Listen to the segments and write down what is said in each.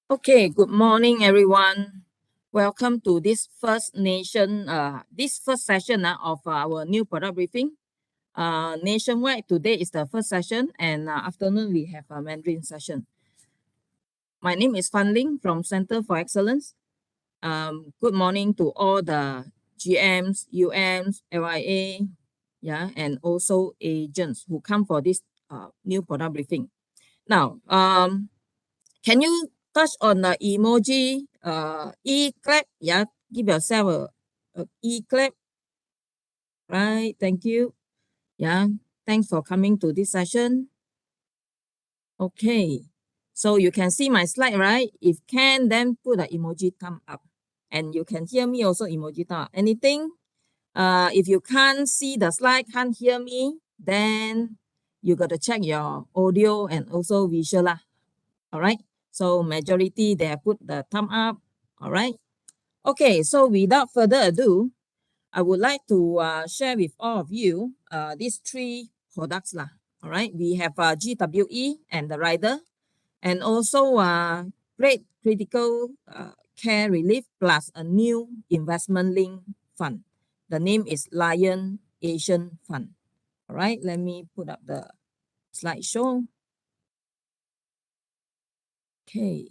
Okay, good morning, everyone. Welcome to this this first session of our new product briefing. Nationwide, today is the first session, and afternoon we have a Mandarin session. My name is Ling from Center for Excellence. Good morning to all the GMs, UMs, LIA, yeah, and also agents who come for this new product briefing. Now, can you touch on the emoji e-clap? Yeah, give yourself a e-clap. Right, thank you. Yeah, thanks for coming to this session. Okay, so you can see my slide, right? If can, then put the emoji thumb up. And you can hear me also emoji thumb up. Anything? If you can't see the slide, can't hear me, then you got to check your audio and also visual lah. All right. So majority, they have put the thumb up. All right. Okay. So without further ado, I would like to share with all of you these three products lah. All right. We have GWE and the rider, and also great critical care relief plus a new investment link fund. The name is Lion Asian Fund. All right. Let me put up the slideshow. Okay.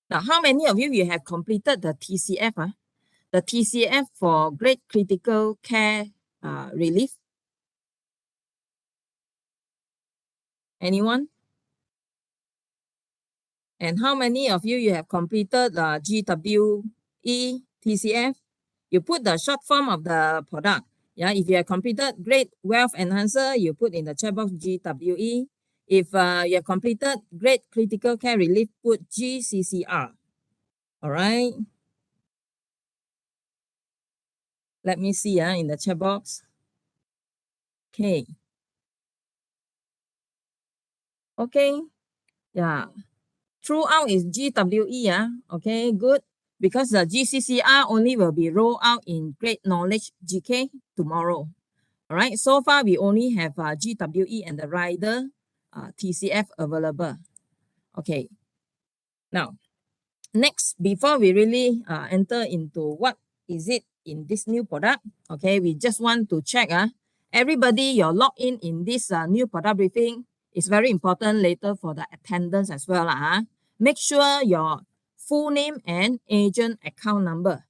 Now, how many of you have completed the TCF? The TCF for Great Critical Care Relief? Anyone? And how many of you have completed the GWE TCF? You put the short form of the product. Yeah, if you have completed Great Wealth Enhancer, you put in the chat box GWE. If you have completed Great Critical Care Relief, put GCCR. All right. Let me see in the chat box. Okay. Okay. Yeah. Throughout is GWE. Okay, good. Because the GCCR only will be rolled out in Great Knowledge GK tomorrow. All right. So far, we only have GWE and the rider TCF available. Okay. Now, next, before we really enter into what is it in this new product, okay, we just want to check everybody, your login in this new product briefing is very important later for the attendance as well. Make sure your full name and agent account number.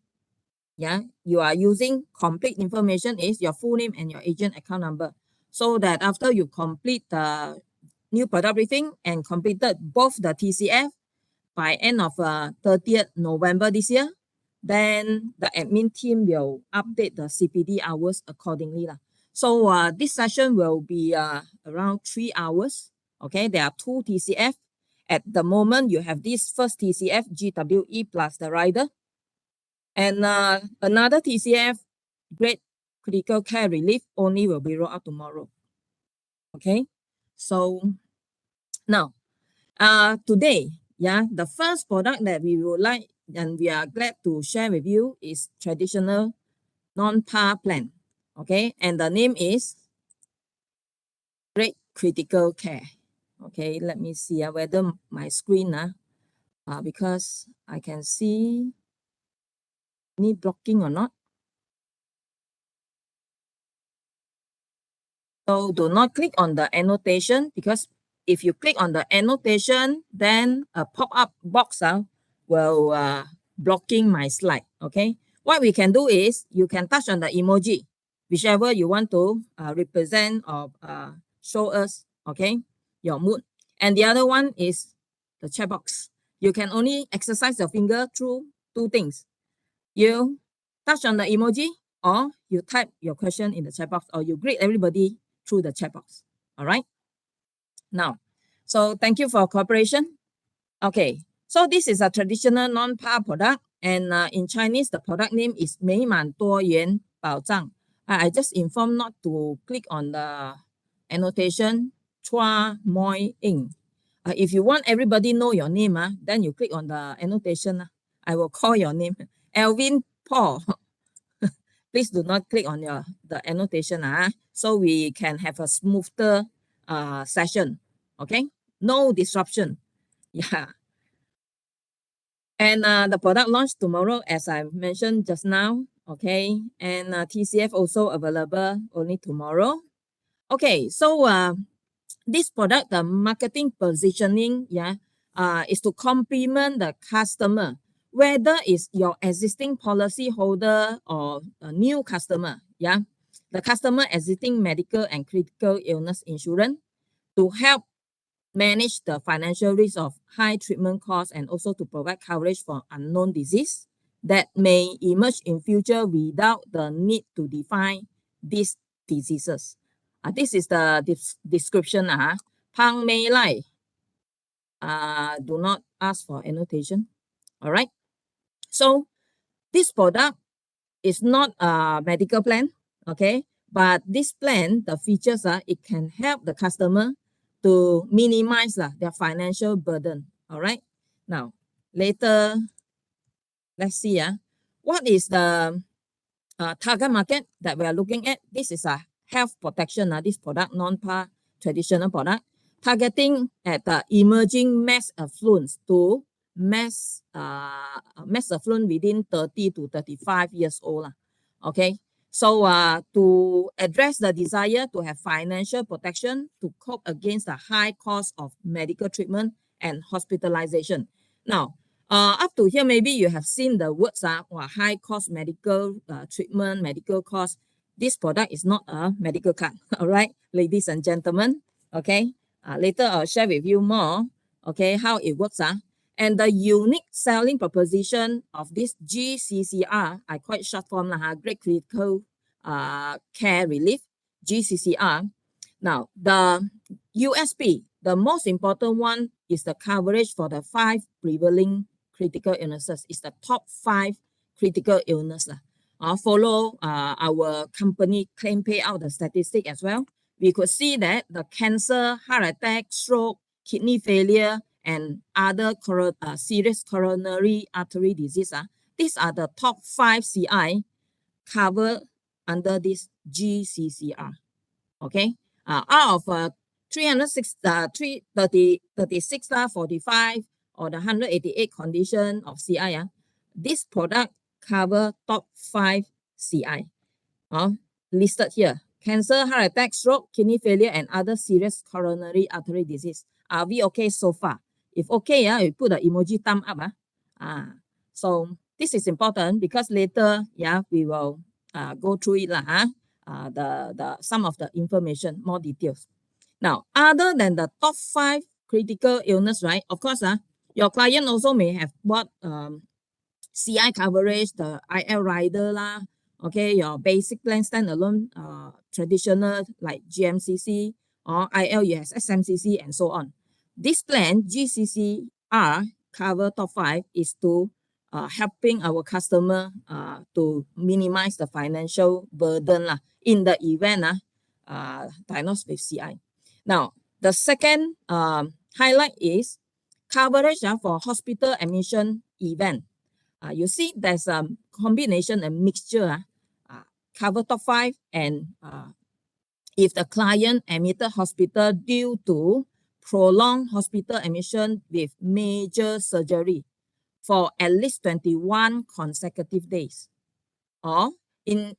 Yeah, you are using complete information is your full name and your agent account number. So that after you complete the new product briefing and completed both the TCF, by end of 30th November this year, then the admin team will update the CPD hours accordingly. So this session will be around 3 hours. Okay, there are two TCF. At the moment, you have this first TCF, GWE plus the rider. And another TCF, Great Critical Care Relief, only will be rolled out tomorrow. Okay, so now, today, the first product that we would like and we are glad to share with you is traditional non-par plan. Okay, and the name is Great Critical Care. Okay, let me see whether my screen because I can see any blocking or not. So do not click on the annotation, because if you click on the annotation, then a pop-up box will blocking my slide. Okay, what we can do is you can touch on the emoji, whichever you want to represent or show us, okay, your mood. And the other one is the chat box. You can only exercise your finger through two things. You touch on the emoji, or you type your question in the chat box, or you greet everybody through the chat box. All right. Now, so thank you for cooperation. Okay, so this is a traditional non-par product, and in Chinese, the product name is 美满多元保障. I just informed not to click on the annotation Cheah Moi Ing. If you want everybody know your name, then you click on the annotation. I will call your name, Alvin Paul. Please do not click on the annotation so we can have a smoother session. Okay. no disruption. Yeah. And the product launch tomorrow, as I mentioned just now. Okay. And TCF also available only tomorrow. Okay. So this product, the marketing positioning, yeah, is to complement the customer, whether it's your existing policy holder or a new customer. Yeah. The customer existing medical and critical illness insurance to help manage the financial risk of high treatment costs and also to provide coverage for unknown disease that may emerge in future without the need to define these diseases. This is the description. Pang Mei Lai. Do not ask for annotation. All right. So this product is not a medical plan. Okay. But this plan, the features are, it can help the customer to minimize their financial burden. All right. Now, later, let's see. What is the target market that we are looking at? This is a health protection. This product, non-par traditional product, targeting at the emerging mass affluence to mass affluent within 30 to 35 years old. Okay. So to address the desire to have financial protection to cope against the high cost of medical treatment and hospitalization. Now, up to here, maybe you have seen the words high cost medical treatment, medical cost. This product is not a medical card. All right, ladies and gentlemen. Okay. Later I'll share with you more. Okay, how it works. And the unique selling proposition of this GCCR, I call it short form, Great Critical Care Relief, GCCR. Now, the USP, the most important one is the coverage for the 5 prevailing critical illnesses. It's the top 5 critical illness. Follow our company claim payout the statistic as well. We could see that the cancer, heart attack, stroke, kidney failure, and other serious coronary artery disease. These are the top 5 CI covered under this GCCR. Okay. Out of 306, 36, 45, or the 188 condition of CI, this product cover top 5 CI listed here. Cancer, heart attack, stroke, kidney failure, and other serious coronary artery disease. Are we okay so far? If okay, we put the emoji thumb up. So this is important because later, we will go through it. The some of the information, more details. Now, other than the top 5 critical illness, right? Of course, your client also may have bought CI coverage, the IL rider okay, your basic plan standalone, traditional like GMCC or ILUS, SMCC, and so on. This plan, GCCR, cover top 5 is to helping our customer to minimize the financial burden in the event diagnosed with CI. Now, the second highlight is coverage for hospital admission event. You see there's a combination, a mixture, cover top 5, and if the client admitted hospital due to prolonged hospital admission with major surgery for at least 21 consecutive days, or in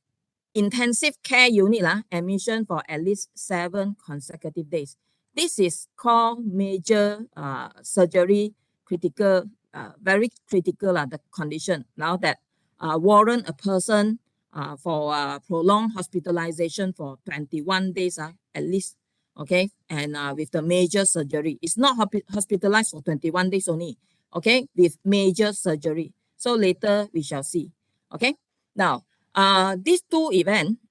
intensive care unit admission for at least 7 consecutive days. This is called major surgery critical, very critical the condition now that warrant a person for prolonged hospitalization for 21 days at least. Okay, and with the major surgery, it's not hospitalized for 21 days only. Okay, with major surgery. So later we shall see. Okay, now these two events,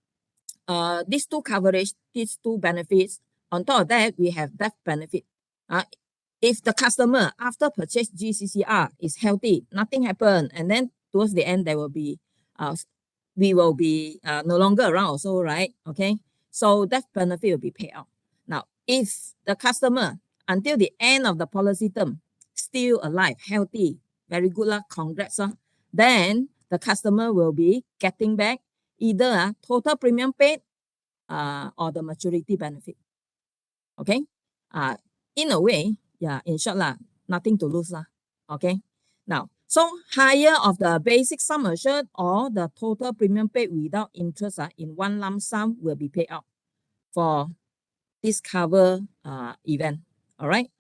these two coverage, these two benefits. On top of that, we have death benefit. If the customer after purchase GCCR is healthy, nothing happened, and then towards the end there will be, we will be no longer around also, right? Okay, so death benefit will be paid out. Now, if the customer until the end of the policy term still alive, healthy, very good congrats, then the customer will be getting back either total premium paid or the maturity benefit. Okay. in a way, yeah, in short lah, nothing to lose lah. Okay. Now, so higher of the basic sum assured or the total premium paid without interest in one lump sum will be paid out for this cover event. All right.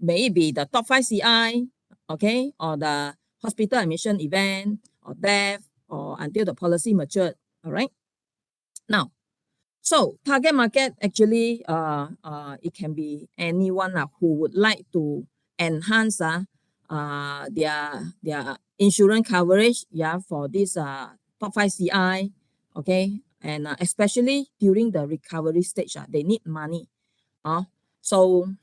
Maybe the top 5 CI, okay, or the hospital admission event, or death, or until the policy matured. All right. Now, so target market actually, it can be anyone who would like to enhance their insurance coverage, yeah, for this top 5 CI, okay, and especially during the recovery stage, they need money. So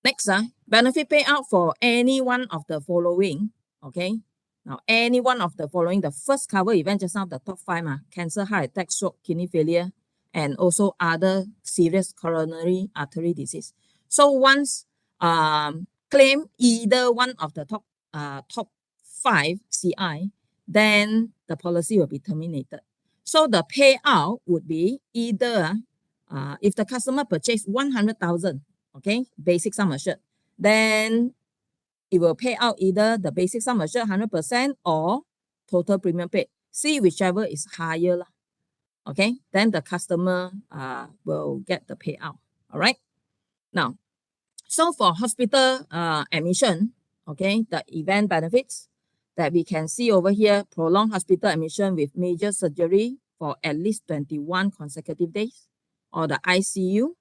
next, benefit payout for any one of the following. Okay. Now, any one of the following, the first cover event just now, the top 5, cancer, heart attack, stroke, kidney failure, and also other serious coronary artery disease. So once claim either one of the top 5 CI, then the policy will be terminated. So the payout would be either if the customer purchased 100,000, okay, basic sum assured, then it will pay out either the basic sum assured 100% or total premium paid. See whichever is higher. Okay, then the customer will get the payout. All right. Now, so for hospital admission, okay, the event benefits that we can see over here, prolonged hospital admission with major surgery for at least 21 consecutive days, or the ICU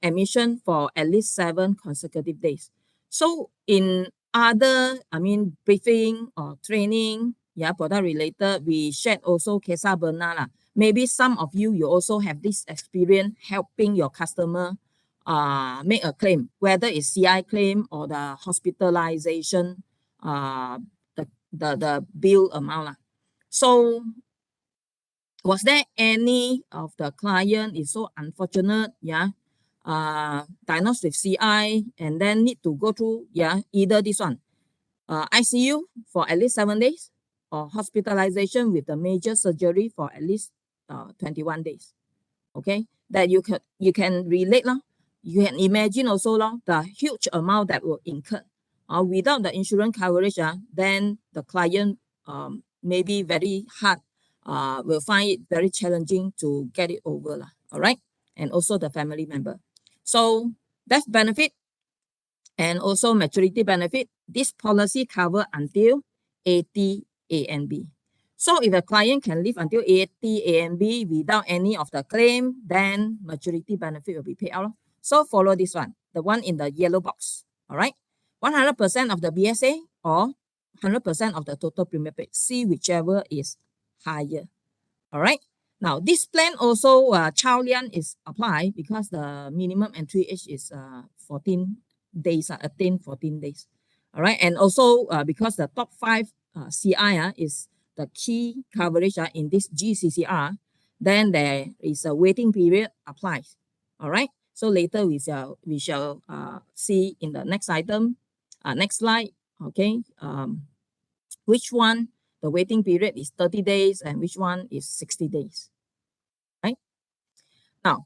admission for at least 7 consecutive days. So in other, briefing or training, yeah, product related, we shared also Kesa Berna lah. Maybe some of you also have this experience helping your customer make a claim, whether it's CI claim or the hospitalization, the bill amount lah. So was there any of the client is so unfortunate, yeah, diagnosed with CI and then need to go through, yeah, either this one, ICU for at least 7 days, or hospitalization with the major surgery for at least 21 days. Okay, that you can relate lah. You can imagine also the huge amount that will incur. Without the insurance coverage, then the client maybe very hard, will find it very challenging to get it over lah. All right, and also the family member. So death benefit and also maturity benefit, this policy cover until 80 ANB. So if a client can live until 80 ANB without any of the claim, then maturity benefit will be paid out. So follow this one, the one in the yellow box. All right, 100% of the BSA or 100% of the total premium paid. See whichever is higher. All right. Now this plan also Chow Lian is applied because the minimum entry age is 14 days, attained 14 days. All right, and also because the top 5 CI is the key coverage in this GCCR, then there is a waiting period applied. All right, so later we shall see in the next item, next slide. Okay, which one the waiting period is 30 days and which one is 60 days. Right now,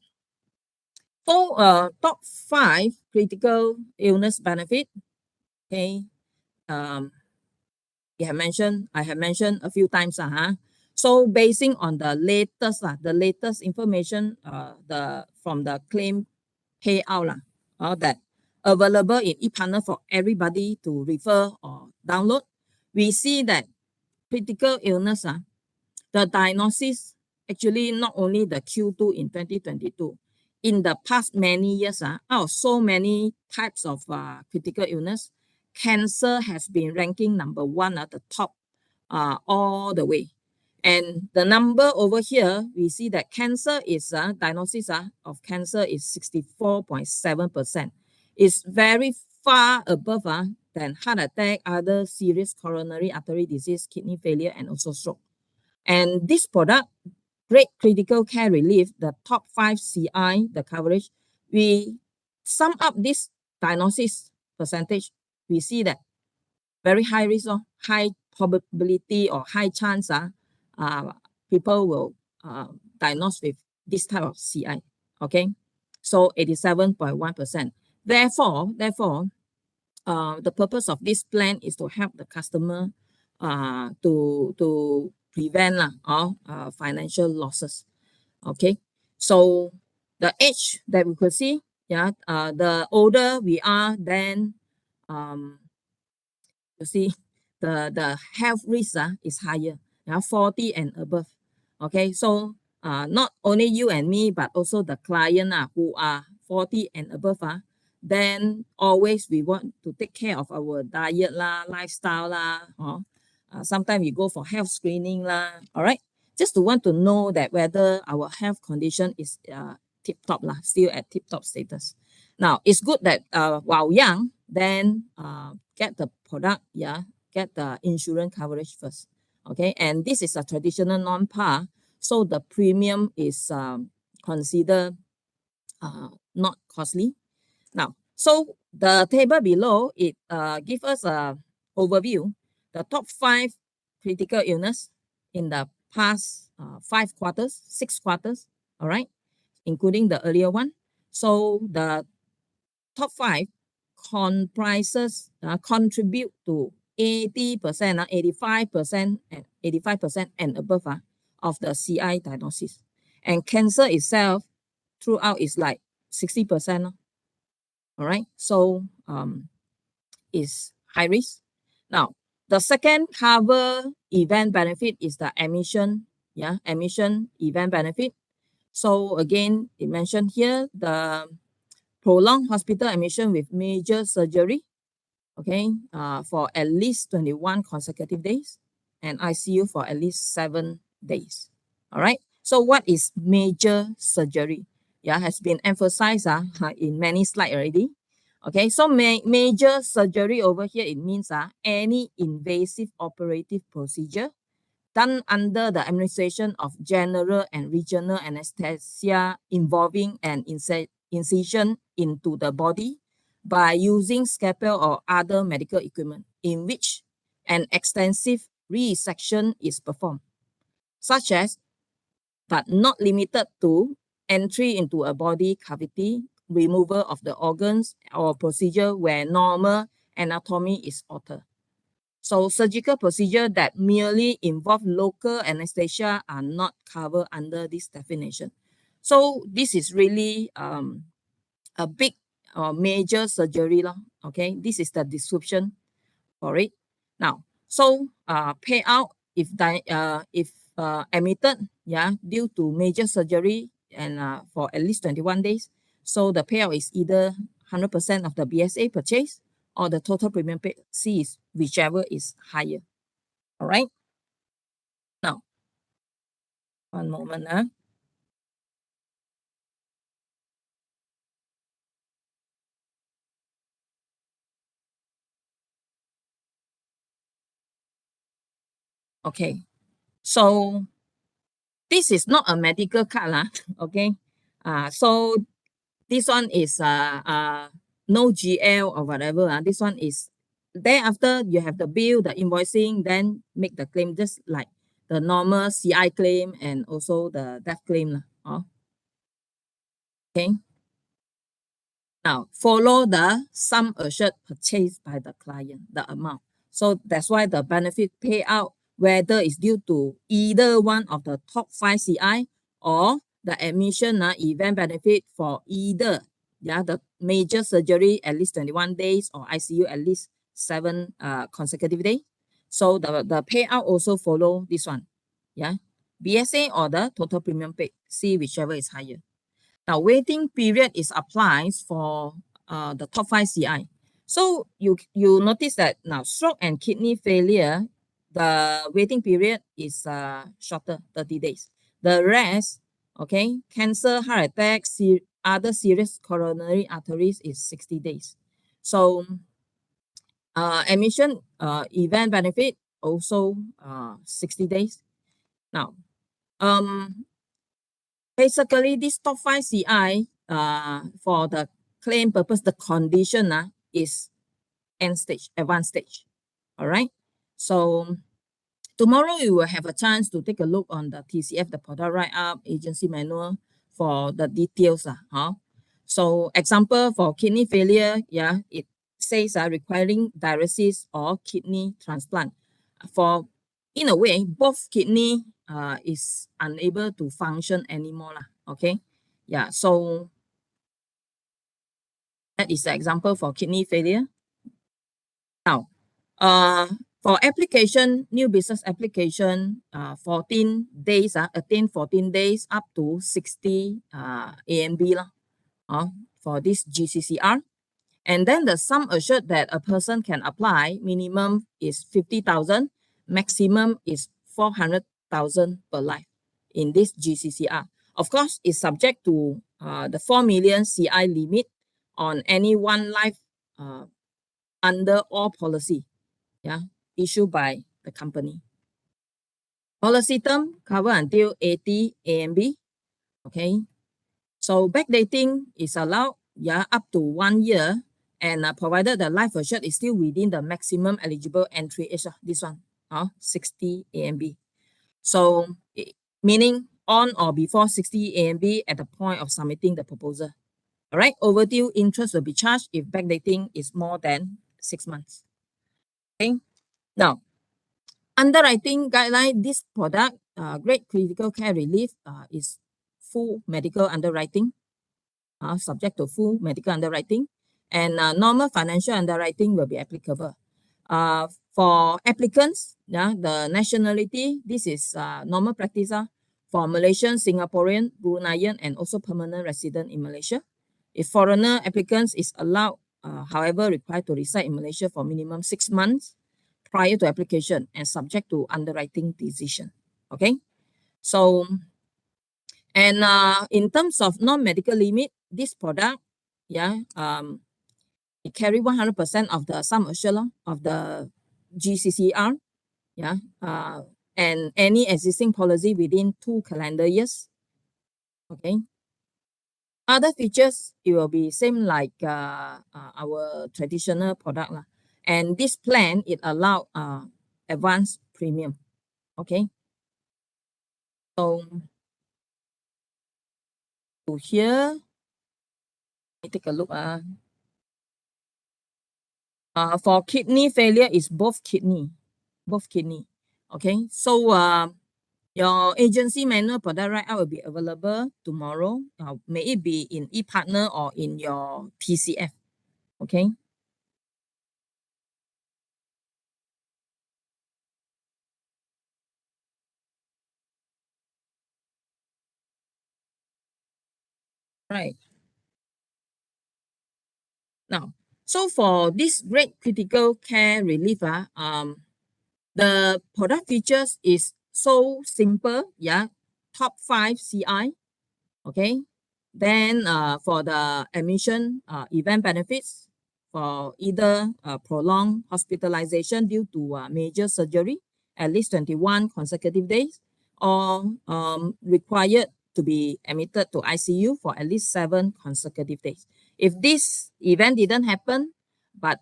for top 5 critical illness benefit, okay, I have mentioned a few times. So basing on the latest information, from the claim payout that available in ePartner for everybody to refer or download, we see that critical illness, the diagnosis actually not only the Q2 in 2022, in the past many years, out of so many types of critical illness, cancer has been ranking number 1 at the top all the way. And the number over here, we see that cancer is diagnosis of cancer is 64.7%. It's very far above than heart attack, other serious coronary artery disease, kidney failure, and also stroke. And this product, Great Critical Care Relief, the top 5 CI, the coverage, we sum up this diagnosis percentage, we see that very high risk, high probability or high chance people will diagnose with this type of CI. Okay, So 87.1%. Therefore, the purpose of this plan is to help the customer to prevent all financial losses. Okay, so the age that we could see, yeah, the older we are, then you see the health risk is higher, yeah, 40 and above. Okay, so not only you and me, but also the client who are 40 and above, then always we want to take care of our diet lah, lifestyle lah, sometimes we go for health screening lah, all right, just to want to know that whether our health condition is tip top lah, still at tip top status. Now it's good that while young, then get the product, yeah, get the insurance coverage first. Okay, and this is a traditional non-par, so the premium is considered not costly. Now, so the table below, it gives us a overview, the top 5 critical illness in the past 5 quarters, 6 quarters, all right, including the earlier one. So the top 5 comprises contribute to 80%, 85% and 85% and above of the CI diagnosis. And cancer itself throughout is like 60%. All right, so is high risk. Now, the second cover event benefit is the admission, yeah, admission event benefit. So again, it mentioned here the prolonged hospital admission with major surgery, okay, for at least 21 consecutive days, and ICU for at least 7 days. All right, so what is major surgery? Yeah, has been emphasized in many slides already. Okay, so major surgery over here, it means any invasive operative procedure done under the administration of general and regional anesthesia involving an incision into the body by using scalpel or other medical equipment in which an extensive resection is performed, such as, but not limited to, entry into a body cavity, removal of the organs, or procedure where normal anatomy is altered. So surgical procedure that merely involve local anesthesia are not covered under this definition. So this is really a big or major surgery. Okay, this is the description for it. Now, so payout if admitted, yeah, due to major surgery and for at least 21 days. So the payout is either 100% of the BSA purchase or the total premium paid. C is whichever is higher. All right. Now, one moment. Okay. So this is not a medical card lah. Okay. So this one is no GL or whatever. This one is then after you have the bill, the invoicing, then make the claim just like the normal CI claim and also the death claim lah. Okay. Now follow the sum assured purchased by the client, the amount. So that's why the benefit payout, whether it's due to either one of the top 5 CI or the admission event benefit for either, yeah, the major surgery at least 21 days or ICU at least 7 consecutive days. So the payout also follow this one, yeah, BSA or the total premium paid, see whichever is higher. Now, waiting period is applied for the top 5 CI. So you notice that now stroke and kidney failure, the waiting period is shorter, 30 days. The rest, okay, cancer, heart attack, other serious coronary arteries is 60 days. So admission event benefit also 60 days. Now, basically, this top 5 CI for the claim purpose, the condition is end stage, advanced stage. All right. So tomorrow you will have a chance to take a look on the TCF, the product write-up, agency manual for the details. So example for kidney failure, yeah, it says requiring dialysis or kidney transplant. For in a way, both kidney is unable to function anymore lah. Okay, yeah. So that is the example for kidney failure. Now, uh, for application, new business application, 14 days, attain 14 days up to 60 AMB lah, for this GCCR. And then the sum assured that a person can apply, minimum is 50,000, maximum is 400,000 per life in this GCCR. Of course, it's subject to the 4 million CI limit on any one life under all policy, yeah, issued by the company. Policy term cover until 80 AMB, okay. So backdating is allowed, yeah, up to 1 year, and provided the life assured is still within the maximum eligible entry age, this one, 60 AMB. So meaning on or before 60 AMB at the point of submitting the proposal. All right, overdue interest will be charged if backdating is more than 6 months. Okay, now underwriting guideline, this product, great critical care relief, is full medical underwriting, subject to full medical underwriting, and normal financial underwriting will be applicable. For applicants, yeah, the nationality, this is normal practice for Malaysian, Singaporean, Bruneian, and also permanent resident in Malaysia. If foreigner applicants is allowed, however, required to reside in Malaysia for minimum 6 months prior to application and subject to underwriting decision. Okay, so and in terms of non-medical limit, this product, yeah, it carry 100% of the sum assured of the GCCR, yeah, and any existing policy within 2 calendar years. Okay. Other features, it will be same like our traditional product lah. And this plan, it allow advanced premium. Okay. So to here, let me take a look. For kidney failure is both kidney. Okay. So your agency manual product write-up will be available tomorrow. May it be in e-partner or in your PCF. Okay. Right. Now, so for this great critical care relief, the product features is so simple. Yeah. Top 5 CI. Okay. Then for the admission event benefits, for either prolonged hospitalization due to major surgery, at least 21 consecutive days, or required to be admitted to ICU for at least 7 consecutive days. If this event didn't happen, but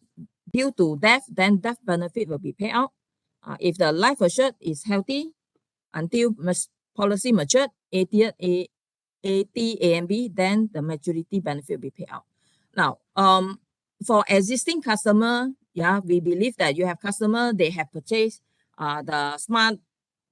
due to death, then death benefit will be paid out. If the life assured is healthy until policy matured, 80th 80 AMB, then the maturity benefit will be paid out. Now, for existing customer, yeah, we believe that you have customer, they have purchased the Smart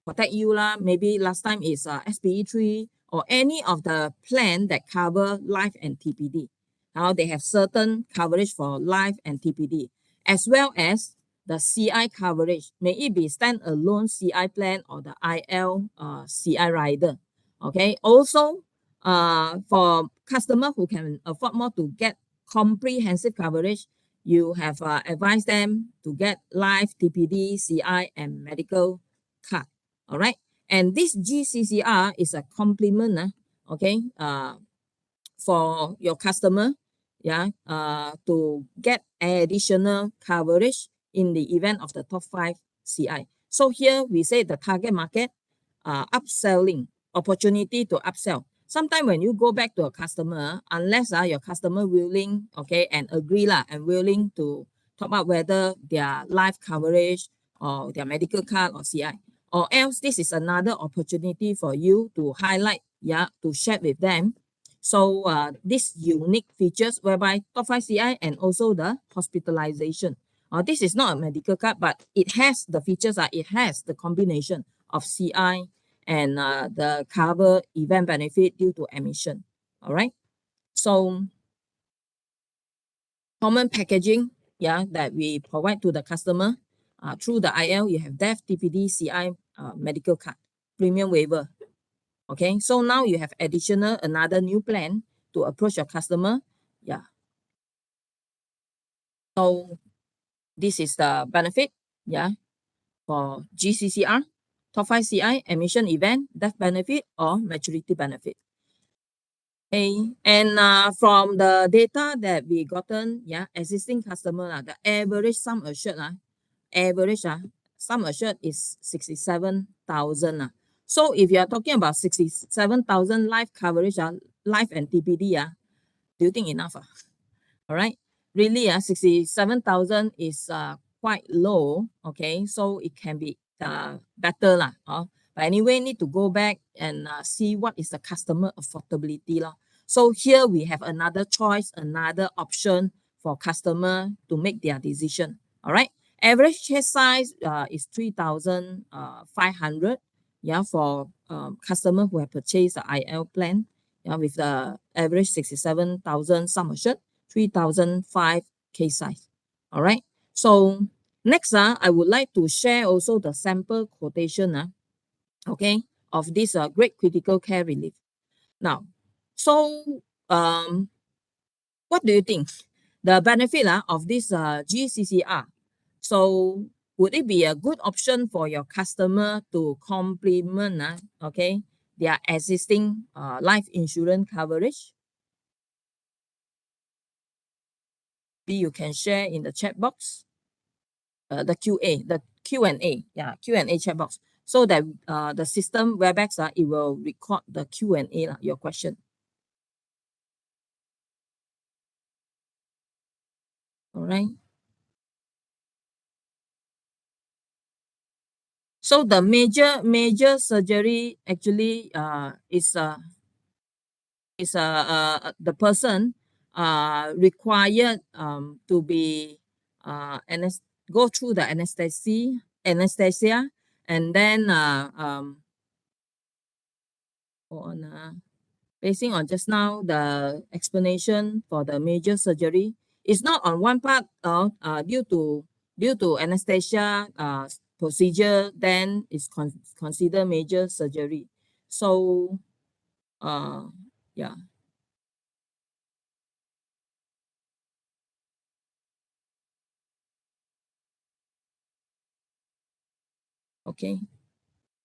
Protect You lah, maybe last time is SPE3 or any of the plan that cover life and TPD. Now they have certain coverage for life and TPD, as well as the CI coverage. May it be standalone CI plan or the IL CI rider. Okay. Also, for customer who can afford more to get comprehensive coverage, you have advised them to get life, TPD, CI, and medical card. All right. And this GCCR is a complement, okay, for your customer, yeah, to get additional coverage in the event of the top 5 CI. So here we say the target market, upselling, opportunity to upsell. Sometimes when you go back to a customer, unless your customer willing, okay, and agree lah, and willing to talk about whether their life coverage or their medical card or CI, or else this is another opportunity for you to highlight, yeah, to share with them So these unique features whereby top 5 CI and also the hospitalization. This is not a medical card, but it has the features. It has the combination of CI and the cover event benefit due to admission. All right. So common packaging, yeah, that we provide to the customer through the IL. You have death, TPD, CI, medical card, premium waiver. Okay, so now you have additional another new plan to approach your customer. Yeah. So this is the benefit. Yeah, for GCCR, top 5 CI, admission event, death benefit, or maturity benefit. Okay, and from the data that we gotten, yeah, existing customer, the average sum assured, average sum assured is 67,000. So if you are talking about 67,000 life coverage, life and TPD, do you think enough? All right. Really, 67,000 is quite low. Okay. So it can be better. But anyway, need to go back and see what is the customer affordability. So here we have another choice, another option for customer to make their decision. All right. Average chest size is 3,500. Yeah, for customer who have purchased the IL plan, yeah, with the average 67,000 sum assured. 3,005 case size. All right. So next, I would like to share also the sample quotation, okay, of this great critical care relief. Now, so um, what do you think? The benefit of this GCCR. So would it be a good option for your customer to complement, okay, their existing life insurance coverage? Maybe you can share in the chat box. The QA, the Q&A, yeah, Q&A chat box, so that the system Webex, it will record the Q&A, your question. All right. So the major surgery actually the person required to be go through the anesthesia, and then on basing on just now the explanation for the major surgery, it's not on one part due to anesthesia procedure, then it's considered major surgery. So yeah, okay.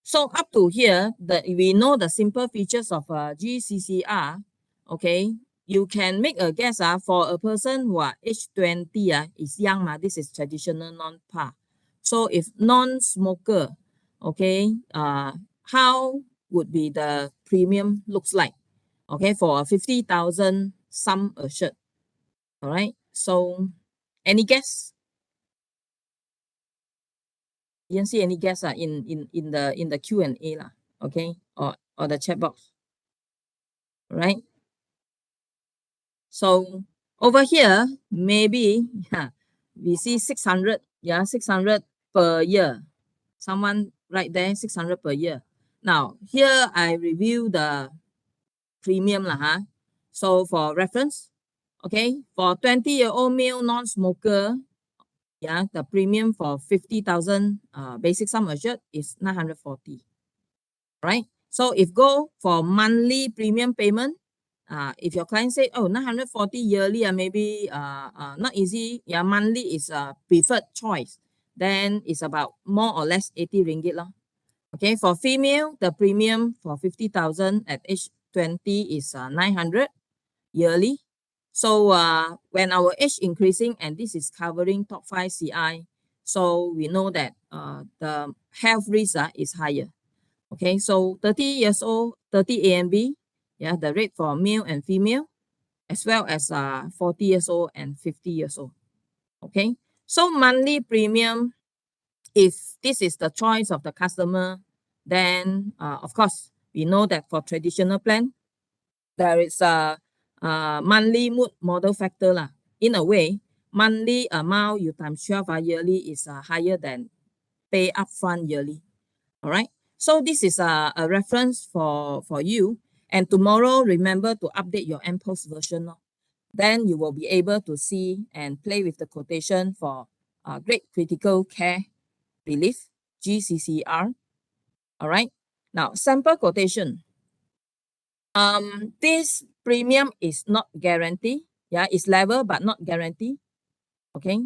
So up to here, we know the simple features of GCCR. Okay, you can make a guess for a person who are age 20 is young this is traditional non-par. So if non-smoker, okay, how would be the premium looks like? Okay, for a 50,000 sum assured. All right. So any guess? You can see any guess in the Q&A okay, or the chat box, right? So over here, maybe we see 600, 600 per year. Someone right there, 600 per year. Now here I review the premium So for reference, okay, for 20-year-old male non-smoker, the premium for 50,000 basic sum assured is 940. Right? So if go for monthly premium payment, if your client say, oh, 940 yearly, maybe not easy, monthly is a preferred choice, then it's about more or less 80 ringgit. Okay, for female, the premium for 50,000 at age 20 is 900 yearly. So when our age increasing, and this is covering top 5 CI, so we know that the health risk is higher. Okay, so 30 years old, 30 AMB, the rate for male and female, as well as 40 years old and 50 years old. Okay, so monthly premium, if this is the choice of the customer, then of course, we know that for traditional plan, there is a monthly model factor lah. In a way, monthly amount you times 12 yearly is higher than pay upfront yearly. All right. So this is a reference for you. And tomorrow, remember to update your MPOS version. Then you will be able to see and play with the quotation for Great Critical Care Relief, GCCR. All right. Now, sample quotation. This premium is not guaranteed. Yeah, it's level but not guaranteed. Okay.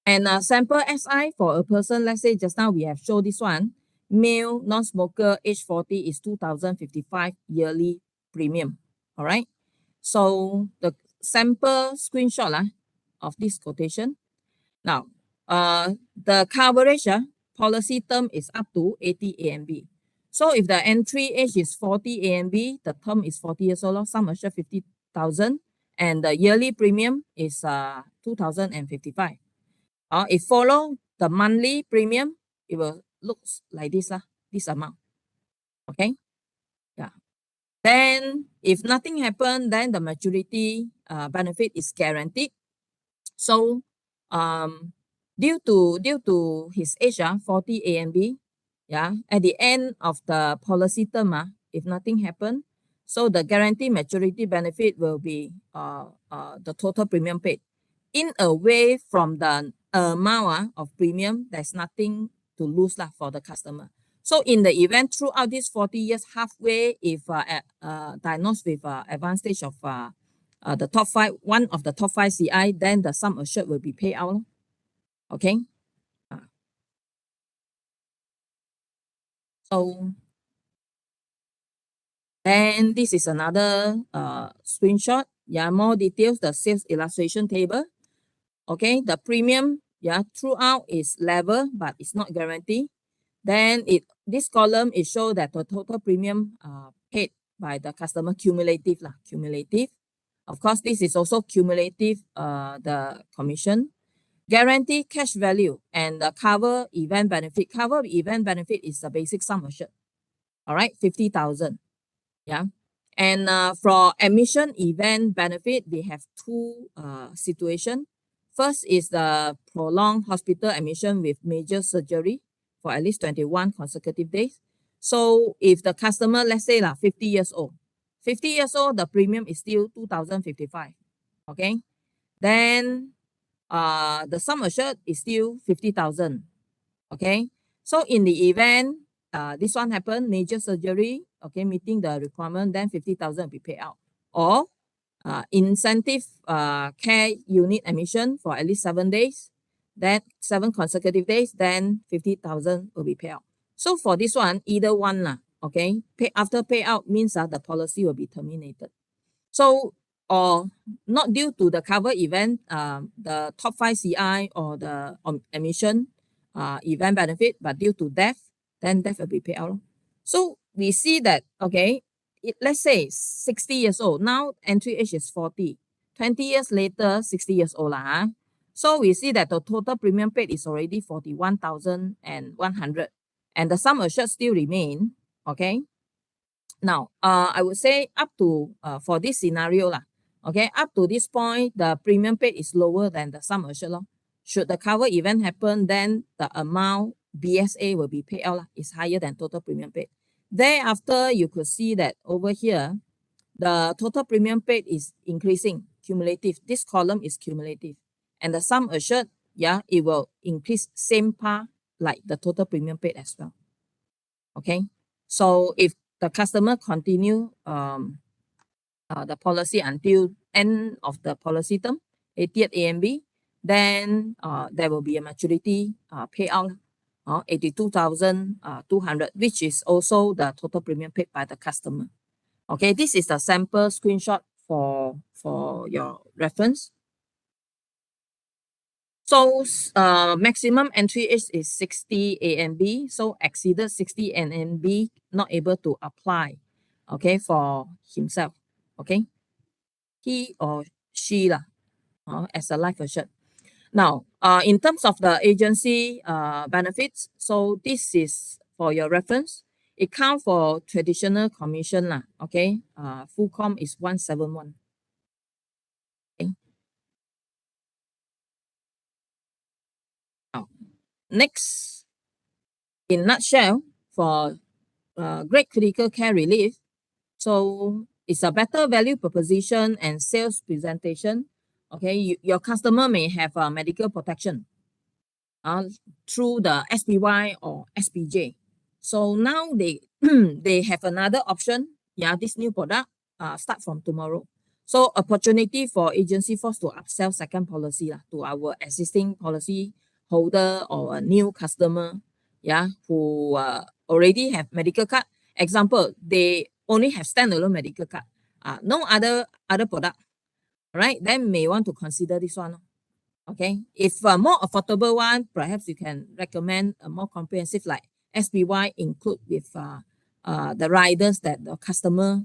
And sample SI for a person, let's say just now we have shown this one, male, non-smoker, age 40 is 2055 yearly premium. All right. So the sample screenshot of this quotation. Now, the coverage policy term is up to 80 AMB. So if the entry age is 40 AMB, the term is 40 years old, sum assured 50,000, and the yearly premium is 2,055. If follow the monthly premium, it will looks like this amount. Okay. Yeah. Then if nothing happen, then the maturity benefit is guaranteed. So due to his age 40 AMB, yeah, at the end of the policy term, if nothing happen, so the guaranteed maturity benefit will be the total premium paid. In a way, from the amount of premium, there's nothing to lose for the customer. So in the event throughout these 40 years, halfway, if diagnosed with advanced stage of the top five, one of the top five CI, then the sum assured will be paid out. Okay. So then this is another screenshot. Yeah, more details, the sales illustration table. Okay, the premium, yeah, throughout is level, but it's not guaranteed. Then this column is show that the total premium paid by the customer cumulative cumulative. Of course, this is also cumulative, the commission. Guarantee cash value and the cover event benefit. Cover event benefit is the basic sum assured. All right, 50,000. Yeah. And for admission event benefit, they have two situations. First is the prolonged hospital admission with major surgery for at least 21 consecutive days. So if the customer, let's say 50 years old, 50 years old, the premium is still 2,055. Okay. Then the sum assured is still 50,000. Okay. So in the event this one happened, major surgery, okay, meeting the requirement, then 50,000 will be paid out. Or incentive care unit admission for at least 7 days, then 7 consecutive days, then 50,000 will be paid out. So for this one, either one, okay, after payout means the policy will be terminated. So, or not due to the cover event, the top 5 CI or the admission event benefit, but due to death, then death will be paid out. So we see that, okay, let's say 60 years old, now entry age is 40, 20 years later, 60 years old. So we see that the total premium paid is already 41,100 and the sum assured still remain, okay. Now, I would say up to, for this scenario, okay, up to this point, the premium paid is lower than the sum assured. Should the cover event happen, then the amount BSA will be paid out is higher than total premium paid. Thereafter, you could see that over here, the total premium paid is increasing, cumulative. This column is cumulative. And the sum assured, yeah, it will increase same par like the total premium paid as well. Okay, so if the customer continue the policy until end of the policy term, 80th AMB, then there will be a maturity payout 82,200, which is also the total premium paid by the customer. Okay, this is the sample screenshot for your reference. So maximum entry age is 60 AMB. So exceeded 60 AMB, not able to apply, okay, for himself. Okay, he or she as a life assured. Now, in terms of the agency benefits, so this is for your reference. It count for traditional commission lah. Okay. Full com is 171. Okay. Now, next, in nutshell, for great critical care relief, so it's a better value proposition and sales presentation. Okay, your customer may have a medical protection uh, through the SPY or SPJ. So now they they have another option. Yeah, this new product start from tomorrow. So opportunity for agency force to upsell second policy to our existing policy holder or a new customer, yeah, who already have medical card. Example, they only have standalone medical card, no other product, right? Then may want to consider this one. Okay, if a more affordable one, perhaps you can recommend a more comprehensive like SPY include with the riders that the customer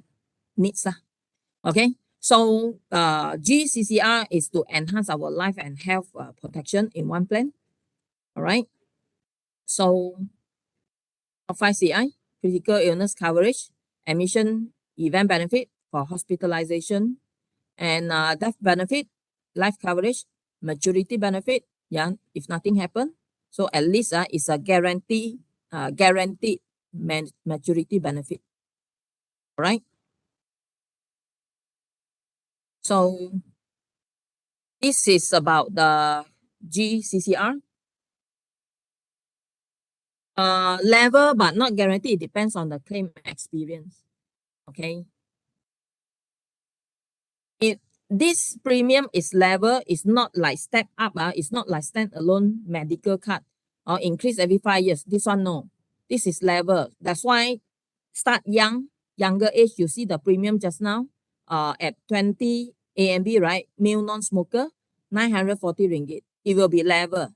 needs. Okay, so GCCR is to enhance our life and health protection in one plan. All right, so 5CI, critical illness coverage, admission event benefit for hospitalization, and death benefit, life coverage, maturity benefit. Yeah, if nothing happen, so at least it's a guaranteed maturity benefit. All right. So this is about the GCCR. Level but not guaranteed. It depends on the claim experience. Okay. It this premium is level, is not like step up, it's not like standalone medical card or increase every 5 years. This one no. This is level. That's why start younger age, you see the premium just now at 20 AMB, right? Male non-smoker, 940 ringgit. It will be level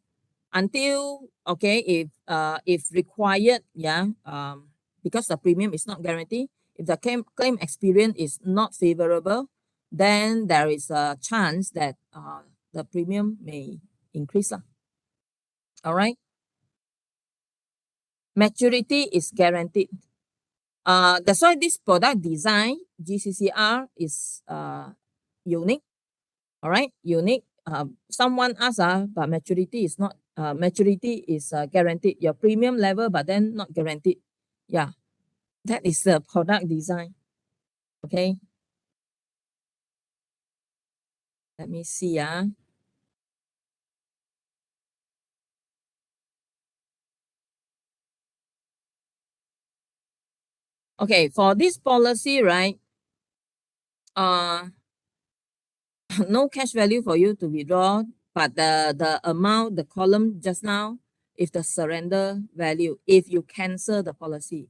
until okay if required, yeah, because the premium is not guaranteed. If the claim experience is not favorable, then there is a chance that the premium may increase. All right. Maturity is guaranteed. That's why this product design, GCCR, is unique. All right, unique. Someone asked, but maturity is not, maturity is guaranteed. Your premium level, but then not guaranteed. Yeah, that is the product design. Okay, let me see. Okay, for this policy, right? Uh, no cash value for you to withdraw, but the amount, the column just now, if the surrender value, if you cancel the policy.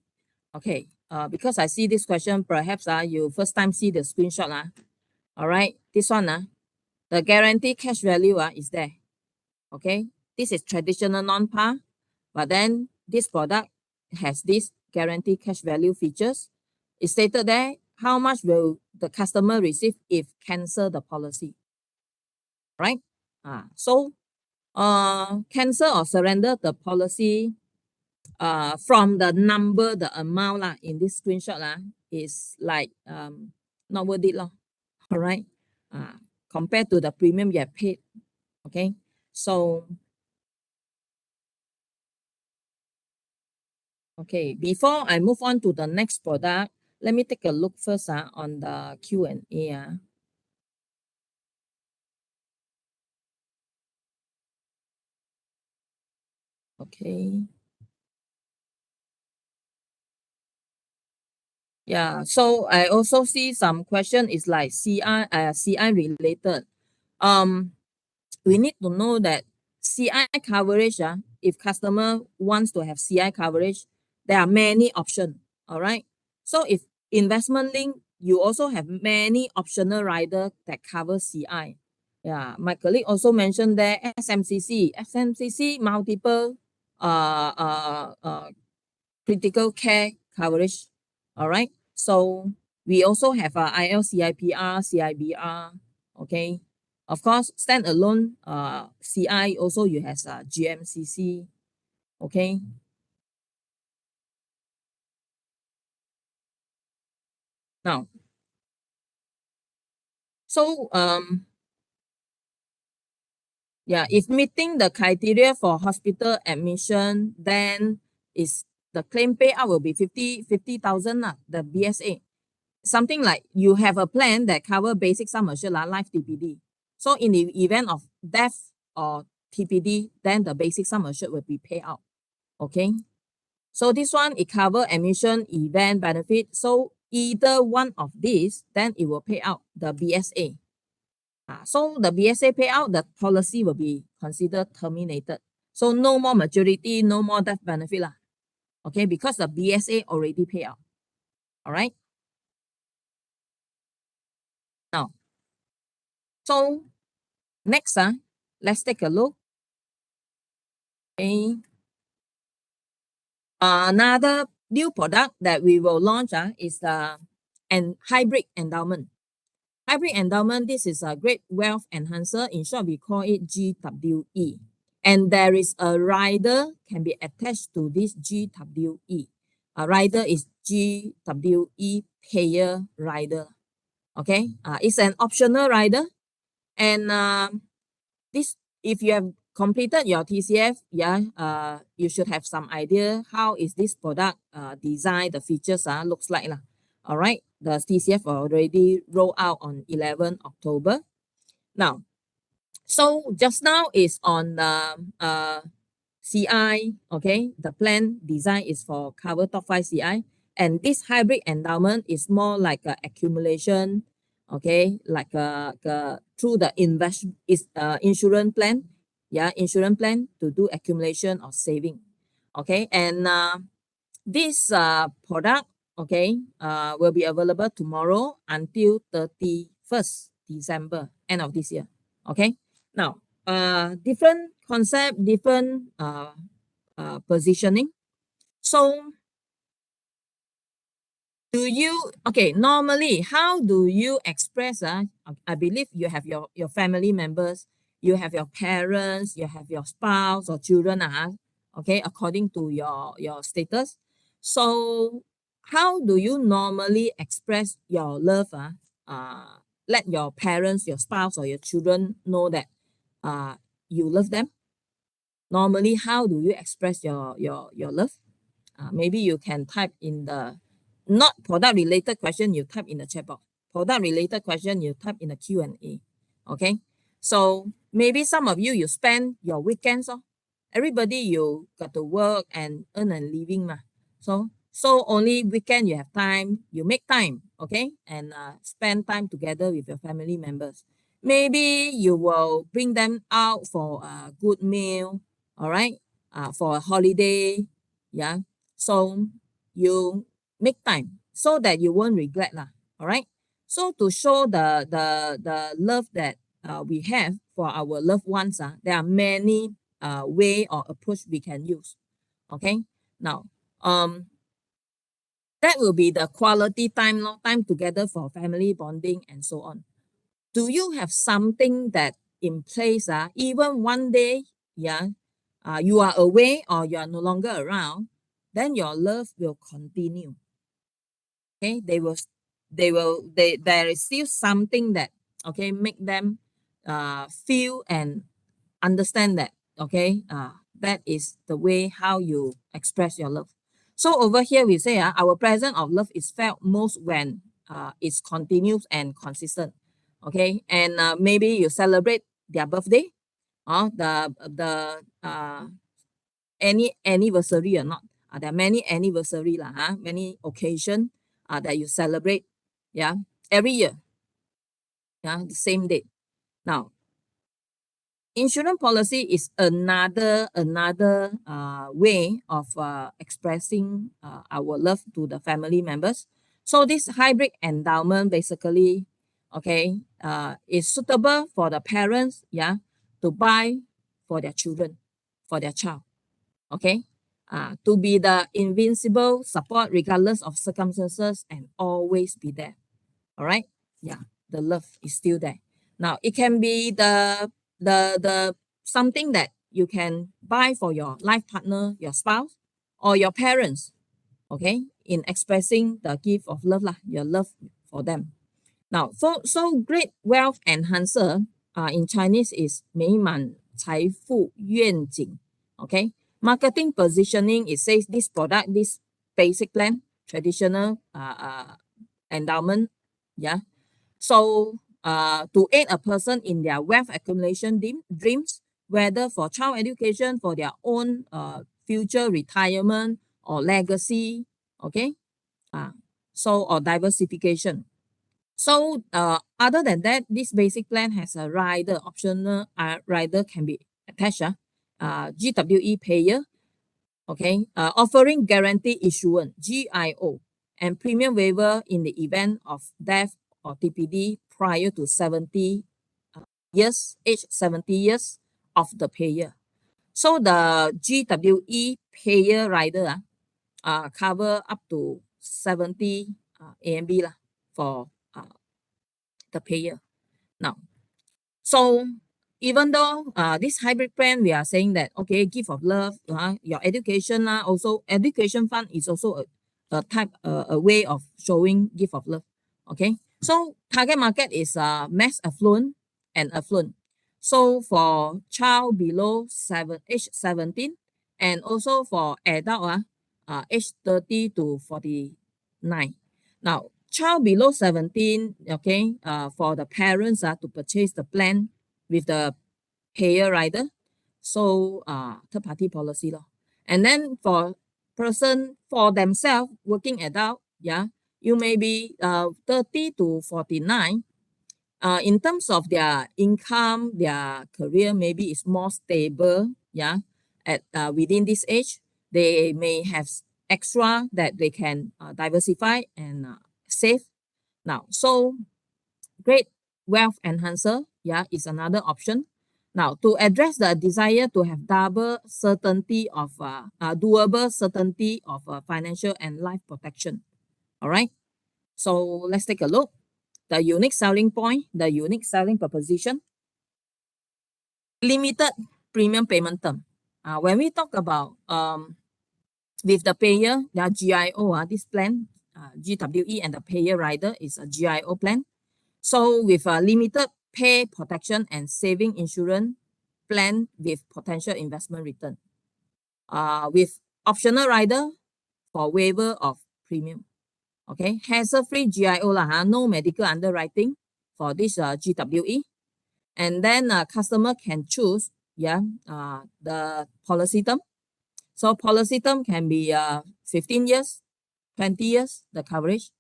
Okay, because I see this question, perhaps you first time see the screenshot. All right, this one, the guarantee cash value is there. Okay, this is traditional non-par, but then this product has this guarantee cash value features. It's stated there how much will the customer receive if cancel the policy, right? So cancel or surrender the policy from the number, the amount in this screenshot is like not worth it. All right. Compared to the premium you have paid. Okay. So, okay, before I move on to the next product, let me take a look first on the Q&A. Okay. Yeah, so I also see some question is like CI related. Um, we need to know that CI coverage, if customer wants to have CI coverage, there are many options. All right. So if investment link, you also have many optional rider that cover CI. Yeah, my colleague also mentioned there SMCC multiple uh, uh, uh, critical care coverage. All right. So we also have ILCIPR, CIBR. Okay. Of course, standalone CI also you have GMCC. Okay. Now, so yeah, if meeting the criteria for hospital admission, then is the claim payout will be 50,000 lah, the BSA. Something like you have a plan that cover basic sum assured lah, life TPD. So in the event of death or TPD, then the basic sum assured will be paid out. Okay. So this one, it cover admission, event, benefit. So either one of these, then it will pay out the BSA. So the BSA payout, the policy will be considered terminated. So no more maturity, no more death benefit lah. Okay, because the BSA already pay out. All right. Now, so next, let's take a look. Okay. Another new product that we will launch is the hybrid endowment. Hybrid endowment, this is a great wealth enhancer. In short, we call it GWE. And there is a rider can be attached to this GWE. A rider is GWE payer rider. Okay, it's an optional rider. And this, if you have completed your TCF, you should have some idea how is this product design, the features looks like lah. All right, the TCF already rolled out on 11 October. Now, so just now is on the CI, okay, the plan design is for cover top 5 CI, and this hybrid endowment is more like a accumulation, okay, like through the insurance plan, insurance plan to do accumulation or saving, okay, and this product, okay, will be available tomorrow until 31st December, end of this year, okay. Now, different concept, different positioning. So normally, how do you express? I believe you have your family members, you have your parents, you have your spouse or children, okay, according to your status. So how do you normally express your love? Let your parents, your spouse, or your children know that you love them. Normally, how do you express your love? Maybe you can type in the not product related question, you type in the chat box. Product related question, you type in the Q&A. Okay. So maybe some of you, you spend your weekends. Everybody, you got to work and earn a living. So only weekend you have time, you make time. Okay. And spend time together with your family members. Maybe you will bring them out for a good meal. All right. For a holiday. Yeah. So you make time so that you won't regret lah. All right. So to show the love that we have for our loved ones, there are many way or approach we can use. Okay. Now, that will be the quality time, time together for family bonding and so on. Do you have something that in place? Even one day, you are away or you are no longer around, then your love will continue. Okay, there is still something that, okay, make them feel and understand that, okay, that is the way how you express your love. So over here we say our presence of love is felt most when it's continuous and consistent. Okay, and maybe you celebrate their birthday, or the any anniversary or not. There are many anniversary lah, many occasion that you celebrate, every year, the same date. Now, insurance policy is another way of expressing our love to the family members. So this hybrid endowment basically, okay, is suitable for the parents, to buy for their children, for their child. Okay, to be the invincible support regardless of circumstances and always be there. All right, the love is still there. Now it can be the something that you can buy for your life partner, your spouse, or your parents. okay, in expressing the gift of love lah, your love for them. Now, so great wealth enhancer in Chinese is 美满财富愿景. Okay, marketing positioning, it says this product, this basic plan, traditional endowment, yeah. So to aid a person in their wealth accumulation dreams, whether for child education, for their own future retirement or legacy, okay, so or diversification. So other than that, this basic plan has a rider, optional rider can be attached, GWE payer, okay, offering guarantee issuance, GIO, and premium waiver in the event of death or TPD prior to 70 years, age 70 years of the payer. So the GWE payer rider cover up to 70 AMB lah for the payer. Now, so even though this hybrid plan, we are saying that, okay, gift of love, your education, also education fund is also a type, a way of showing gift of love. Okay, so target market is mass affluent and affluent. So for child below age 17, and also for adult age 30 to 49. Now, child below 17, okay, for the parents to purchase the plan with the payer rider, so third party policy law. And then for person for themselves, working adult, yeah, you may be 30 to 49. In terms of their income, their career maybe is more stable, yeah, at within this age, they may have extra that they can diversify and save. Now, so great wealth enhancer, yeah, is another option. Now, to address the desire to have double certainty of doable certainty of financial and life protection. All right. So let's take a look. The unique selling point, the unique selling proposition, limited premium payment term. When we talk about with the payer, the GIO, this plan, GWE and the payer rider is a GIO plan. So with a limited pay protection and saving insurance plan with potential investment return. With optional rider for waiver of premium. Okay, hassle-free GIO lah, no medical underwriting for this GWE. And then customer can choose, yeah, the policy term. So policy term can be 15 years, 20 years, the coverage.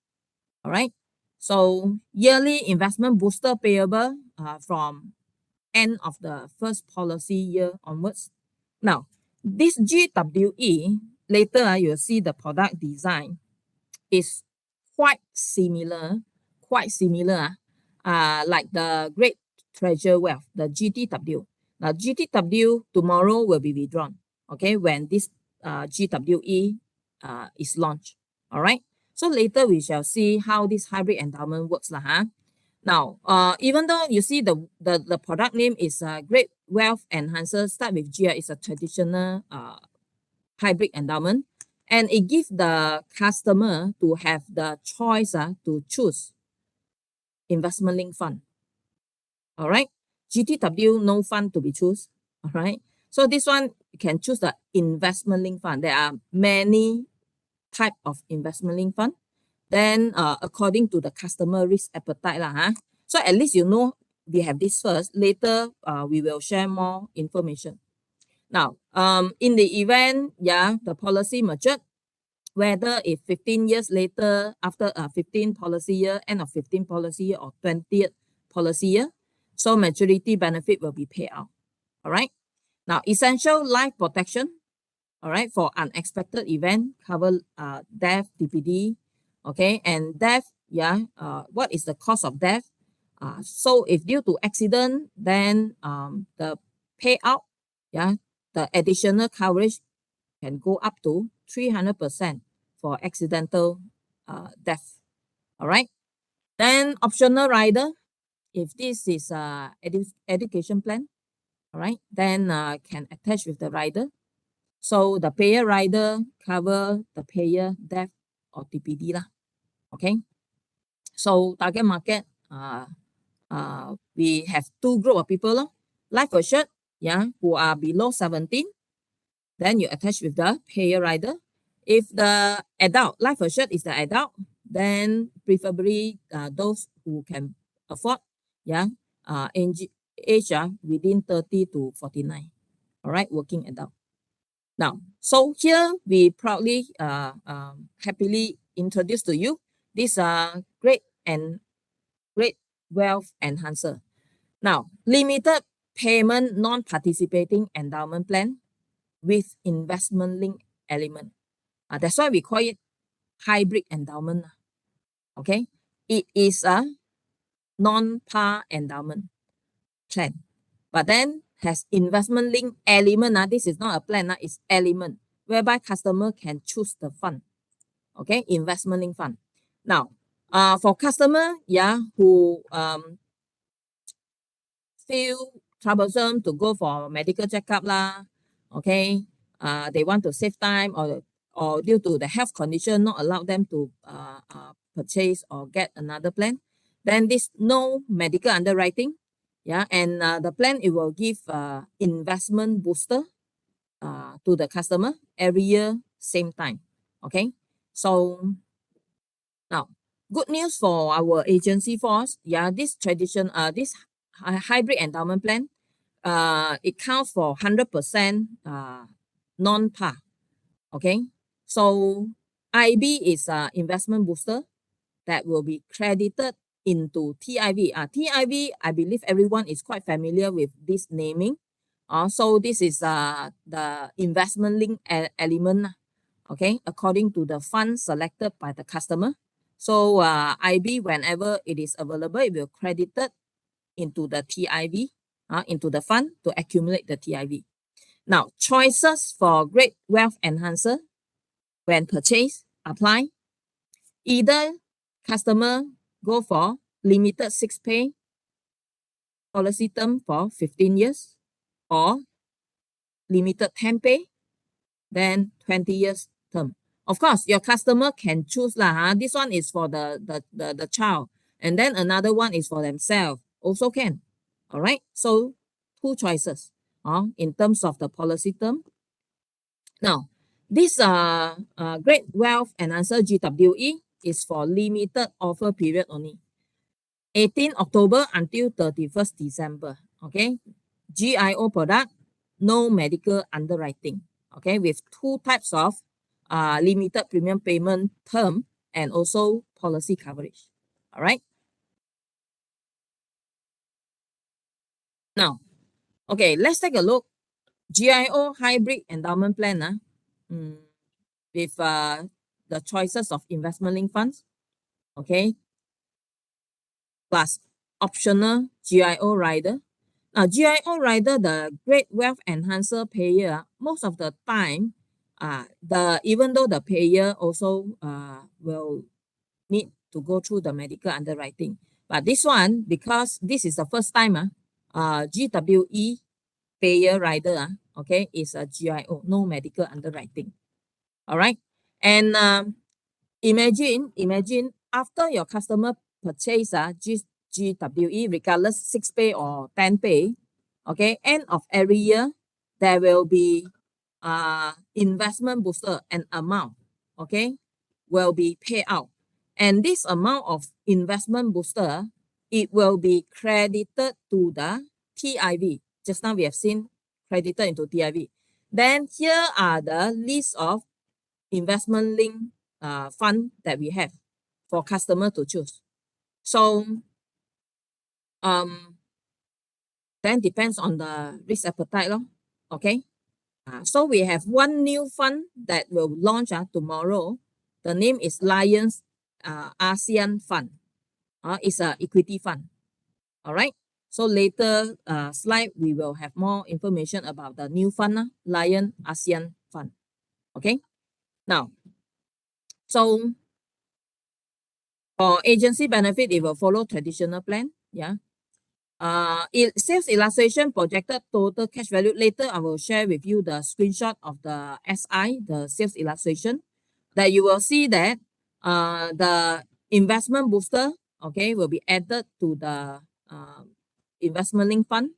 All right. So yearly investment booster payable from end of the first policy year onwards. Now, this GWE, later you'll see the product design is quite similar, like the Great Treasure Wealth, the GTW. Now, GTW tomorrow will be withdrawn, okay, when this GWE is launched. All right. So later we shall see how this hybrid endowment works lah, huh? Now, even though you see the product name is Great Wealth Enhancer, start with G, it's a traditional hybrid endowment, and it gives the customer to have the choice to choose investment link fund. All right. GTW, no fund to be choose. All right. So this one, you can choose the investment link fund. There are many type of investment link fund. Then according to the customer risk appetite lah, huh? So at least you know we have this first. Later we will share more information. Now, in the event, yeah, the policy matured, whether if 15 years later, after a 15 policy year, end of 15 policy year or 20th policy year, so maturity benefit will be paid out. All right. Now, essential life protection, all right, for unexpected event, cover death, TPD, okay, and death, yeah, what is the cause of death? So if due to accident, then the payout, yeah, the additional coverage can go up to 300% for accidental death. All right. Then optional rider, if this is education plan, all right, then can attach with the rider. So the payer rider cover the payer death or TPD lah. Okay. So target market, we have two group of people lor. Life assured, yeah, who are below 17. Then you attach with the payer rider. If the adult, life assured is the adult, then preferably those who can afford, yeah, age within 30 to 49. All right, working adult. Now, so here we proudly, happily introduce to you this great wealth enhancer. Now, limited payment non-participating endowment plan with investment link element. That's why we call it hybrid endowment. Okay, it is a non-par endowment plan, but then has investment link element. This is not a plan, it's element whereby customer can choose the fund. Okay, investment link fund. Now, for customer, yeah, who feel troublesome to go for medical checkup lah, okay, they want to save time, or due to the health condition not allow them to purchase or get another plan, then this no medical underwriting, yeah, and the plan it will give investment booster to the customer every year same time. Okay, so now good news for our agency force, yeah, this hybrid endowment plan, it counts for 100% non-par. Okay, so IB is investment booster that will be credited into TIV. TIV, I believe everyone is quite familiar with this naming. So this is the investment link element. Okay, according to the fund selected by the customer. So IB, whenever it is available, it will credited into the TIV, into the fund to accumulate the TIV. Now, choices for great wealth enhancer when purchased apply. Either customer go for limited 6-pay policy term for 15 years or limited 10-pay, then 20 years term. Of course, your customer can choose lah. This one is for the child, and then another one is for themselves. Also can. All right. So two choices in terms of the policy term. Now, this Great Wealth Enhancer GWE is for limited offer period only. 18 October until 31st December. Okay. GIO product, no medical underwriting. Okay, with two types of limited premium payment term and also policy coverage. All right. Now, okay, let's take a look. GIO hybrid endowment plan with the choices of investment link funds. Okay, plus optional GIO rider. Now, GIO rider, the Great Wealth Enhancer payer, most of the time, even though the payer also will need to go through the medical underwriting, but this one, because this is the first time, GWE payer rider, okay, is a GIO, no medical underwriting. All right, and imagine after your customer purchase GWE, regardless 6-pay or 10-pay, okay, end of every year, there will be investment booster and amount, okay, will be paid out. And this amount of investment booster, it will be credited to the TIV. Just now we have seen credited into TIV. Then here are the list of investment link fund that we have for customer to choose. So then depends on the risk appetite lor. Okay. So we have one new fund that will launch tomorrow. The name is Lions ASEAN Fund. It's an equity fund. All right. So later slide, we will have more information about the new fund, Lion ASEAN Fund. Okay. Now, so for agency benefit, it will follow traditional plan. Yeah. Sales illustration projected total cash value. Later, I will share with you the screenshot of the SI, the sales illustration, that you will see that the investment booster, okay, will be added to the investment link fund,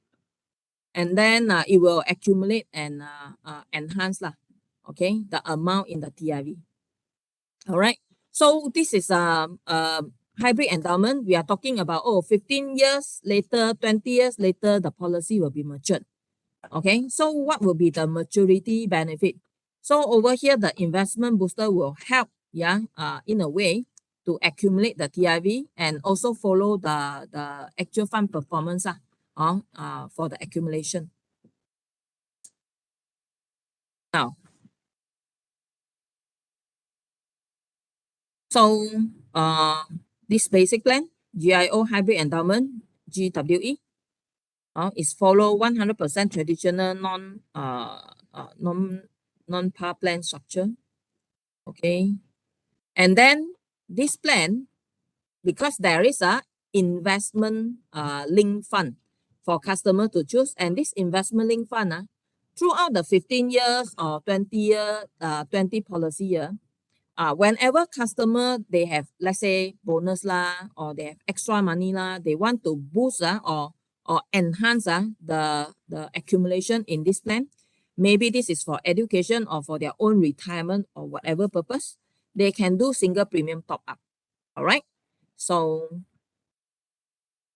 and then it will accumulate and enhance lah, okay, the amount in the TIV. All right. So this is a hybrid endowment. We are talking about 15 years later, 20 years later, the policy will be matured. Okay. So what will be the maturity benefit? So over here, the investment booster will help, in a way to accumulate the TIV and also follow the actual fund performance for the accumulation. Now, so this basic plan, GIO hybrid endowment, GWE, is follow 100% traditional non-par plan structure. Okay. And then this plan, because there is a investment link fund for customer to choose, and this investment link fund throughout the 15 years or 20 policy year, whenever customer they have, let's say, bonus lah, or they have extra money lah, they want to boost or enhance the accumulation in this plan. Maybe this is for education or for their own retirement or whatever purpose, they can do single premium top up. All right. So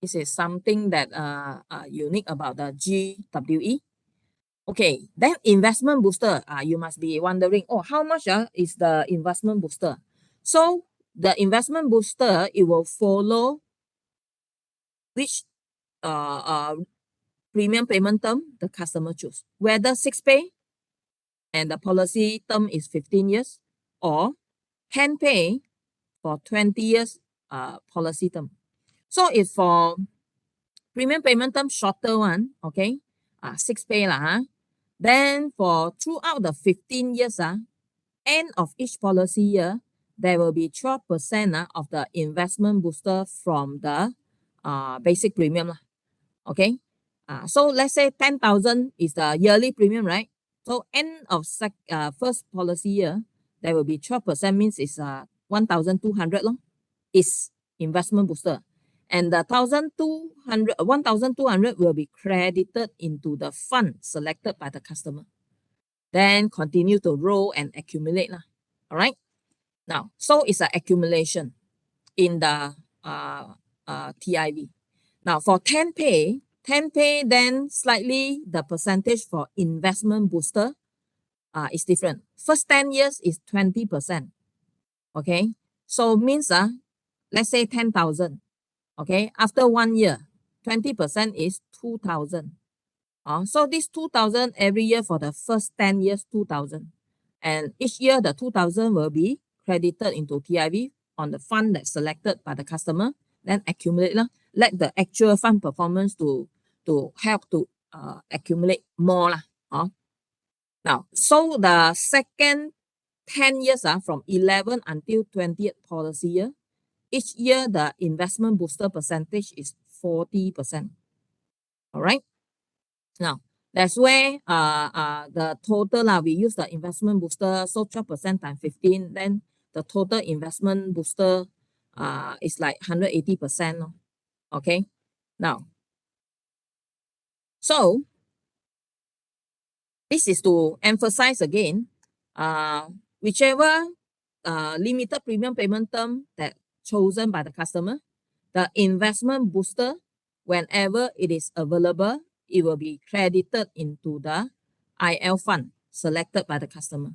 this is something that unique about the GWE. Okay, then investment booster. You must be wondering, how much is the investment booster? So the investment booster, it will follow which premium payment term the customer choose, whether 6 pay and the policy term is 15 years, or 10 pay for 20 years policy term. So if for premium payment term shorter one, okay, 6 pay lah, then for throughout the 15 years, end of each policy year, there will be 12% of the investment booster from the basic premium lah. Okay. So let's say 10,000 is the yearly premium, right? So end of first policy year, there will be 12%, means it's 1,200 long, is investment booster. And the 1,200 will be credited into the fund selected by the customer. Then continue to roll and accumulate lah. All right. Now, so it's an accumulation in the TIV. Now for 10 pay, then slightly the percentage for investment booster is different. First 10 years is 20%. Okay. So means let's say 10,000. Okay. After 1 year, 20% is 2,000. So this 2,000 every year for the first 10 years, 2,000. And each year the 2,000 will be credited into TIV on the fund that's selected by the customer, then accumulate let the actual fund performance to help to accumulate more lah. Now, so the second 10 years from 11 until 20th policy year, each year the investment booster percentage is 40%. All right. Now, that's where the total we use the investment booster, so 12% times 15, then the total investment booster is like 180%. Okay. Now, so this is to emphasize again, whichever limited premium payment term that chosen by the customer, the investment booster, whenever it is available, it will be credited into the IL fund selected by the customer.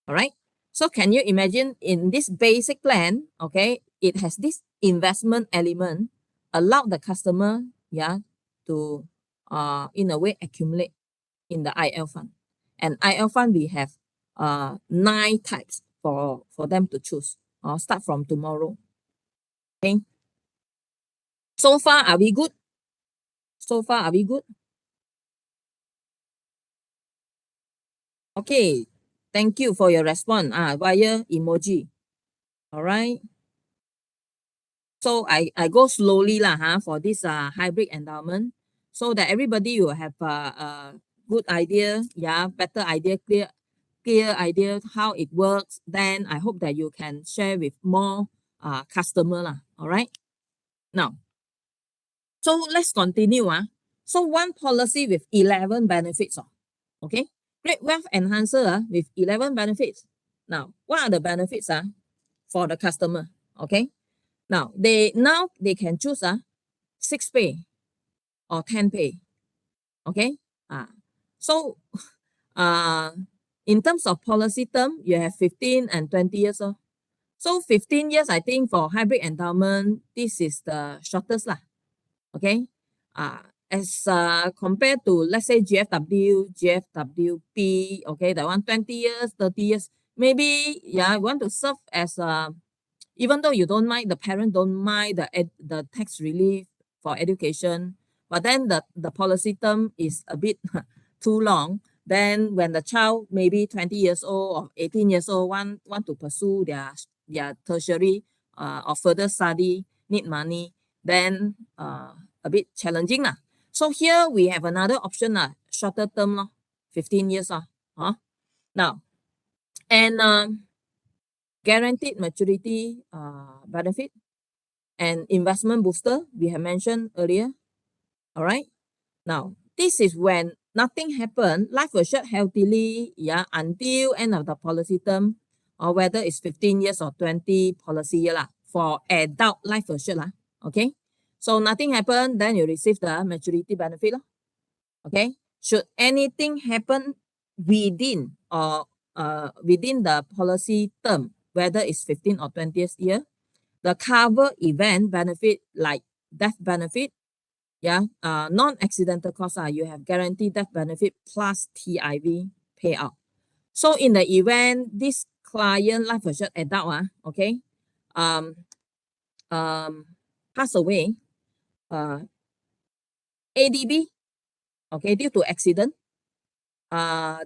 All right. So can you imagine in this basic plan, okay, it has this investment element, allow the customer, to in a way accumulate in the IL fund. And IL fund, we have 9 types for them to choose. Start from tomorrow. Okay. So far, are we good? So far, are we good? Okay. Thank you for your response via emoji. All right. So I go slowly lah for this hybrid endowment so that everybody will have a good idea, yeah, better idea, clear idea how it works. Then I hope that you can share with more customer lah. All right. Now, so let's continue. So one policy with 11 benefits. Okay. Great wealth enhancer with 11 benefits. Now, what are the benefits for the customer? Okay. Now they can choose 6 pay or 10 pay. Okay. So uh in terms of policy term, you have 15 and 20 years old. So 15 years, I think for hybrid endowment, this is the shortest lah. Okay. As compared to let's say GFW, GFWP, okay, that one 20 years, 30 years, maybe yeah, you want to serve as even though you don't mind, the parent don't mind the tax relief for education, but then the policy term is a bit too long. Then when the child maybe 20 years old or 18 years old want to pursue their tertiary or further study, need money, then a bit challenging lah. So here we have another option shorter term 15 years Now, and guaranteed maturity benefit and investment booster we have mentioned earlier. All right. Now, this is when nothing happened, life assured healthily, yeah, until end of the policy term, or whether it's 15 years or 20 policy year for adult life assured okay. So nothing happened, then you receive the maturity benefit okay. Should anything happen within or within the policy term, whether it's 15 or 20th year, the cover event benefit like death benefit, yeah, non-accidental cost you have guaranteed death benefit plus TIV payout. So in the event this client life assured adult okay, um, pass away, ADB, okay, due to accident,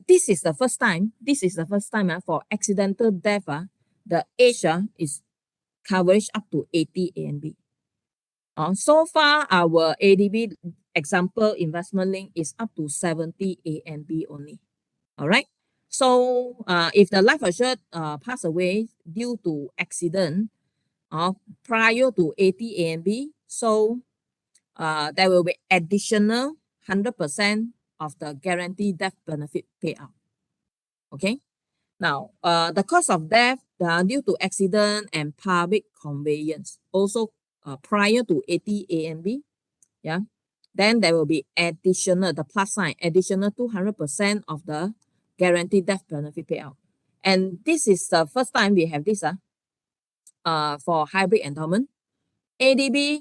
this is the first time. This is the first time for accidental death. The age is coverage up to 80 ANB. So far, our ADB example investment link is up to 70 ANB only. All right. So if the life assured pass away due to accident prior to 80 ANB, so there will be additional 100% of the guaranteed death benefit payout. Okay. Now, the cause of death due to accident and public conveyance also prior to 80 ANB, yeah, then there will be additional, the plus sign, additional 200% of the guaranteed death benefit payout. And this is the first time we have this for hybrid endowment. ADB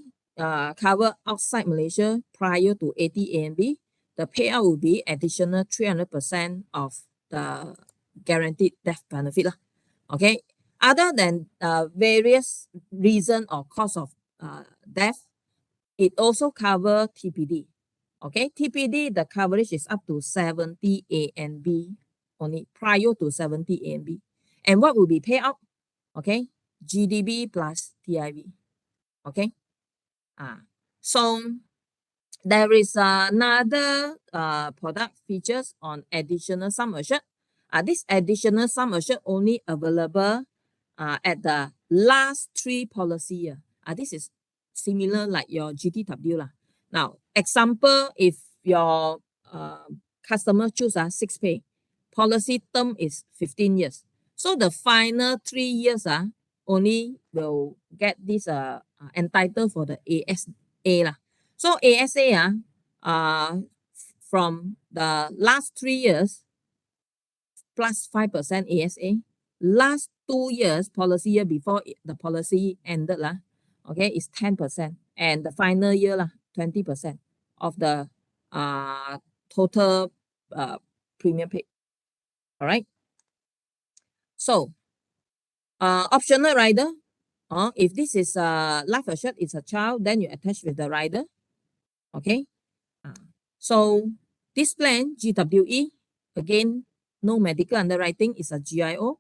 cover outside Malaysia prior to 80 ANB, the payout will be additional 300% of the guaranteed death benefit okay. Other than various reason or cause of death, it also cover TPD. Okay, TPD, the coverage is up to 70 ANB only prior to 70 ANB. And what will be payout? Okay, GDB plus TIV. Okay. So there is another product features on additional sum assured. This additional sum assured only available at the last 3 policy year. This is similar like your GTW lah. Now, example, if your customer choose 6 pay, policy term is 15 years. So the final 3 years only will get this entitled for the ASA lah. So ASA from the last 3 years plus 5% ASA, last 2 years policy year before the policy ended okay, is 10%, and the final year 20% of the total premium paid. All right. So optional rider, if this is life assured, it's a child, then you attach with the rider. Okay. So this plan GWE, again, no medical underwriting, is a GIO.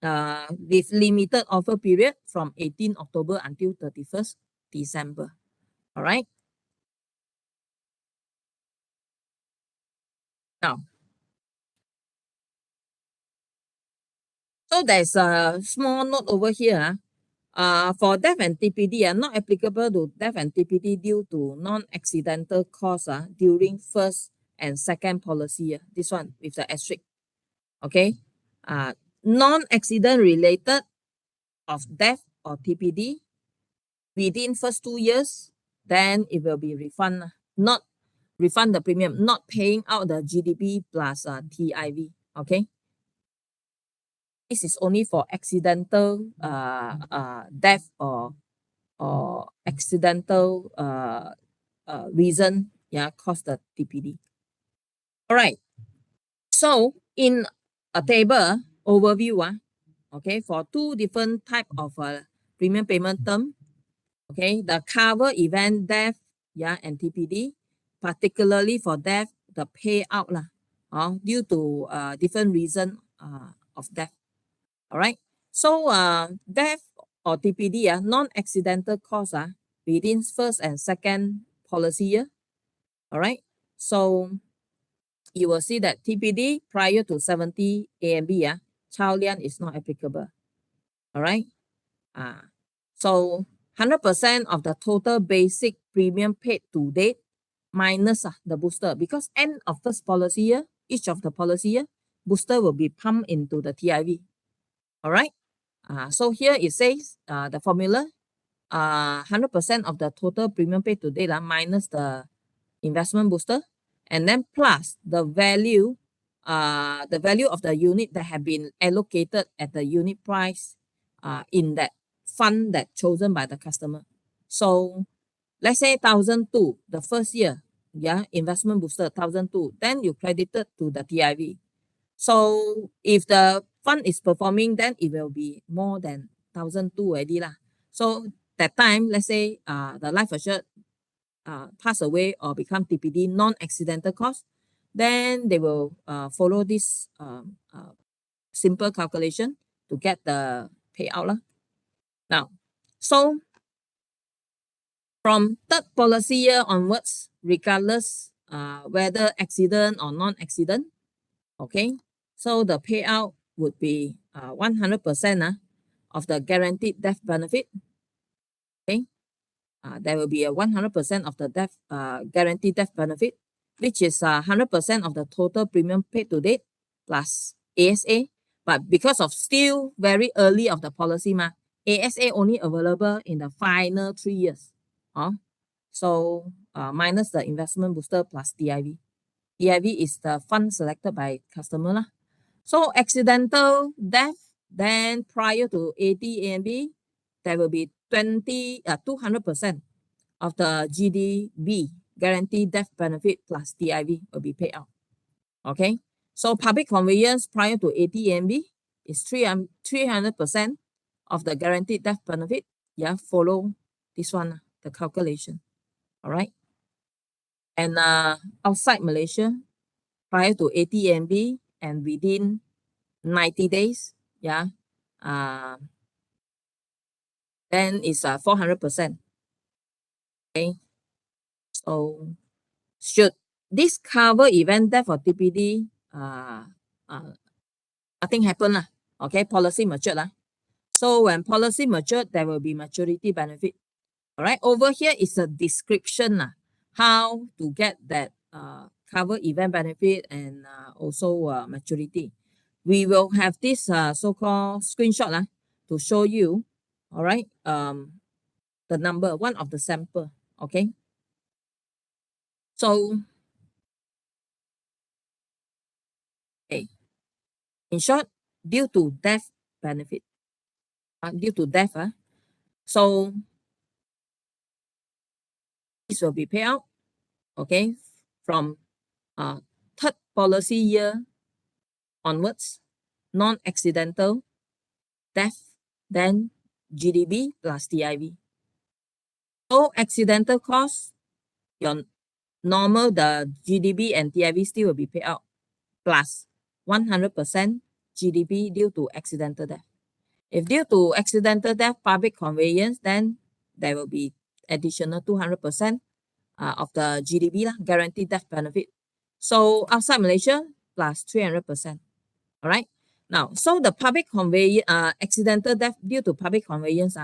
with limited offer period from 18 October until 31st December. All right. Now, so there's a small note over here. For death and TPD are not applicable to death and TPD due to non-accidental cause during first and second policy year. This one with the asterisk. Okay. Non-accident related of death or TPD within first 2 years, then it will be refund, not refund the premium, not paying out the GDP plus TIV. Okay. This is only for accidental death or accidental reason, yeah, cause the TPD. All right. So in a table overview, okay, for two different type of premium payment term, okay, the cover event death, yeah, and TPD, particularly for death, the payout lah, due to different reason of death. All right. So death or TPD, non-accidental cause within first and second policy year. All right. So you will see that TPD prior to 70 A and B, Child Lian is not applicable. All right. So 100% of the total basic premium paid to date minus the booster, because end of first policy year, each of the policy year, booster will be pumped into the TIV. All right. So here it says the formula, 100% of the total premium paid to date minus the investment booster, and then plus the value of the unit that have been allocated at the unit price in that fund that chosen by the customer. So let's say 1,002 the first year, yeah, investment booster 1,002, then you credited to the TIV. So if the fund is performing, then it will be more than 1,002 already lah. So that time, let's say the life assured pass away or become TPD, non-accidental cause, then they will follow this simple calculation to get the payout lah. Now, so from third policy year onwards, regardless whether accident or non-accident, okay, so the payout would be 100% of the guaranteed death benefit. Okay, there will be a 100% of the death guaranteed death benefit, which is 100% of the total premium paid to date plus ASA. But because of still very early of the policy, ASA only available in the final 3 years. So minus the investment booster plus DIV. DIV is the fund selected by customer lah. So accidental death, then prior to 80 A and B, there will be 200% of the GDB, guaranteed death benefit plus DIV will be paid out. Okay. So public conveyance prior to 80 A and B is 300% of the guaranteed death benefit. Yeah, follow this one, the calculation. All right. And outside Malaysia, prior to 80 A and B and within 90 days, yeah, then it's 400%. Okay. So should this cover event death or TPD, nothing happen lah. Okay, policy matured lah. So when policy matured, there will be maturity benefit. All right, over here is a description how to get that cover event benefit and also maturity. We will have this so-called screenshot to show you. All right, the number, one of the sample. Okay. So, okay. In short, due to death benefit, due to death, so this will be paid out, okay, from third policy year onwards, non-accidental death, then GDB plus TIV. So accidental cause, your normal, the GDB and TIV still will be paid out, plus 100% GDP due to accidental death. If due to accidental death, public conveyance, then there will be additional 200% of the GDP lah, guaranteed death benefit. So outside Malaysia, plus 300%. All right. Now, so the public accidental death due to public conveyance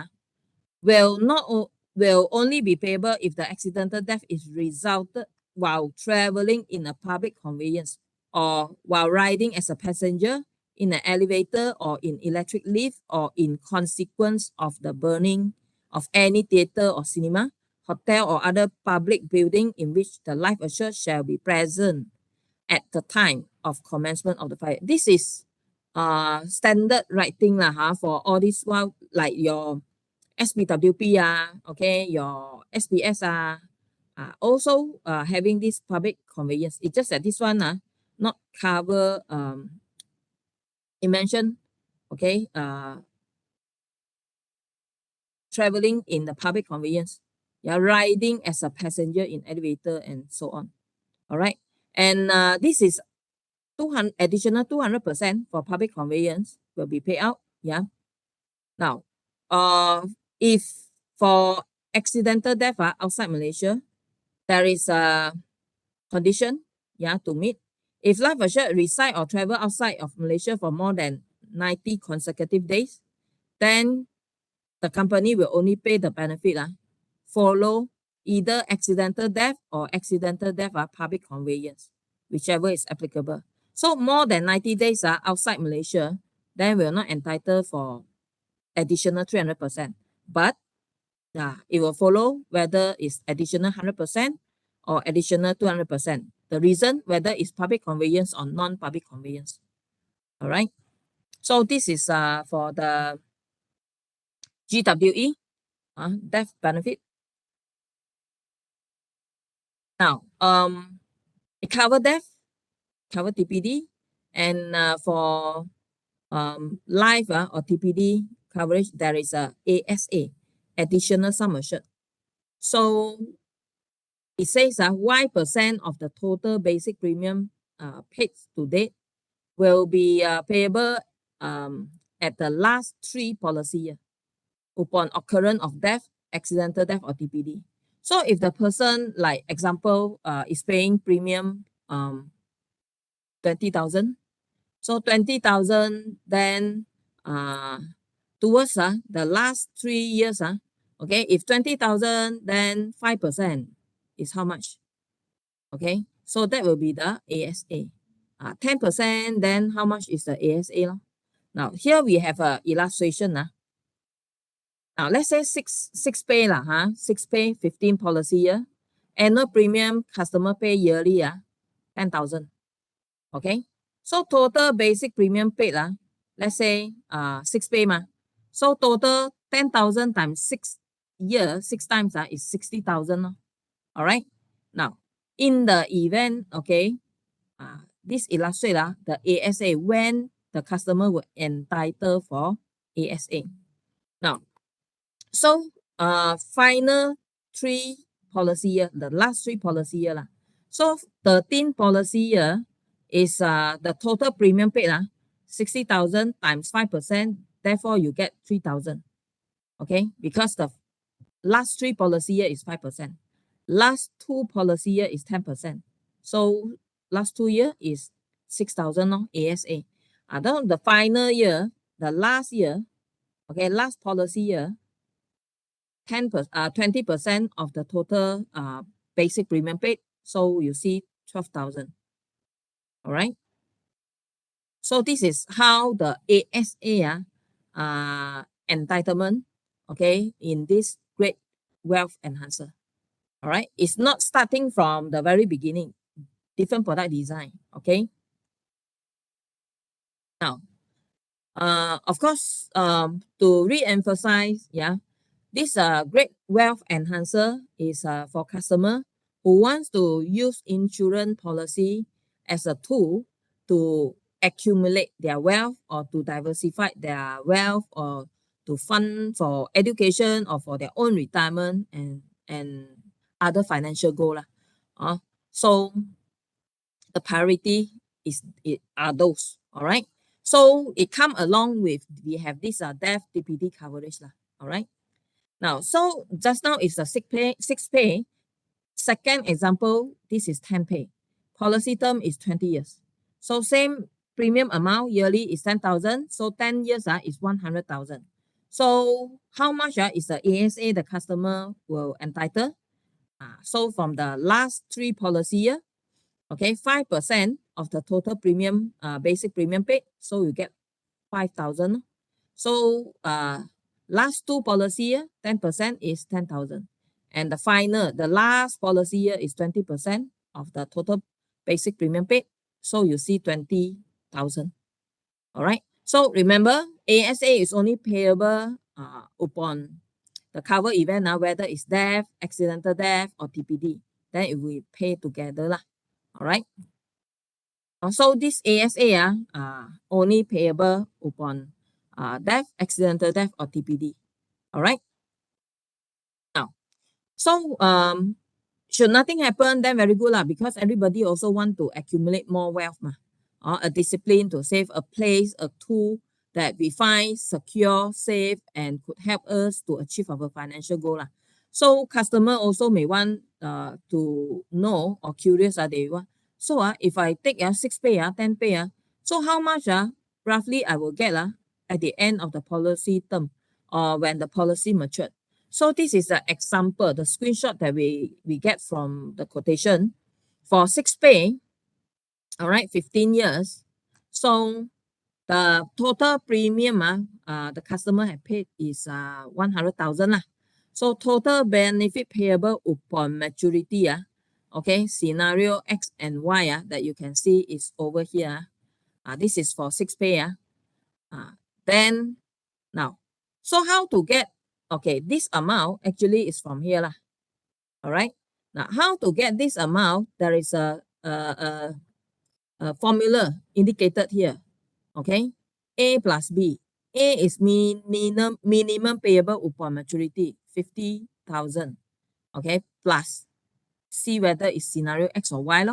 will only be payable if the accidental death is resulted while traveling in a public conveyance or while riding as a passenger in an elevator or in electric lift or in consequence of the burning of any theater or cinema, hotel or other public building in which the life assured shall be present at the time of commencement of the fire. This is standard writing lah for all this while like your SBWP okay, your SBS also having this public conveyance. It's just that this one not cover it mentioned okay traveling in the public conveyance, riding as a passenger in elevator and so on. All right, and this is 200 additional 200% for public conveyance will be paid out. Now, if for accidental death outside Malaysia, there is a condition to meet. If life assured reside or travel outside of Malaysia for more than 90 consecutive days, then the company will only pay the benefit follow either accidental death or accidental death public conveyance, whichever is applicable. So more than 90 days outside Malaysia, then will not entitled for additional 300%. But it will follow whether it's additional 100% or additional 200%. The reason whether it's public conveyance or non-public conveyance. All right. So this is for the GWE death benefit. Now, it cover death, cover TPD, and for life or TPD coverage, there is a ASA, additional sum assured. So it says Y% of the total basic premium paid to date will be payable at the last 3 policy year upon occurrence of death, accidental death, or TPD. So if the person, like example, is paying premium 20,000, so 20,000, then towards the last 3 years, okay, if 20,000, then 5% is how much? Okay, so that will be the ASA. 10%, then how much is the ASA? Now, here we have a illustration. Now, let's say six pay 6 pay, 15 policy year. Annual premium customer pay yearly 10,000. Okay, so total basic premium paid let's say 6 pay so total 10,000 times 6 years, 6 times is 60,000. All right, now in the event, okay, this illustrate the ASA when the customer will entitle for ASA. Now, so final 3 policy year, the last 3 policy year so 13 policy year is the total premium paid 60,000 times 5%, therefore you get 3,000. Okay, because the last 3 policy year is 5%, last 2 policy year is 10%, so last 2 year is 6,000 ASA. The final year, the last year, okay, last policy year, 20% of the total basic premium paid, so you see 12,000. All right, so this is how the ASA entitlement, okay, in this great wealth enhancer. All right, it's not starting from the very beginning, different product design. Okay, now of course to re-emphasize, this great wealth enhancer is for customer who wants to use insurance policy as a tool to accumulate their wealth or to diversify their wealth or to fund for education or for their own retirement and other financial goal. So the priority are those. All right. So it come along with we have this death TPD coverage lah. All right. Now, so just now is the six pay. Second example, this is 10 pay. Policy term is 20 years. So same premium amount yearly is 10,000. So 10 years is 100,000. So how much is the ASA the customer will entitle? So from the last three policy year, okay, 5% of the total premium, basic premium paid. So you get 5,000. So last two policy year, 10% is 10,000. And the final, the last policy year is 20% of the total basic premium paid. So you see 20,000. All right. So remember, ASA is only payable upon the cover event, whether it's death, accidental death, or TPD. Then it will pay together lah. All right. So this ASA only payable upon death, accidental death, or TPD. All right. Now, so should nothing happen, then very good lah, because everybody also want to accumulate more wealth mah. A discipline to save, a place, a tool that we find secure, safe, and could help us to achieve our financial goal lah. So customer also may want to know or curious they want. So if I take 6 pay 10 pay so how much roughly I will get at the end of the policy term or when the policy matured. So this is an example, the screenshot that we get from the quotation for 6 pay. All right, 15 years. So the total premium the customer have paid is 100,000 lah. So total benefit payable upon maturity okay, scenario X and Y that you can see is over here. This is for 6 pay then now, so how to get, okay, this amount actually is from here lah. All right. Now, how to get this amount? There is a formula indicated here. Okay. A plus B. A is minimum payable upon maturity, 50,000. Okay. Plus see whether it's scenario X or Y.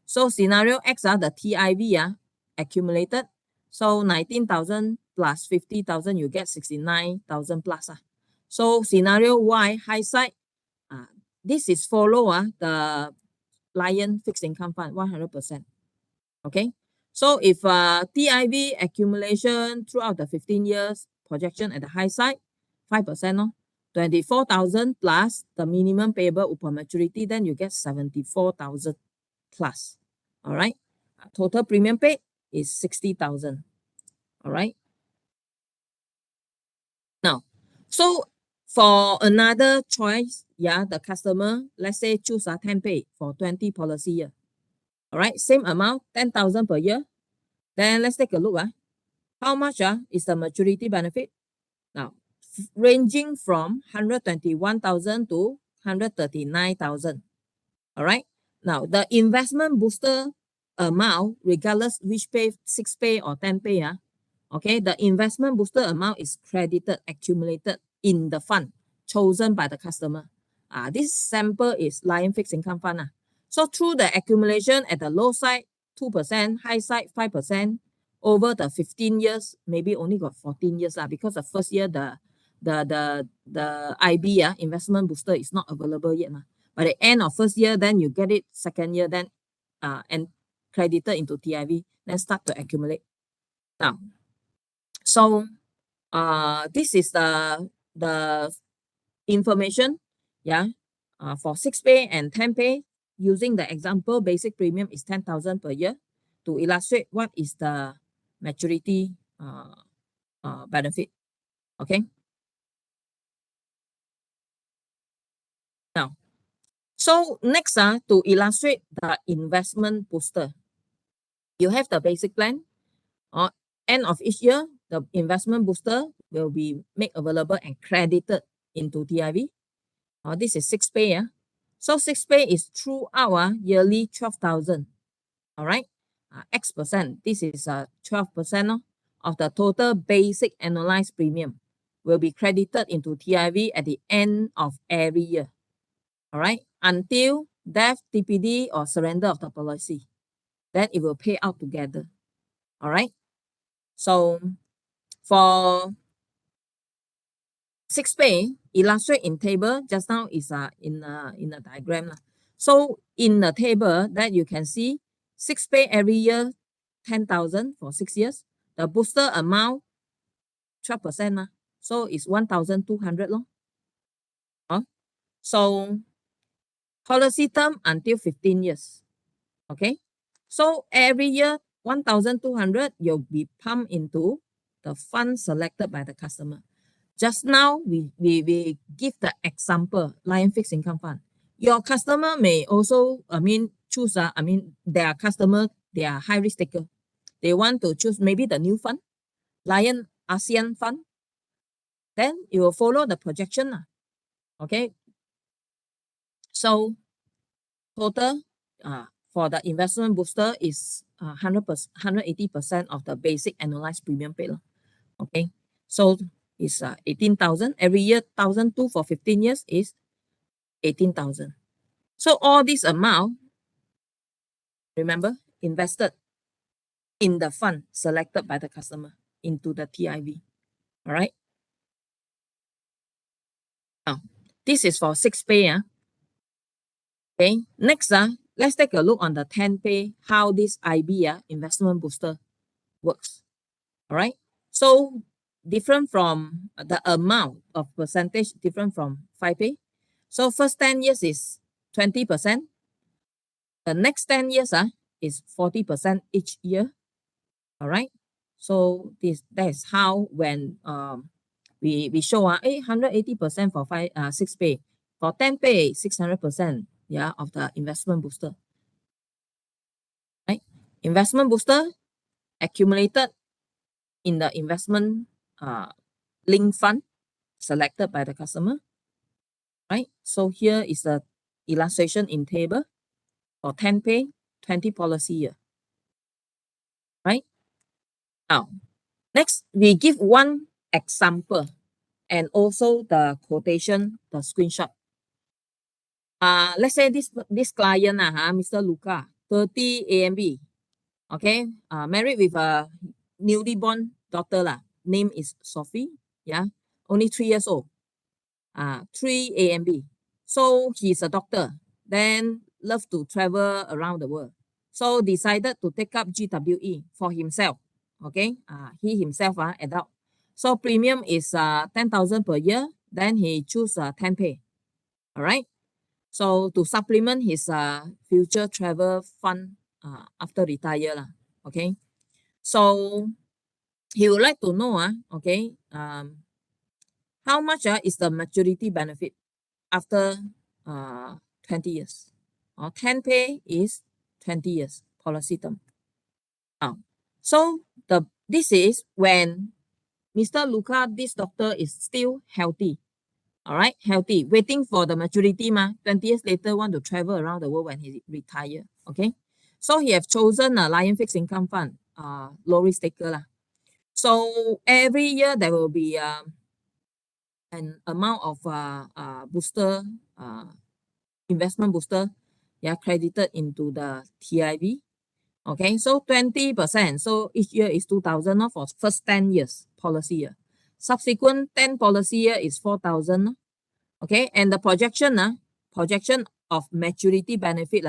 So scenario X the TIV accumulated. So 19,000 plus 50,000, you get 69,000 plus. So scenario Y, high side, this is follow the Lion fixed income fund 100%. Okay. So if TIV accumulation throughout the 15 years projection at the high side, 5%, 24,000 plus the minimum payable upon maturity, then you get 74,000 plus. All right. Total premium paid is 60,000. All right. Now, so for another choice, the customer, let's say choose 10 pay for 20 policy year. All right, same amount, 10,000 per year. Then let's take a look. How much is the maturity benefit? Now, ranging from 121,000 to 139,000. All right. Now, the investment booster amount, regardless which pay, 6 pay or 10 pay, okay, the investment booster amount is credited, accumulated in the fund chosen by the customer. This sample is Lion Fixed Income Fund. So through the accumulation at the low side, 2%, high side, 5%, over the 15 years, maybe only got 14 years because the first year, the IB, investment booster is not available yet. By the end of first year, then you get it, second year, then and credited into TIV, then start to accumulate. Now, so this is the information, for 6 pay and 10 pay, using the example basic premium is 10,000 per year to illustrate what is the maturity benefit. Okay. Now, so next to illustrate the investment booster, you have the basic plan. End of each year, the investment booster will be made available and credited into TIV. This is 6 pay. So 6 pay is throughout yearly 12,000. All right. X%. This is 12% of the total basic annualized premium will be credited into TIV at the end of every year. All right. Until death, TPD, or surrender of the policy. Then it will pay out together. All right. So for 6 pay, illustrate in table, just now is in a diagram. So in the table that you can see 6 pay every year 10,000 for 6 years. The booster amount 12%. So it's 1,200 lor. So policy term until 15 years. Okay. So every year 1,200 you'll be pumped into the fund selected by the customer. Just now we give the example Lion Fixed Income Fund. Your customer may also, choose, their customer, they are high risk taker. They want to choose maybe the new fund, Lion ASEAN Fund. Then you will follow the projection. Okay. So total for the investment booster is 100%, 180% of the basic annualized premium paid. Okay. So it's 18,000 every year, 1,200 for 15 years is 18,000. So all this amount, remember, invested in the fund selected by the customer into the TIV. All right. Now, this is for 6 pay. Okay. Next, let's take a look on the 10 pay, how this IB investment booster works. All right. So different from the amount of percentage, different from 5 pay. So first 10 years is 20%. The next 10 years is 40% each year. All right. So that is how when we show 180% for 6 pay. For 10 pay, 600% of the investment booster. Right. Investment booster accumulated in the investment Ling fund selected by the customer. Right. So here is the illustration in table for 10 pay, 20 policy year. Right. Now, next we give one example and also the quotation, the screenshot. Let's say this client, Mr. Luca, 30 AMB, okay, married with a newly born daughter name is Sophie, only 3 years old, 3 AMB. So he's a doctor, then love to travel around the world. So decided to take up GWE for himself, okay, he himself, adult. So premium is 10,000 per year, then he choose 10 pay. All right. So to supplement his future travel fund after retire. Okay. So he would like to know, okay, how much is the maturity benefit after 20 years? 10 pay is 20 years policy term. So this is when Mr. Luca, this doctor is still healthy. All right, healthy, waiting for the maturity 20 years later want to travel around the world when he retire. Okay. So he have chosen a Lion Fixed Income Fund, low risk taker. So every year there will be an amount of booster, investment booster, credited into the TIV. Okay, so 20%. So each year is 2,000 for first 10 years policy year. Subsequent 10 policy year is 4,000. Okay, and the projection of maturity benefit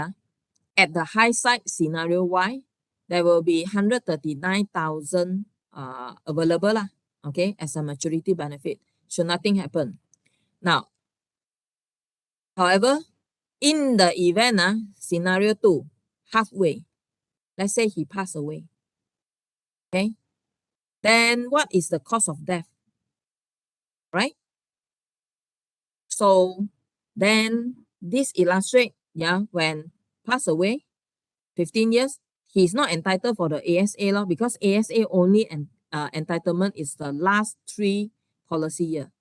at the high side scenario Y, there will be 139,000 available okay, as a maturity benefit should nothing happen. Now, however, in the event scenario 2, halfway, let's say he passed away, okay, then what is the cause of death, right? So then this illustrate, when pass away 15 years, he's not entitled for the ASA because ASA only entitlement is the last 3 policy year.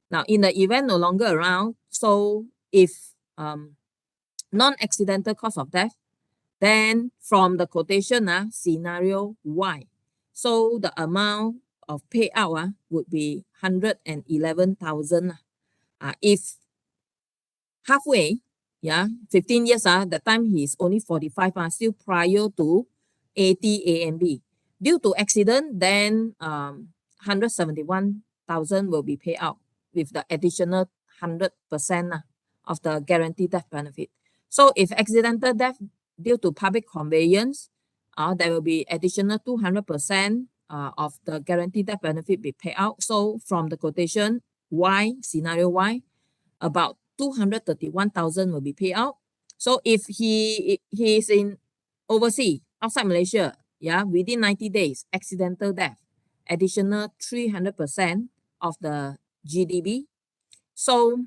Now in the event no longer around, so if non-accidental cause of death, then from the quotation scenario Y, so the amount of payout would be 111,000. If halfway, 15 years, the time he's only 45, still prior to 80 AMB. Due to accident, then 171,000 will be paid out with the additional 100% of the guaranteed death benefit. So if accidental death due to public conveyance, there will be additional 200% of the guaranteed death benefit be paid out. So from the quotation Y, scenario Y, about 231,000 will be paid out. So if he is in overseas, outside Malaysia, yeah, within 90 days, accidental death, additional 300% of the GDP. So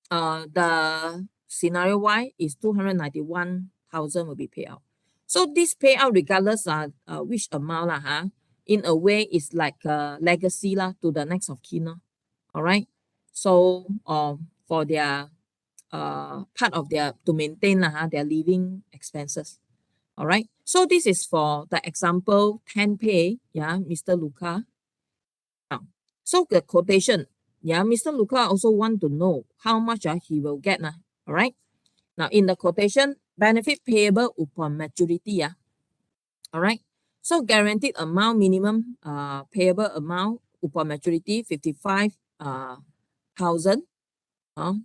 the scenario Y is 291,000 will be paid out. So this payout regardless which amount in a way is like a legacy to the next of kin. All right. So for their part of their to maintain their living expenses. All right. So this is for the example 10 pay, yeah, Mr. Luca. Now, so the quotation, yeah, Mr. Luca also want to know how much he will get. All right. Now, in the quotation, benefit payable upon maturity. Yeah. All right. So guaranteed amount minimum payable amount upon maturity 55 thousand.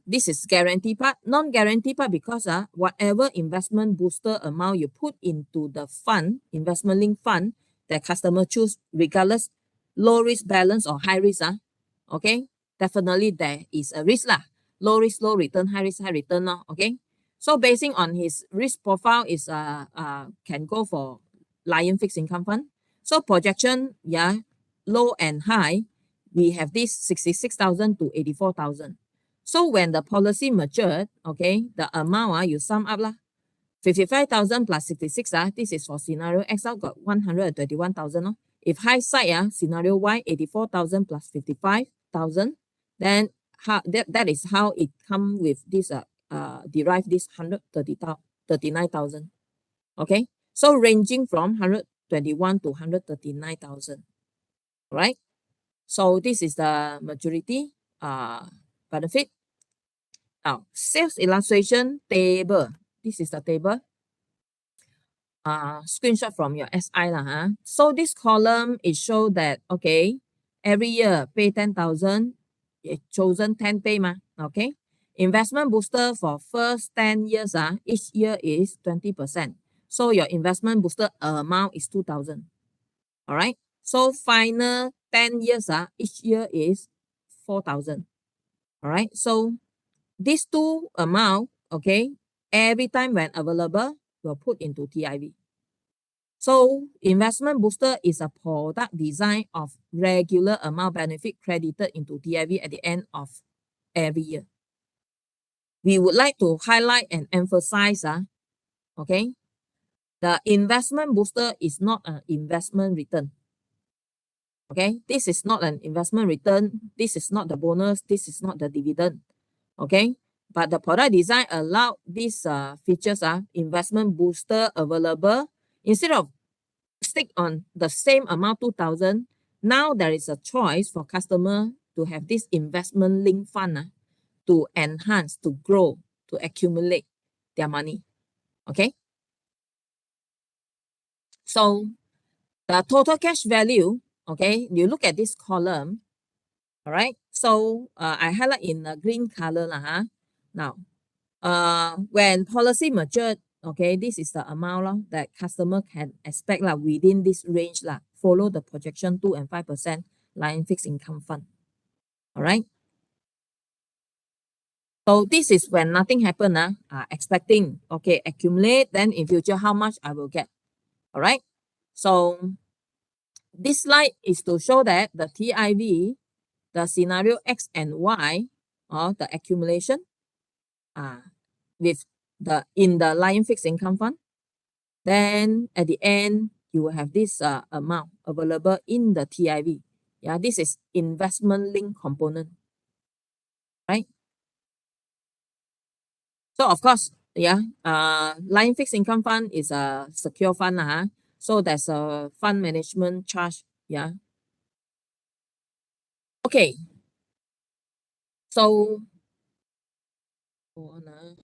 This is guarantee part, non-guarantee part because whatever investment booster amount you put into the fund, investment link fund that customer choose, regardless low risk balance or high risk, okay, definitely there is a risk lah. Low risk, low return, high risk, high return, okay. So basing on his risk profile is can go for Lion fixed income fund. So projection, yeah, low and high, we have this 66,000 to 84,000. So when the policy matured, okay, the amount you sum up 55,000 plus 66 this is for scenario X got 121,000. If high side scenario Y 84,000 plus 55,000, then that is how it come with this derive this 139,000. Okay, so ranging from 121 to 139,000. Right. So this is the maturity benefit. Now, sales illustration table. This is the table. Screenshot from your SI So this column is show that okay, every year pay 10,000, chosen 10 pay okay. Investment booster for first 10 years each year is 20%. So your investment booster amount is 2,000. All right. So final 10 years each year is 4,000. All right. So these two amount, okay, every time when available, we'll put into TIV. So investment booster is a product design of regular amount benefit credited into TIV at the end of every year. We would like to highlight and emphasize, okay, the investment booster is not an investment return. Okay, this is not an investment return. This is not the bonus. This is not the dividend. Okay, but the product design allow these features investment booster available instead of stick on the same amount 2,000. Now there is a choice for customer to have this investment link fund to enhance, to grow, to accumulate their money. Okay, so the total cash value, okay, you look at this column. All right, so I highlight in the green color Now when policy matured, okay, this is the amount that customer can expect within this range follow the projection 2 and 5% line fixed income fund. All right. So this is when nothing happen expecting, okay, accumulate, then in future how much I will get. All right. So this slide is to show that the TIV, the scenario X and Y, or the accumulation with the in the line fixed income fund. Then at the end, you will have this amount available in the TIV. Yeah, this is investment link component, right? So of course, yeah, line fixed income fund is a secure fund. So there's a fund management charge. Yeah. Okay. So, hold on,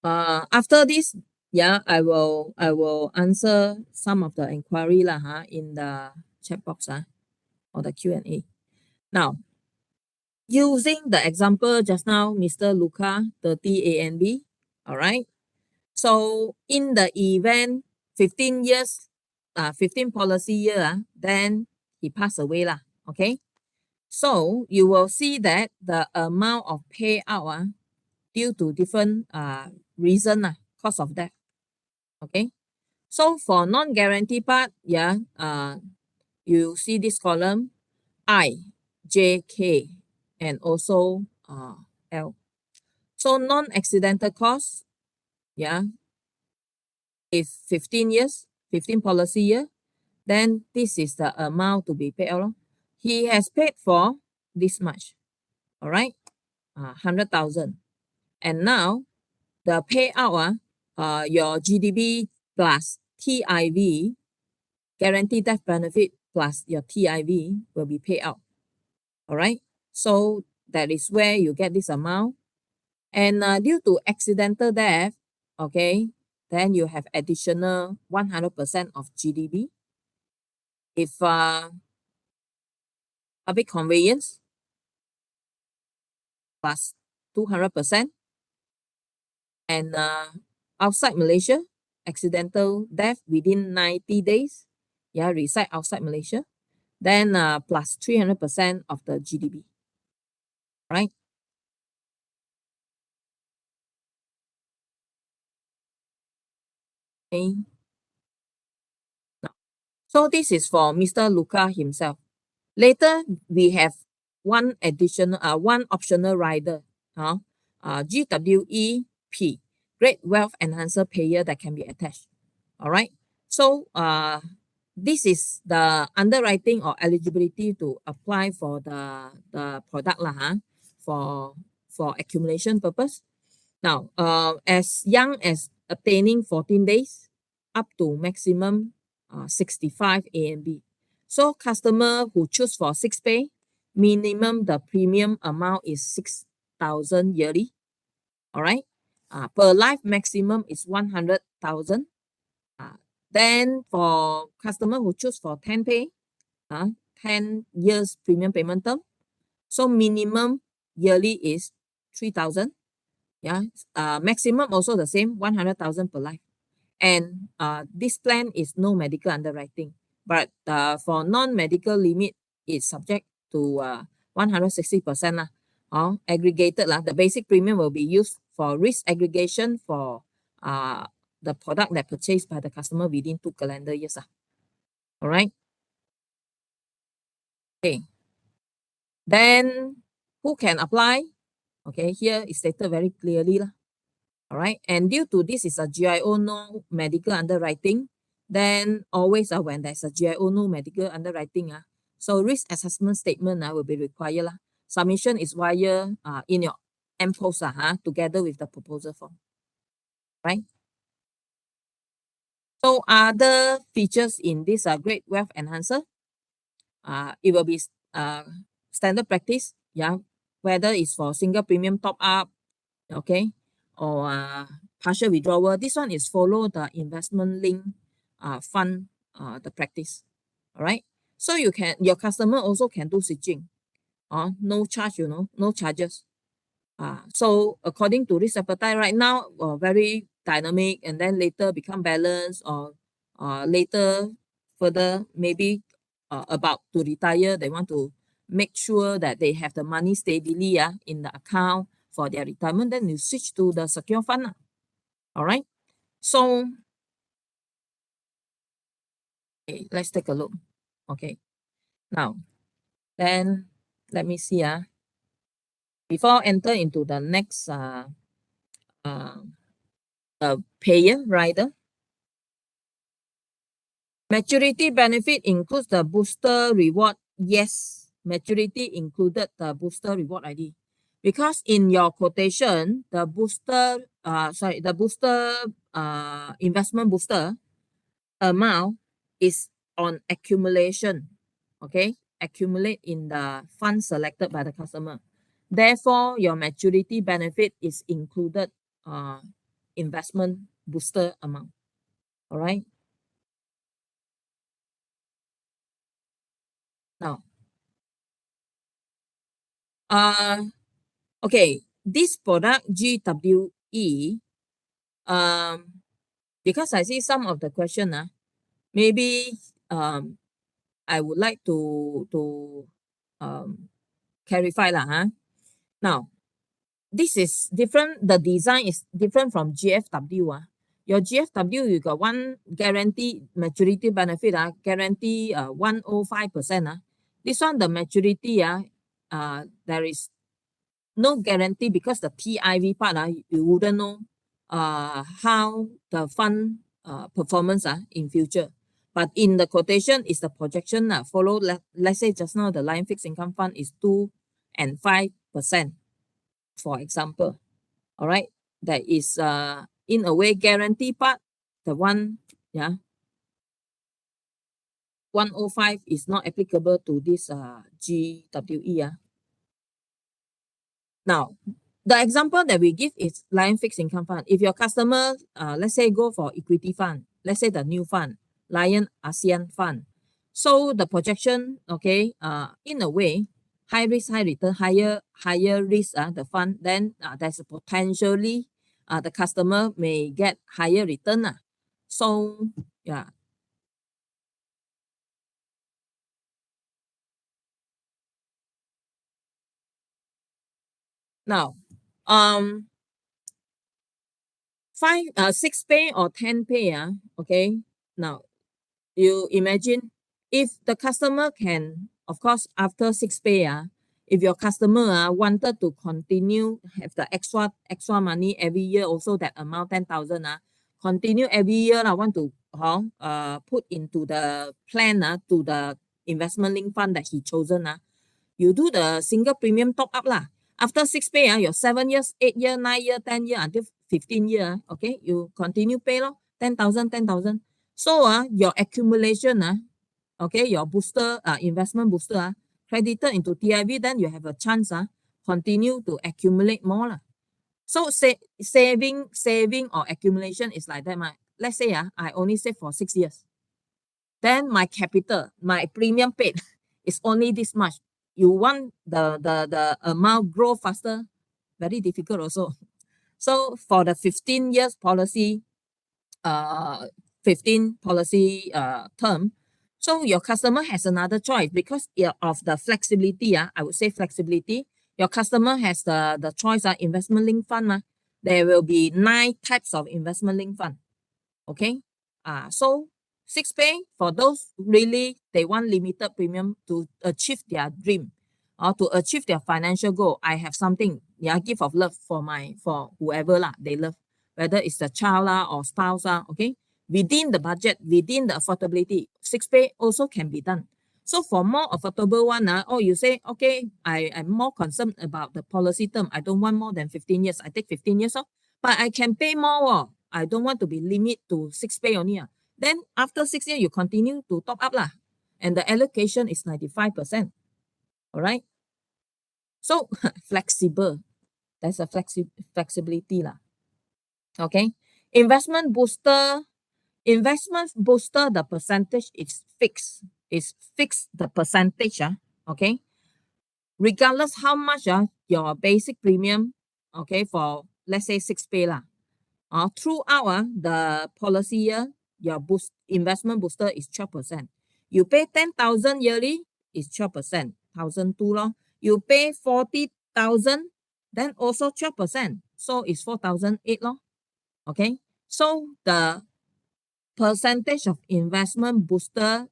After this, yeah, I will answer some of the inquiry lah, in the chat box, or the Q&A. Now, using the example just now, Mr. Luca, 30 ANB, all right? So in the event 15 years, 15 policy year, then he passed away lah, okay? So you will see that the amount of payout, due to different reason, cause of death, okay? So for non-guarantee part, yeah, you see this column, I, J, K, and also L. So non-accidental cost, yeah, if 15 years, 15 policy year, then this is the amount to be paid out. He has paid for this much, all right, 100,000. And now the payout, your GDB plus TIV, guaranteed death benefit plus your TIV will be paid out, all right? So that is where you get this amount. And due to accidental death, okay, then you have additional 100% of GDB. If public conveyance plus 200%, and outside Malaysia, accidental death within 90 days, yeah, reside outside Malaysia, then plus 300% of the GDP, right? Okay. So this is for Mr. Luca himself. Later, we have one optional rider, GWEP, Great Wealth Enhancer Payer, that can be attached. All right. So this is the underwriting or eligibility to apply for the product lah, for accumulation purpose. Now, as young as attaining 14 days up to maximum 65 A and B. So customer who choose for 6 pay, minimum the premium amount is 6,000 yearly. All right. Per life maximum is 100,000. Then for customer who choose for 10 pay, 10 years premium payment term. So minimum yearly is 3,000. Yeah. Maximum also the same, 100,000 per life. And this plan is no medical underwriting. But for non-medical limit, it's subject to 160% lah. Aggregated lah. The basic premium will be used for risk aggregation for the product that purchased by the customer within 2 calendar years. All right. Okay. Then who can apply? Okay, here is stated very clearly lah. All right. And due to this is a GIO no medical underwriting, then always when there's a GIO no medical underwriting, so risk assessment statement will be required lah. Submission is via in your MPOS together with the proposal form. Right. So other features in this Great Wealth Enhancer, it will be standard practice, yeah, whether it's for single premium top up, okay, or partial withdrawal. This one is follow the investment link fund the practice. All right. So your customer also can do switching. No charge, no charges. So according to risk appetite right now, very dynamic, and then later become balanced, or later further maybe about to retire, they want to make sure that they have the money steadily in the account for their retirement, then you switch to the secure fund. All right. So okay, let's take a look. Okay. Now, then let me see. Before enter into the next uh, payer rider. Maturity benefit includes the booster reward. Yes, maturity included the booster reward ID. Because in your quotation, the investment booster amount is on accumulation. Okay, accumulate in the fund selected by the customer. Therefore, your maturity benefit is included investment booster amount. All right. Now, uh, okay, this product GWE, because I see some of the question, maybe um, I would like to um, clarify lah, Now, this is different. The design is different from GFW. Your GFW, you got one guarantee maturity benefit, guarantee 105%. This one, the maturity, there is no guarantee because the TIV part, you wouldn't know how the fund performance in future. But in the quotation is the projection follow, let's say just now the line fixed income fund is 2 and 5%, for example. All right. That is in a way guarantee part, the one, 105 is not applicable to this GWE. Now, the example that we give is Lion Fixed Income Fund. If your customer, let's say, go for equity fund, let's say the new fund, Lion ASEAN Fund. So the projection, okay, in a way, high risk, high return, higher risk, the fund, then there's a potentially the customer may get higher return. So, yeah. Now, um, 6 pay or 10 pay, okay. Now, you imagine if the customer can, of course, after 6 pay, if your customer wanted to continue have the extra money every year, also that amount 10,000, continue every year, I want to put into the plan, to the investment link fund that he chosen, you do the single premium top up lah. After 6 pay, your 7 years, 8 year, 9 year, 10 year until 15 year, okay, you continue pay lor, 10,000, 10,000. So your accumulation, okay, your booster, investment booster, credited into TIV, then you have a chance, continue to accumulate more lah. So saving or accumulation is like that. Let's say I only save for 6 years. Then my capital, my premium paid is only this much. You want the amount grow faster, very difficult also. So for the 15 years policy, uh 15 policy term, so your customer has another choice because of the flexibility, I would say flexibility. Your customer has the choice, investment link fund. There will be 9 types of investment link fund. Okay. So 6 pay for those really they want limited premium to achieve their dream or to achieve their financial goal. I have something, gift of love for whoever they love, whether it's the child or spouse, okay, within the budget, within the affordability, 6 pay also can be done. So for more affordable one, you say, okay, I'm more concerned about the policy term. I don't want more than 15 years. I take 15 years off, but I can pay more. I don't want to be limit to 6 pay only. Then after 6 years, you continue to top up lah. And the allocation is 95%. All right. So flexible. There's a flexibility lah. Okay. Investment booster, the percentage is fixed. Is fixed the percentage. Okay. Regardless how much your basic premium, okay, for let's say 6 pay lah. Throughout the policy year, your investment booster is 12%. You pay 10,000 yearly is 12%, 1,002 lor. You pay 40,000, then also 12%. So it's 4,008 lor. Okay. So the percentage of investment booster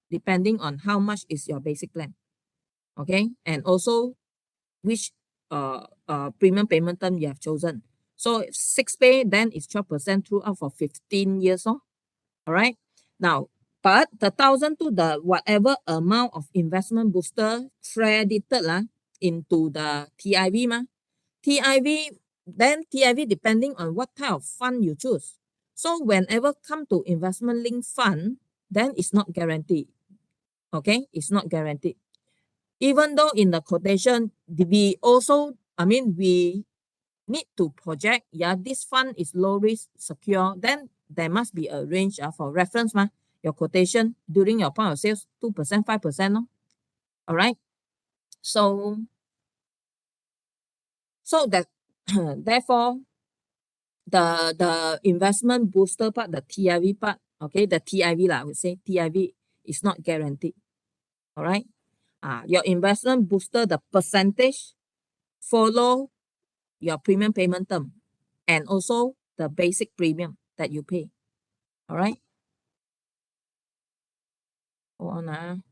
depending on how much is your basic plan. Okay. And also which premium payment term you have chosen. So 6 pay, then it's 12% throughout for 15 years. All right. Now, but the 1,002, the whatever amount of investment booster credited into the TIV. TIV, then TIV depending on what type of fund you choose. So whenever come to investment link fund, then it's not guaranteed. Okay, it's not guaranteed. Even though in the quotation, we also, we need to project, yeah, this fund is low risk, secure, then there must be a range for reference, your quotation during your point of sales, 2%, 5%, no? All right. So, so that therefore, the investment booster part, the TIV part, okay, the TIV lah, I would say TIV is not guaranteed. All right. Your investment booster, the percentage follow your premium payment term and also the basic premium that you pay. All right. Hold on.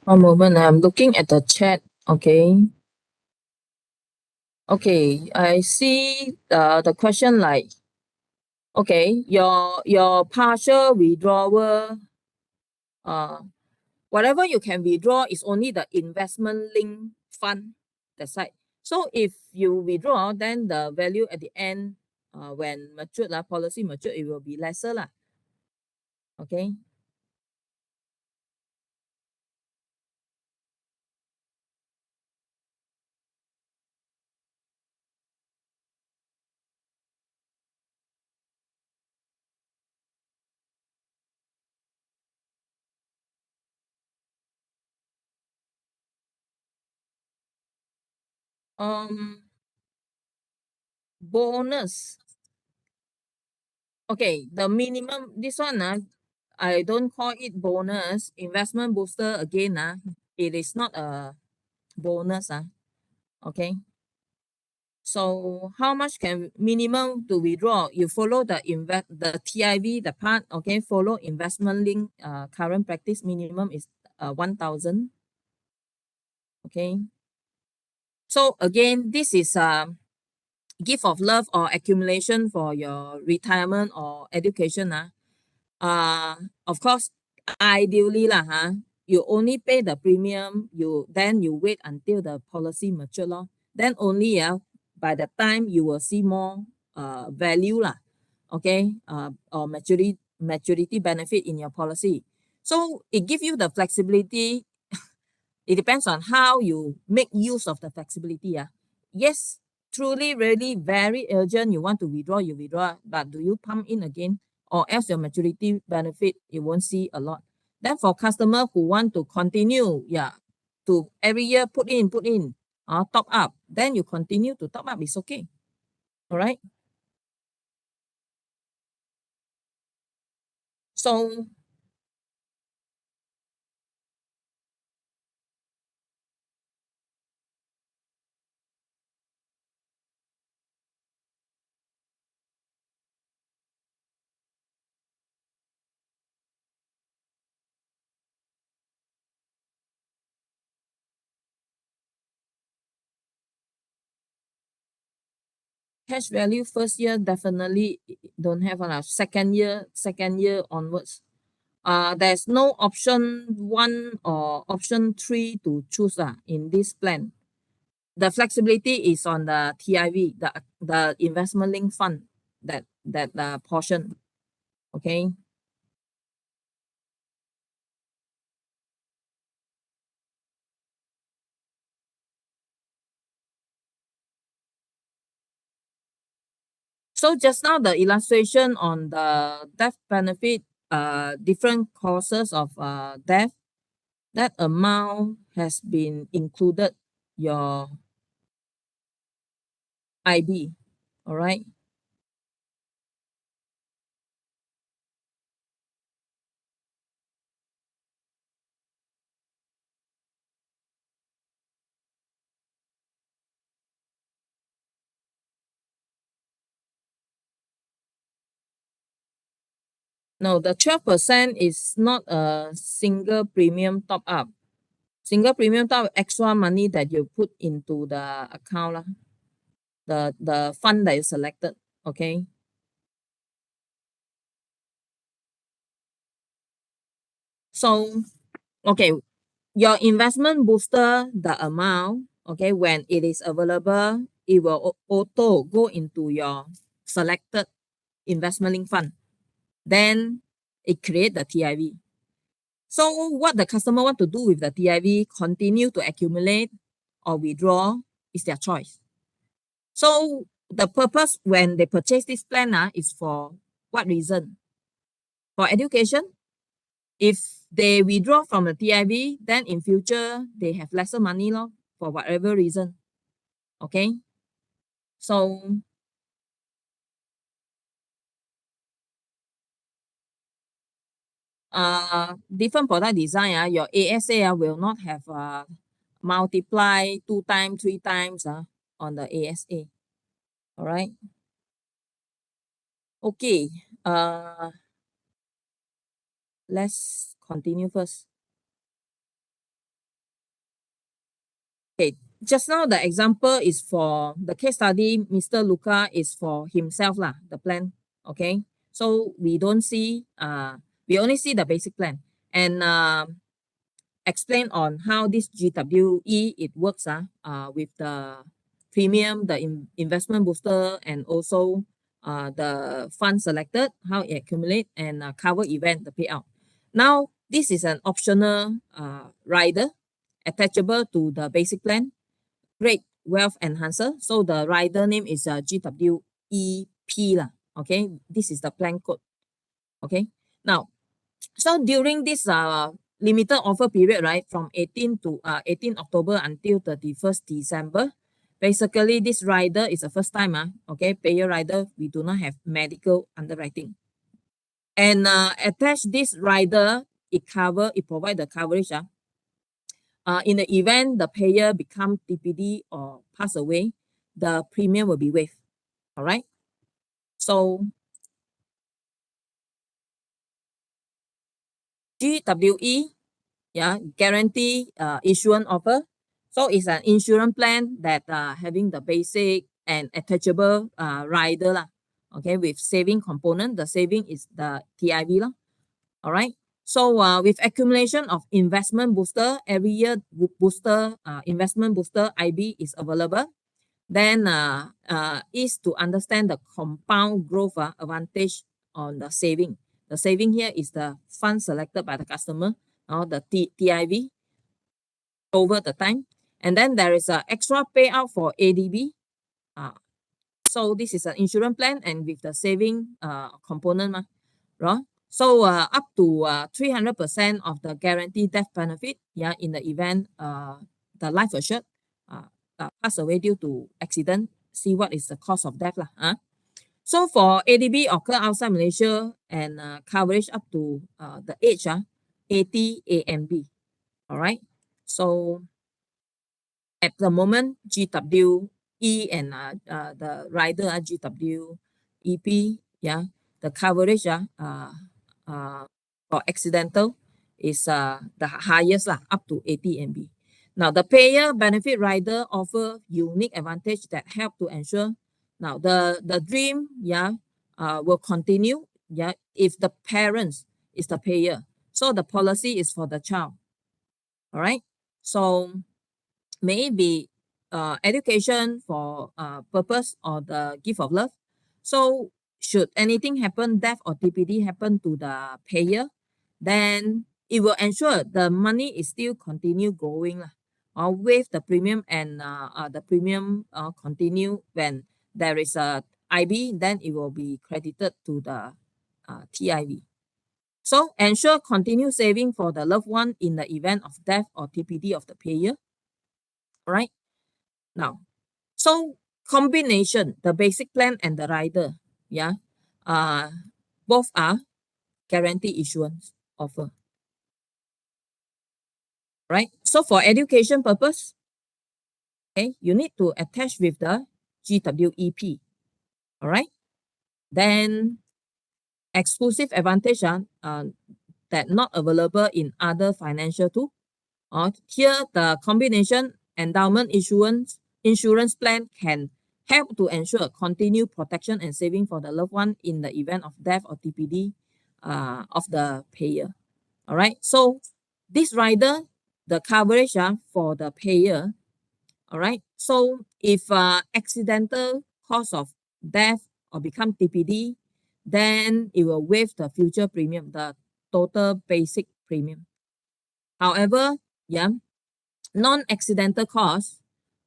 One moment, I'm looking at the chat. Okay. Okay, I see the question like, okay, your partial withdrawal, uh whatever you can withdraw is only the investment link fund, that side. So if you withdraw, then the value at the end, when matured, policy matured, it will be lesser lah. Okay. Um, bonus. Okay, the minimum, this one, I don't call it bonus. Investment booster again, it is not a bonus. Okay. So how much can minimum to withdraw? You follow the TIV, the part, okay, follow investment link, current practice minimum is 1,000. Okay. So again, this is gift of love or accumulation for your retirement or education. Of course, ideally lah, you only pay the premium, then you wait until the policy mature lor. Then only by the time you will see more value lah, okay, or maturity benefit in your policy. So it gives you the flexibility. It depends on how you make use of the flexibility. Yes, truly, really very urgent, you want to withdraw, you withdraw, but do you pump in again? Or else your maturity benefit, you won't see a lot. Then for customer who want to continue, to every year put in, top up, then you continue to top up, it's okay. All right. So cash value first year definitely don't have one. Second year onwards. There's no option one or option three to choose in this plan. The flexibility is on the TIV, the investment link fund, that portion. Okay. So just now the illustration on the death benefit, different causes of death, that amount has been included your IB. All right. No, the 12% is not a single premium top up. Single premium top up, extra money that you put into the account lah, the fund that you selected. Okay. So okay, your investment booster the amount, okay, when it is available, it will auto go into your selected investment link fund. Then it create the TIV. So what the customer want to do with the TIV, continue to accumulate or withdraw, is their choice. So the purpose when they purchase this plan is for what reason? For education. If they withdraw from the TIV, then in future they have lesser money lor, for whatever reason. Okay. So different product design, your ASA will not have multiply 2 times, 3 times on the ASA. All right. Okay. Let's continue first. Okay, just now the example is for the case study, Mr. Luca is for himself lah, the plan. Okay. So we don't see we only see the basic plan and explain on how this GWE it works with the premium, the investment booster, and also the fund selected, how it accumulate, and cover event, the payout. Now, this is an optional rider attachable to the basic plan, great wealth enhancer. So the rider name is GWEP lah. Okay, this is the plan code. Okay, now so during this limited offer period, right, from 18 October until 31st December, basically this rider is the first time, okay, payer rider, we do not have medical underwriting. And attach this rider, it provide the coverage. In the event the payer become TPD or pass away, the premium will be waived. All right. So GWE, yeah, guarantee issuance offer. So it's an insurance plan that having the basic and attachable rider lah. Okay, with saving component. The saving is the TIV lah. All right. So with accumulation of investment booster, every year booster investment booster IB is available. Then is to understand the compound growth advantage on the saving. The saving here is the fund selected by the customer, or the TIV over the time. And then there is an extra payout for ADB. So this is an insurance plan and with the saving component. Right? So up to 300% of the guaranteed death benefit, yeah, in the event the life assured pass away due to accident. See what is the cause of death lah. So for ADB occur outside Malaysia and coverage up to the age 80 AMB. All right. So at the moment, GWE and the rider GWEP, yeah, the coverage for accidental is the highest lah, up to 80 MB. Now the payer benefit rider offer unique advantage that help to ensure now the dream will continue if the parents is the payer. So the policy is for the child. All right. So maybe education for purpose or the gift of love. So should anything happen, death or TPD happen to the payer, then it will ensure the money is still continue growing or waive the premium and the premium continue when there is a IB, then it will be credited to the TIV. So ensure continue saving for the loved one in the event of death or TPD of the payer. All right. Now, so combination, the basic plan and the rider, yeah, both are guarantee issuance offer, right? So for education purpose, okay, you need to attach with the GWEP, all right? Then exclusive advantage that not available in other financial tool. Here, the combination endowment insurance plan can help to ensure continued protection and saving for the loved one in the event of death or TPD of the payer. All right. So this rider, the coverage for the payer. All right. So if accidental cause of death or become TPD, then it will waive the future premium, the total basic premium. However, yeah, non-accidental cause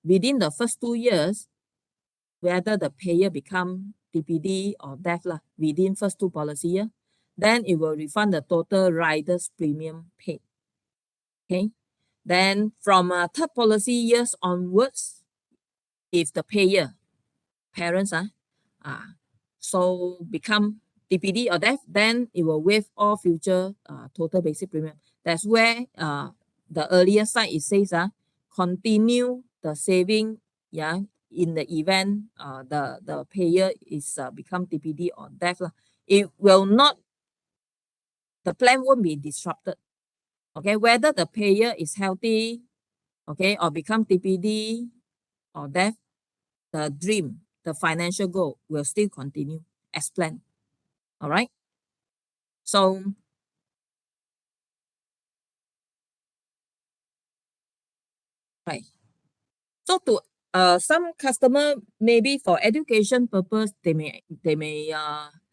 within the first 2 years, whether the payer become TPD or death within first 2 policy year, then it will refund the total rider's premium paid. Okay. Then from third policy years onwards, if the payer parents so become TPD or death, then it will waive all future total basic premium. That's where the earlier side it says continue the saving, yeah, in the event the payer is become TPD or death it will not, the plan won't be disrupted. Okay, whether the payer is healthy, okay, or become TPD or death, the dream, the financial goal will still continue as planned. All right. So, right. So to some customer maybe for education purpose they may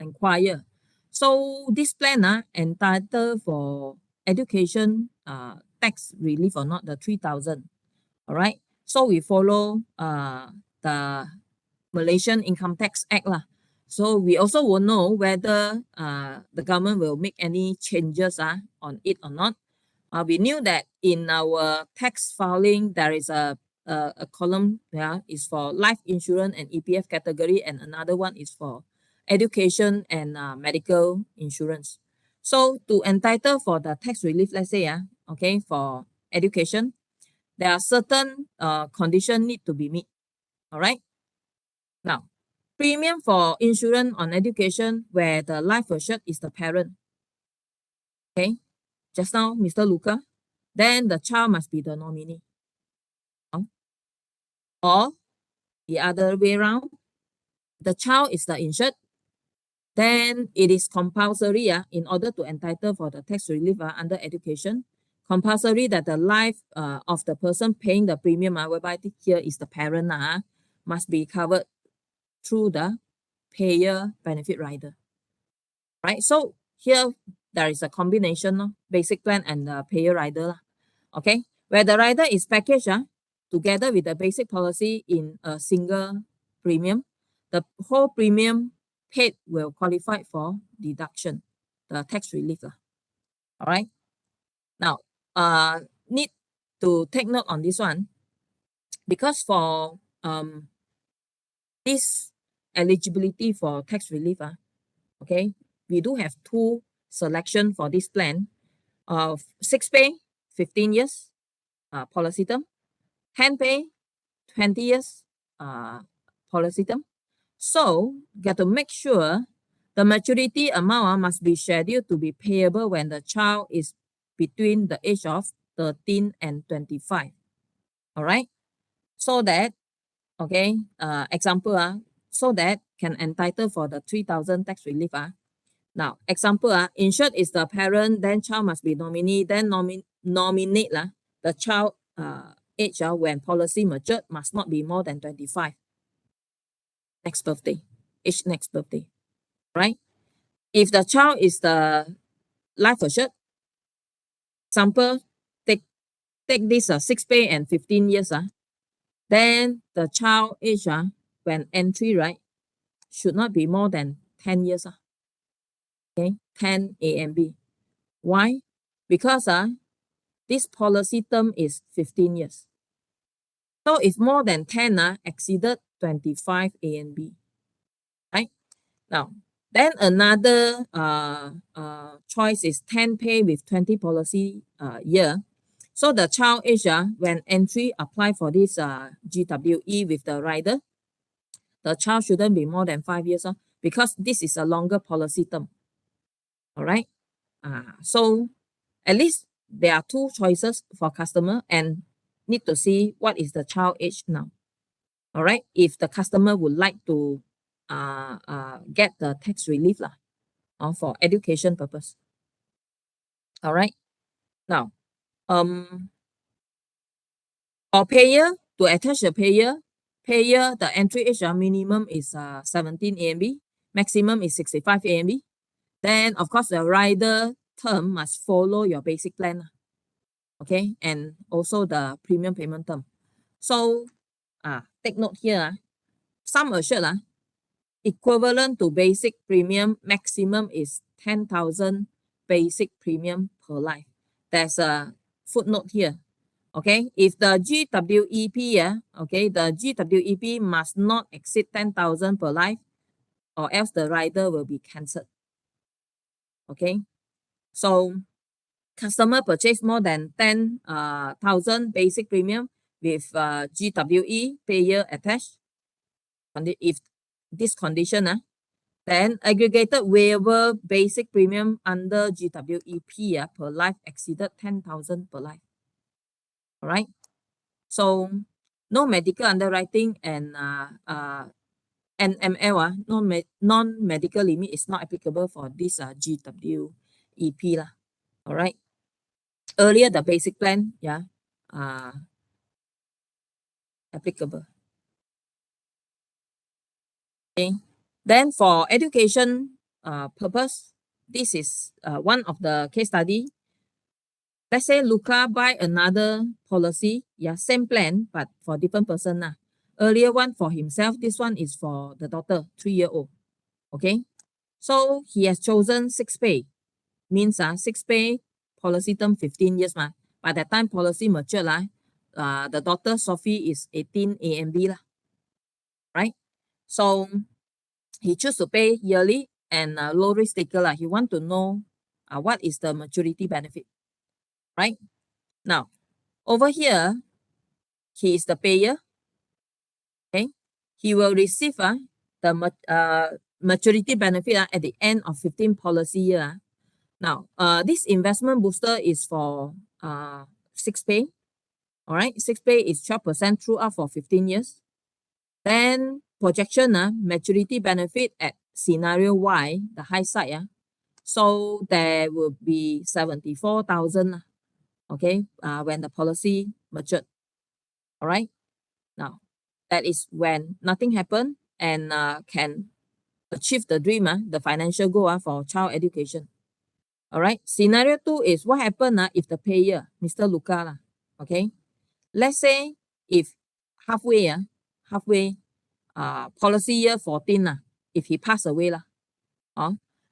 inquire. So this plan entitled for education tax relief or not, the 3,000. All right. So we follow the Malaysian Income Tax Act So we also will know whether the government will make any changes on it or not. We knew that in our tax filing there is a column is for life insurance and EPF category, and another one is for education and medical insurance. So to entitle for the tax relief, let's say okay, for education, there are certain conditions need to be met. All right. Now, premium for insurance on education where the life assured is the parent. Okay. Just now, Mr. Luca, then the child must be the nominee. Or the other way around, the child is the insured, then it is compulsory in order to entitle for the tax relief under education, compulsory that the life of the person paying the premium whereby here is the parent must be covered through the payer benefit rider. Right? So here there is a combination basic plan and the payer rider. Okay, where the rider is packaged together with the basic policy in a single premium, the whole premium paid will qualify for deduction, the tax relief. All right. Now, need to take note on this one because for this eligibility for tax relief, okay, we do have two selection for this plan of 6 pay, 15 years policy term, 10 pay, 20 years policy term. So got to make sure the maturity amount must be scheduled to be payable when the child is between the age of 13 and 25. All right. So that, okay, example, so that can entitle for the 3,000 tax relief. Now, example, insured is the parent, then child must be nominee, then nominate the child age when policy matured must not be more than 25. Next birthday, age next birthday, right? If the child is the life assured, example, take this 6 pay and 15 years, then the child age when entry, right, should not be more than 10 years. Okay, 10 AMB. Why? Because this policy term is 15 years. So if more than 10 exceeded, 25 A and B, right? Now, then another choice is 10 pay with 20 policy year. So the child age, when entry apply for this GWE with the rider, the child shouldn't be more than 5 years, because this is a longer policy term. All right. So at least there are two choices for customer and need to see what is the child age now. All right. If the customer would like to get the tax relief lah, for education purpose. All right. Now, for payer, to attach the payer, the entry age minimum is 17 A and B, maximum is 65 A and B. Then of course the rider term must follow your basic plan, okay, and also the premium payment term. So take note here, sum assured equivalent to basic premium maximum is 10,000 basic premium per life. There's a footnote here. Okay, if the GWEP, okay, the GWEP must not exceed 10,000 per life, or else the rider will be cancelled. Okay, so customer purchase more than 10,000 basic premium with GWE payer attached. If this condition, then aggregated waiver basic premium under GWEP per life exceeded 10,000 per life. All right. So no medical underwriting and NML, non-medical limit is not applicable for this GWEP lah. All right. Earlier the basic plan, applicable. Okay. Then for education purpose, this is one of the case study. Let's say Luca buy another policy, same plan, but for different person. Earlier one for himself, this one is for the daughter, 3-year-old. Okay. So he has chosen 6 pay. Means 6 pay policy term 15 years. By that time policy mature, the daughter Sophie is 18 A and B, right? So he choose to pay yearly and low risk taker. He want to know what is the maturity benefit, right? Now, over here, he is the payer. Okay, he will receive the maturity benefit at the end of 15 policy year. Now, this investment booster is for 6 pay. All right, 6 pay is 12% throughout for 15 years. Then projection, maturity benefit at scenario Y, the high side. So there will be 74,000, okay, when the policy matured. All right. Now, that is when nothing happened and can achieve the dream, the financial goal for child education. All right. Scenario 2 is what happened if the payer, Mr. Luca, okay. Let's say if halfway, policy year 14, if he pass away,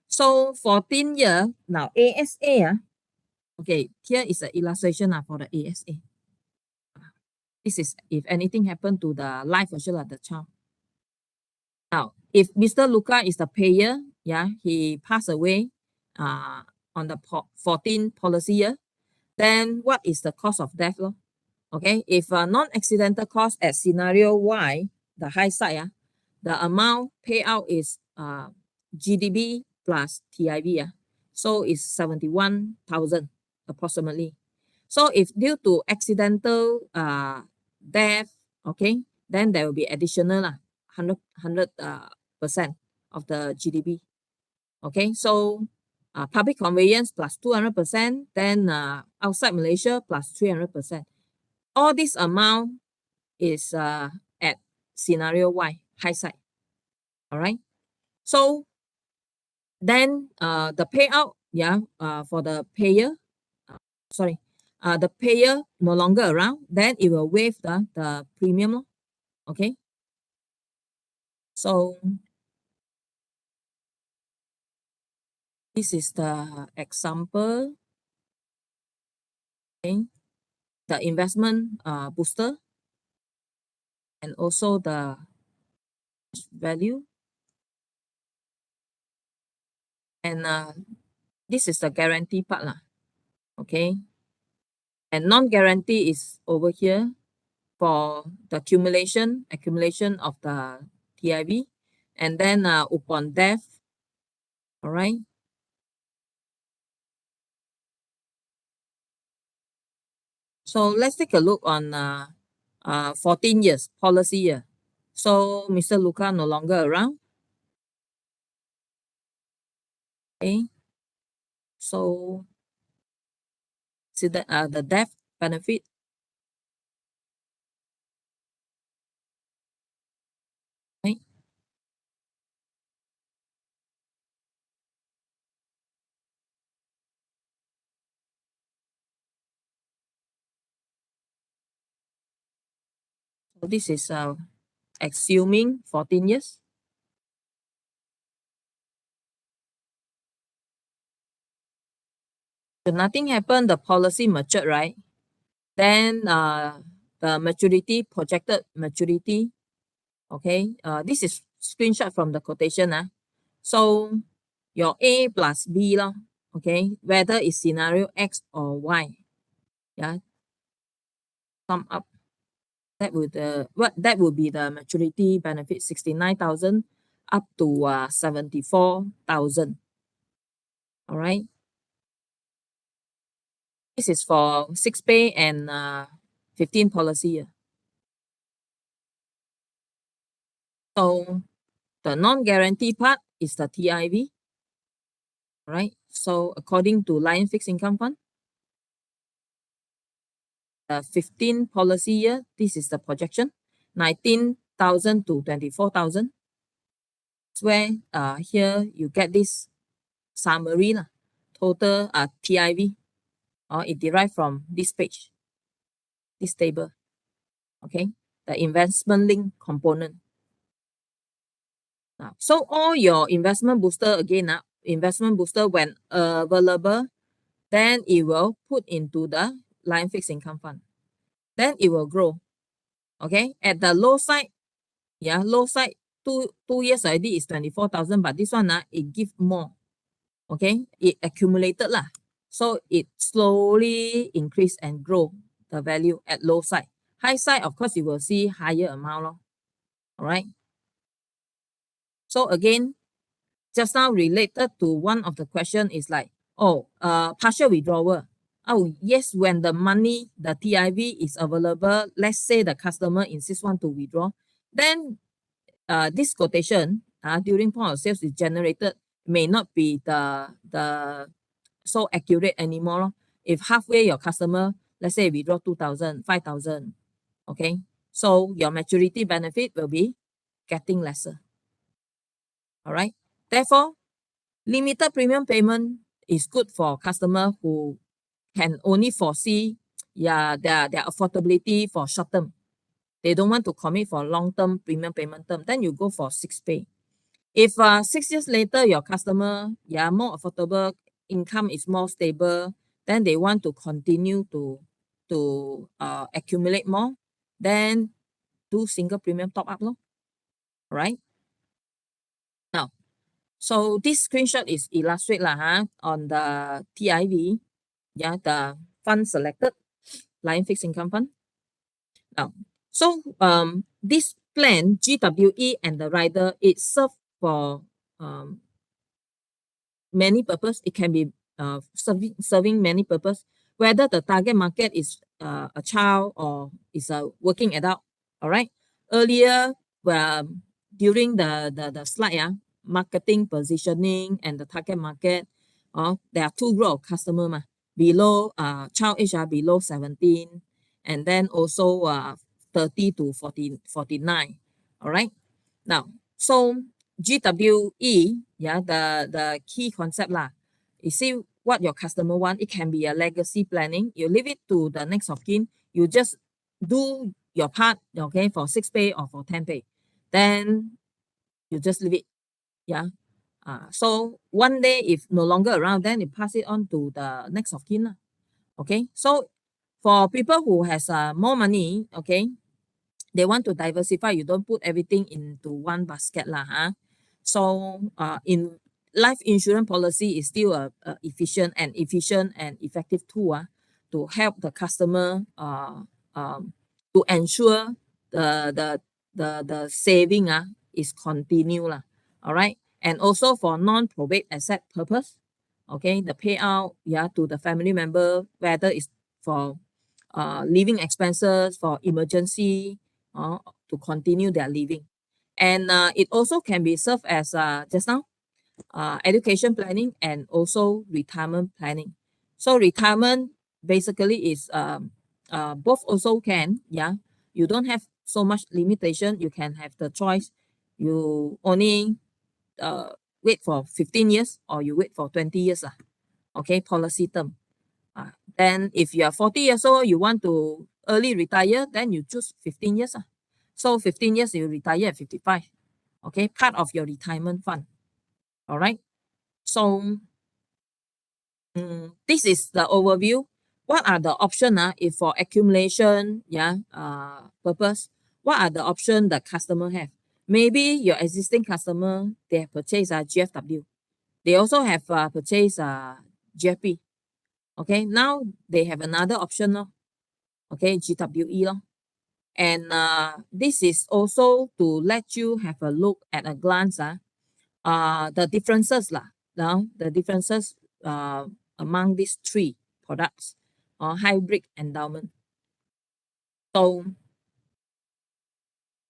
so 14 year, now ASA, okay, here is an illustration for the ASA. This is if anything happened to the life assurance of the child. Now, if Mr. Luca is the payer, he passed away on the 14 policy year, then what is the cause of death? Okay, if a non-accidental cause at scenario Y, the high side, the amount payout is GDB plus TIV. So it's 71,000 approximately. So if due to accidental death, okay, then there will be additional 100% of the GDP. Okay, so public conveyance plus 200%, then outside Malaysia plus 300%. All this amount is at scenario Y, high side. All right. So then the payout, for the payer, the payer no longer around, then it will waive the premium. Okay. So this is the example. Okay. The investment booster and also the value. And this is the guarantee part lah. Okay. And non-guarantee is over here for the accumulation of the TIV. And then upon death, all right. So let's take a look on 14 years policy year. So Mr. Luca no longer around. Okay. So see the death benefit. Right? So this is assuming 14 years. So nothing happened, the policy matured, right? Then the maturity, projected maturity. Okay. This is screenshot from the quotation. So your A plus B lor, okay, whether it's scenario X or Y. Yeah, sum up. That would be the maturity benefit 69,000 up to 74,000. All right. This is for 6 pay and 15 policy year. So the non-guarantee part is the TIV. Right. So according to Lion Fixed Income Fund, the 15 policy year, this is the projection, 19,000 to 24,000. It's where here you get this summary lah, total TIV, or it derived from this page, this table. Okay, the investment link component. Now, so all your investment booster again, investment booster when available, then it will put into the Lion Fixed Income Fund. Then it will grow. Okay, at the low side, yeah, low side, two years already is 24,000, but this one it give more. Okay, it accumulated lah. So it slowly increase and grow the value at low side. High side, of course, you will see higher amount lor. All right. So again, just now related to one of the question is like, oh, partial withdrawal. Oh, yes, when the money, the TIV is available, let's say the customer insists want to withdraw, then this quotation during point of sales is generated may not be the so accurate anymore lor. If halfway your customer, let's say withdraw 2,000, 5,000, okay, so your maturity benefit will be getting lesser. All right. Therefore, limited premium payment is good for customer who can only foresee their affordability for short term. They don't want to commit for long term premium payment term. Then you go for 6 pay. If 6 years later your customer more affordable, income is more stable, then they want to continue to accumulate more, then do single premium top up lor. Right? Now, so this screenshot is illustrate on the TIV, the fund selected, Lion Fixed Income Fund. Now, so this plan, GWE and the rider, it serve for many purpose. It can be serving many purpose, whether the target market is a child or is a working adult. All right. Earlier, during the slide, marketing positioning and the target market, there are two group of customer below child age below 17, and then also 30 to 49. All right. Now, so GWE, the key concept lah. You see what your customer want. It can be a legacy planning. You leave it to the next of kin. You just do your part, okay, for 6 pay or for 10 pay. Then you just leave it. Yeah. So one day if no longer around, then you pass it on to the next of kin lah. Okay. So for people who has more money, okay, they want to diversify. You don't put everything into one basket lah, huh? So in life insurance policy is still a efficient and effective tool to help the customer to ensure the the saving is continue lah. All right. And also for non-probate asset purpose, okay, the payout to the family member, whether it's for living expenses, for emergency, uh, to continue their living. And it also can be served as just now education planning and also retirement planning. So retirement basically is both also can, yeah. You don't have so much limitation. You can have the choice. You only uh, wait for 15 years or you wait for 20 years. Okay, policy term. Then if you are 40 years old, you want to early retire, then you choose 15 years. So 15 years, you retire at 55. Okay, part of your retirement fund. All right. So this is the overview. What are the options if for accumulation purpose? What are the options the customer have? Maybe your existing customer, they have purchased a GFW. They also have purchased GFP. Okay, now they have another option. Okay, GWE. And this is also to let you have a look at a glance the differences now the differences among these three products or hybrid endowment. So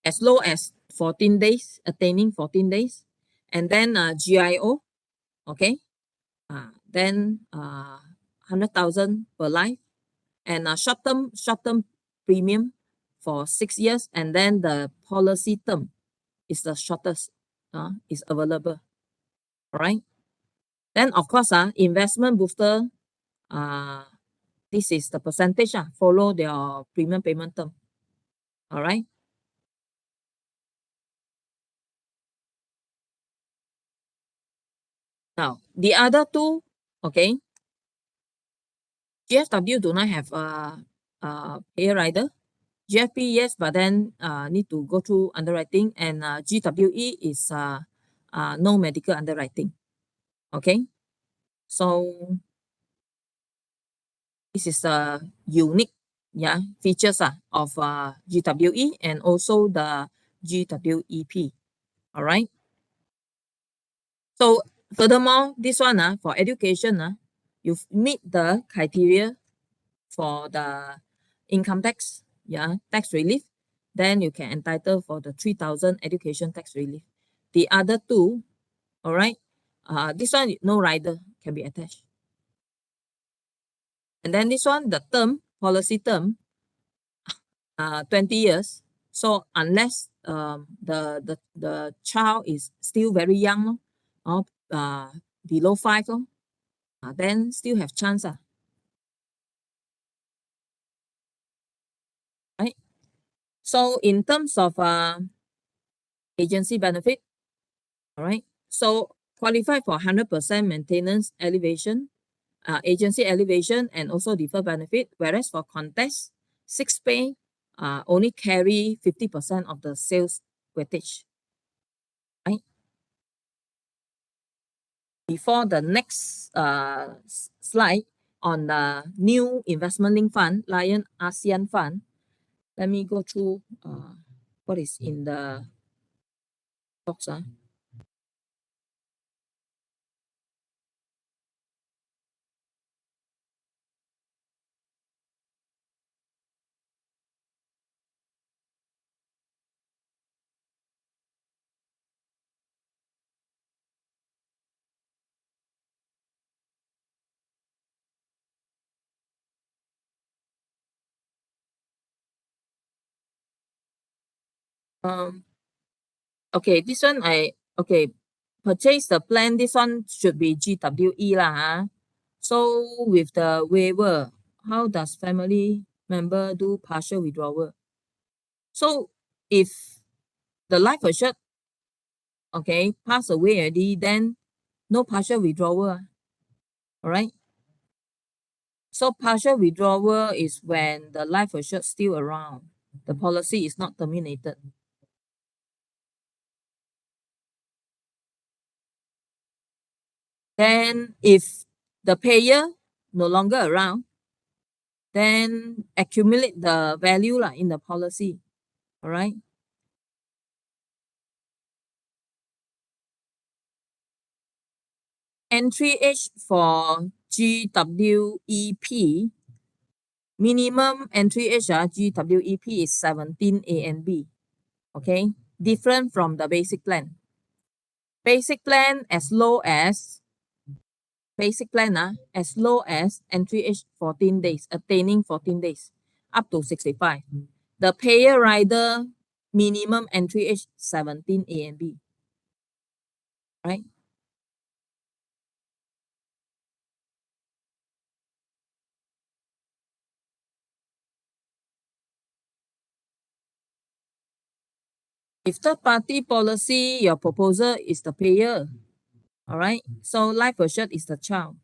as low as 14 days, attaining 14 days, and then GIO, okay, then 100,000 per life, and short term premium for 6 years, and then the policy term is the shortest is available. All right. Then of course investment booster, uh this is the percentage follow their premium payment term. All right. Now the other two, okay, GFW do not have pay rider. GFP yes, but then need to go through underwriting, and GWE is no medical underwriting. Okay, so this is a unique features of GWE and also the GWEP. All right. So furthermore, this one for education you meet the criteria for the income tax, tax relief, then you can entitle for the 3,000 education tax relief. The other two, all right, this one no rider can be attached. And then this one, the term policy term, 20 years. So unless the child is still very young, or below 5, then still have chance. Right? So in terms of agency benefit, all right, so qualify for 100% maintenance elevation, agency elevation, and also deferred benefit, whereas for contest, 6 pay only carry 50% of the sales weightage. Right? Before the next slide on the new investment link fund, Lion ASEAN Fund, let me go through what is in the box. Um, okay, this one purchase the plan. This one should be GWE lah. So with the waiver, how does family member do partial withdrawal? So if the life assured, okay, pass away already, then no partial withdrawal. All right. So partial withdrawal is when the life assured still around. the policy is not terminated. Then if the payer no longer around, then accumulate the value lah in the policy. All right. Entry age for GWEP, minimum entry age GWEP is 17 A and B. Okay, different from the basic plan. Basic plan as low as as low as entry age 14 days, attaining 14 days, up to 65. The payer rider minimum entry age 17 A and B. Right? If third party policy, your proposal is the payer. All right. So life assured is the child.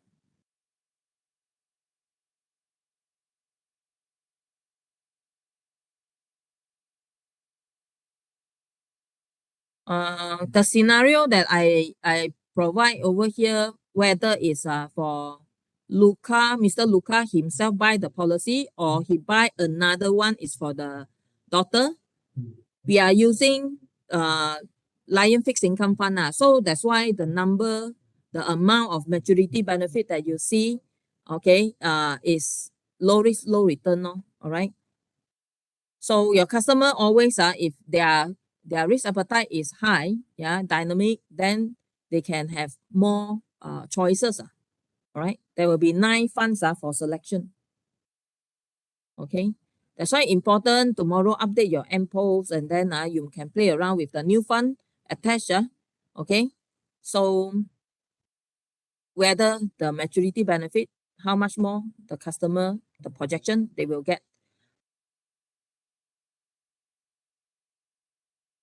The scenario that I provide over here, whether it's for Mr. Luca himself buy the policy or he buy another one is for the daughter. We are using Lion Fixed Income Fund. So that's why the amount of maturity benefit that you see, okay, is low risk, low return. No? All right. So your customer always if their risk appetite is high, yeah, dynamic, then they can have more choices. All right. There will be 9 funds for selection. Okay. That's why important tomorrow update your M post and then you can play around with the new fund attached. Okay. So whether the maturity benefit, how much more the customer, the projection they will get.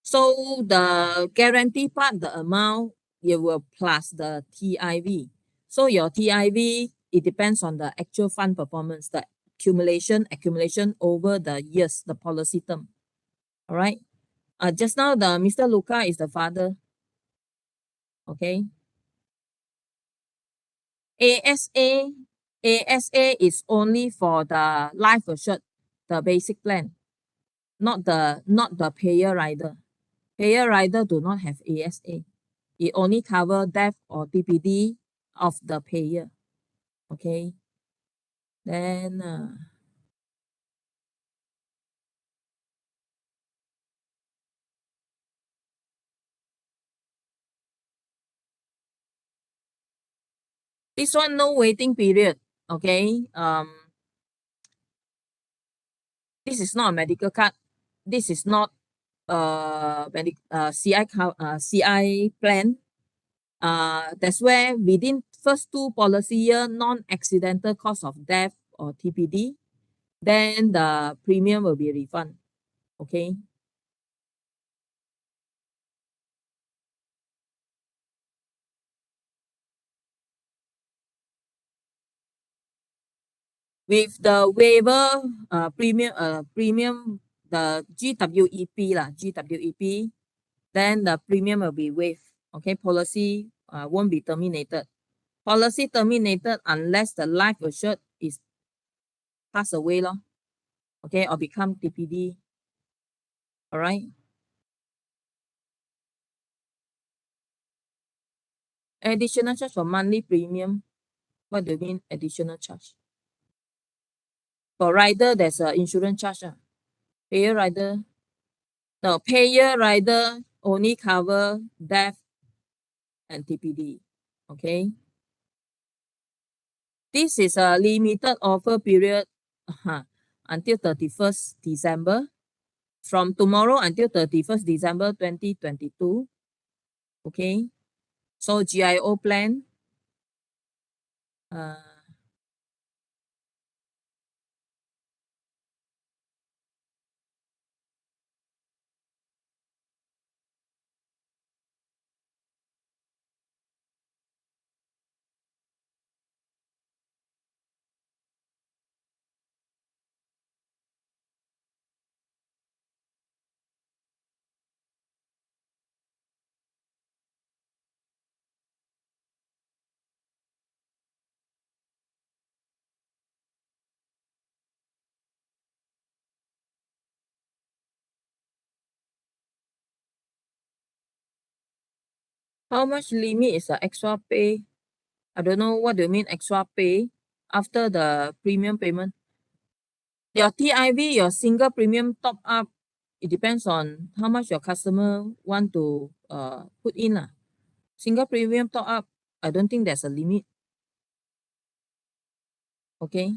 So the guarantee part, the amount, you will plus the TIV. So your TIV, it depends on the actual fund performance, the accumulation over the years, the policy term. All right. Just now the Mr. Luca is the father. Okay. ASA, ASA is only for the life assured, the basic plan, not the payer rider. Payer rider do not have ASA. It only cover death or TPD of the payer. Okay. Then this one no waiting period. Okay. This is not a medical card. This is not CI plan. That's where within first 2 policy year non-accidental cause of death or TPD, then the premium will be refunded. Okay. With the waiver premium, the GWEP, then the premium will be waived. Okay, policy won't be terminated. Policy terminated unless the life assured is passed away lor. Okay, or become TPD. All right. Additional charge for monthly premium. What do you mean additional charge? For rider, there's a insurance charge. Payer rider. No, payer rider only cover death and TPD. Okay. This is a limited offer period until 31st December. From tomorrow until 31st December 2022. Okay. So GIO plan. Uh, How much limit is the extra pay? I don't know what do you mean extra pay after the premium payment. Your TIV, your single premium top up, it depends on how much your customer want to put in. Single premium top up, I don't think there's a limit. Okay.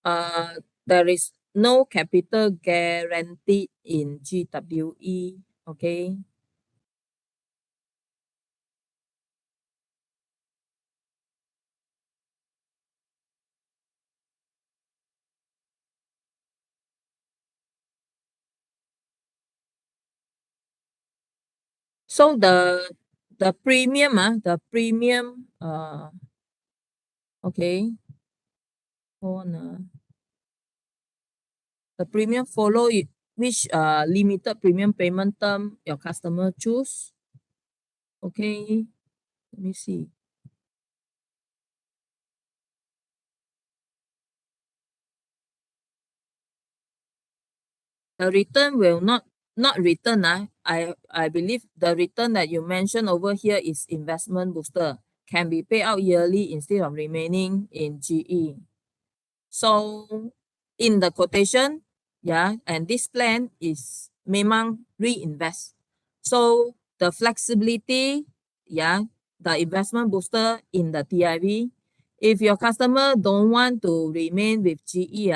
Uh, there is no capital guaranteed in GWE. Okay. So the premium, okay, hold on, the premium follow it, which limited premium payment term your customer choose. Okay, let me see. The return will not return. I believe the return that you mentioned over here is investment booster, can be paid out yearly instead of remaining in GE. So in the quotation, yeah, and this plan is memang reinvest. So the flexibility, yeah, the investment booster in the TIV. If your customer don't want to remain with GE,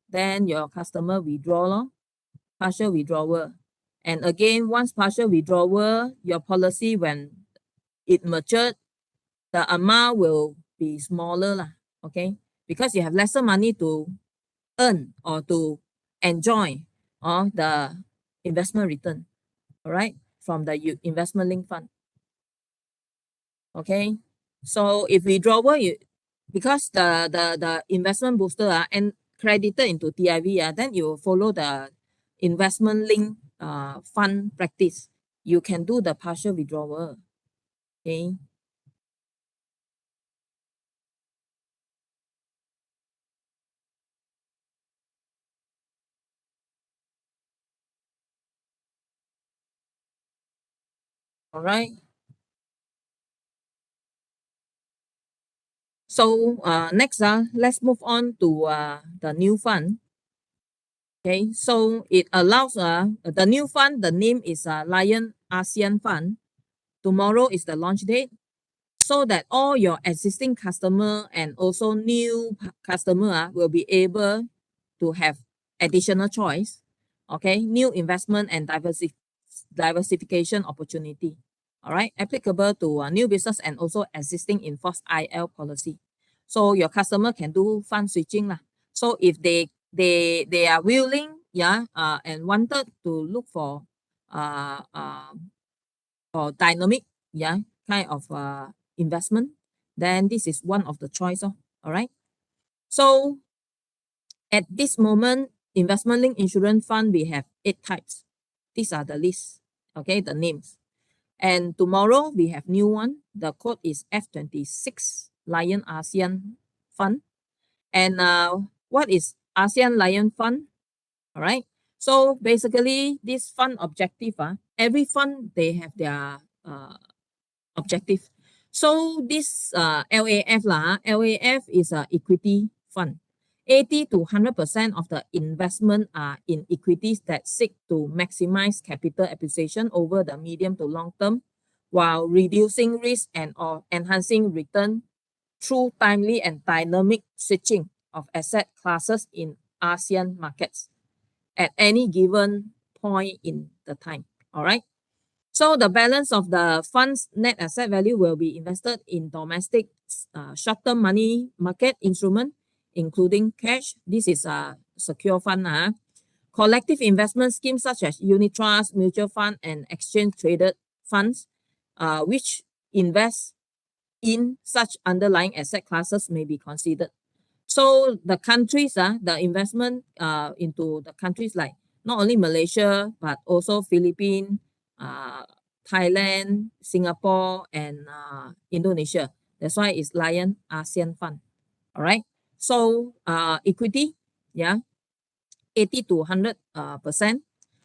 then your customer withdraw lor, partial withdrawal. And again, once partial withdrawal, your policy when it matured, the amount will be smaller lah, okay? Because you have lesser money to earn or to enjoy the investment return, all right, from the investment link fund. Okay. So if withdrawal, you because the investment booster and credited into TIV, then you will follow the investment link fund practice. You can do the partial withdrawal. Okay. All right. So next, let's move on to the new fund. Okay, so it allows the new fund, the name is Lion ASEAN Fund. Tomorrow is the launch date, so that all your existing customer and also new customer will be able to have additional choice. Okay, new investment and diversification opportunity. All right, applicable to new business and also existing enforced IL policy. So your customer can do fund switching lah. So if they are willing, yeah, and wanted to look uh, uh, for dynamic, yeah, kind of investment, then this is one of the choice. All right. So at this moment, investment linked insurance fund, we have 8 types. These are the list, okay, the names. And tomorrow we have new one. The code is F26 Lion ASEAN Fund. And what is ASEAN Lion Fund? All right. So basically, this fund objective, every fund they have their objective. So this LAF LAF is a equity fund. 80 to 100% of the investment are in equities that seek to maximize capital appreciation over the medium to long term while reducing risk and or enhancing return through timely and dynamic switching of asset classes in ASEAN markets at any given point in the time. All right. So the balance of the fund's net asset value will be invested in domestic short-term money market instrument, including cash. This is a secure fund. Collective investment schemes such as unit trust, mutual fund, and exchange traded funds, which invest in such underlying asset classes may be considered. So the countries, the investment into the countries like not only Malaysia, but also Philippines, uh, Thailand, Singapore, and Indonesia. That's why it's Lion ASEAN Fund. All right. So equity, yeah, 80 to 100%.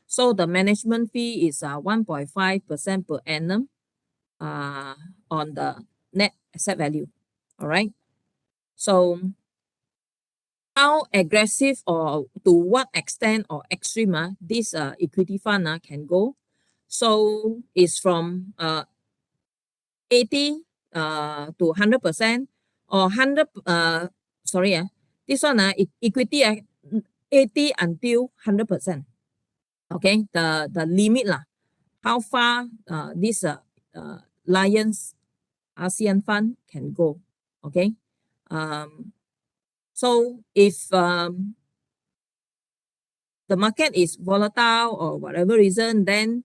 So the management fee is 1.5% per annum on the net asset value. All right. So how aggressive or to what extent or extreme this equity fund can go. So it's from 80 to 100% or 100 sorry this one equity 80 until 100%. Okay, the limit lah, how far this Lions ASEAN Fund can go. Okay, so if the market is volatile or whatever reason, then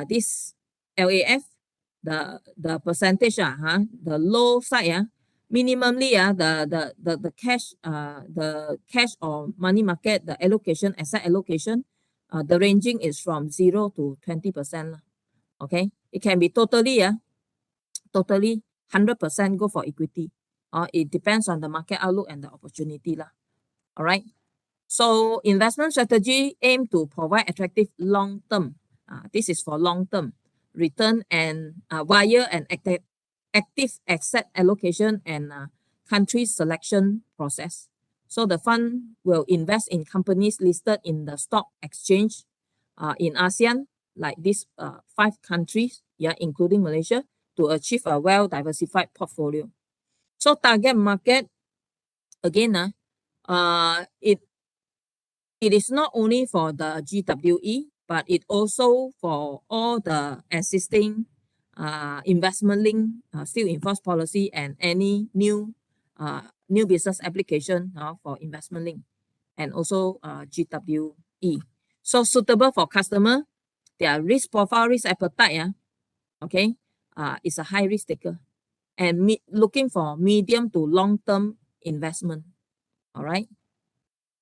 this LAF, the percentage the low side minimally the cash or money market, the allocation, asset allocation, the ranging is from 0 to 20%. Okay, it can be totally 100% go for equity, or it depends on the market outlook and the opportunity lah. All right. So investment strategy aim to provide attractive long-term, this is for long-term return and via an active asset allocation and country selection process. So the fund will invest in companies listed in the stock exchange in ASEAN, like these 5 countries, yeah, including Malaysia, to achieve a well-diversified portfolio. So target market, again, it is not only for the GWE, but it also for all the existing investment link still in force policy and any new business application for investment link, and also GWE. So suitable for customer, their risk profile, risk appetite, okay, is a high risk taker and looking for medium to long term investment. All right.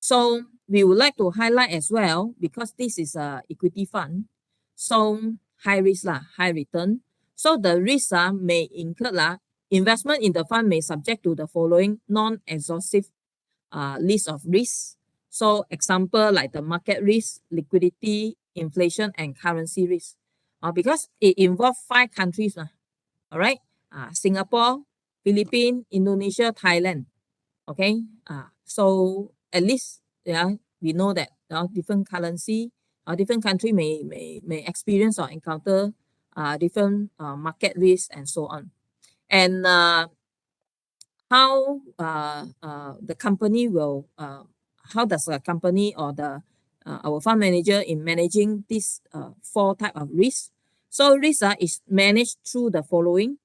So we would like to highlight as well, because this is a equity fund, so high risk high return. So the risk may include investment in the fund may subject to the following non-exhaustive list of risks. So example like the market risk, liquidity, inflation, and currency risk. Because it involves 5 countries. All right. Singapore, Philippines, Indonesia, Thailand. Okay. So at least we know that different currency different country may experience or encounter different market risk and so on. And how the company will how does the company or the our fund manager in managing this 4 type of risks. So risk is managed through the following: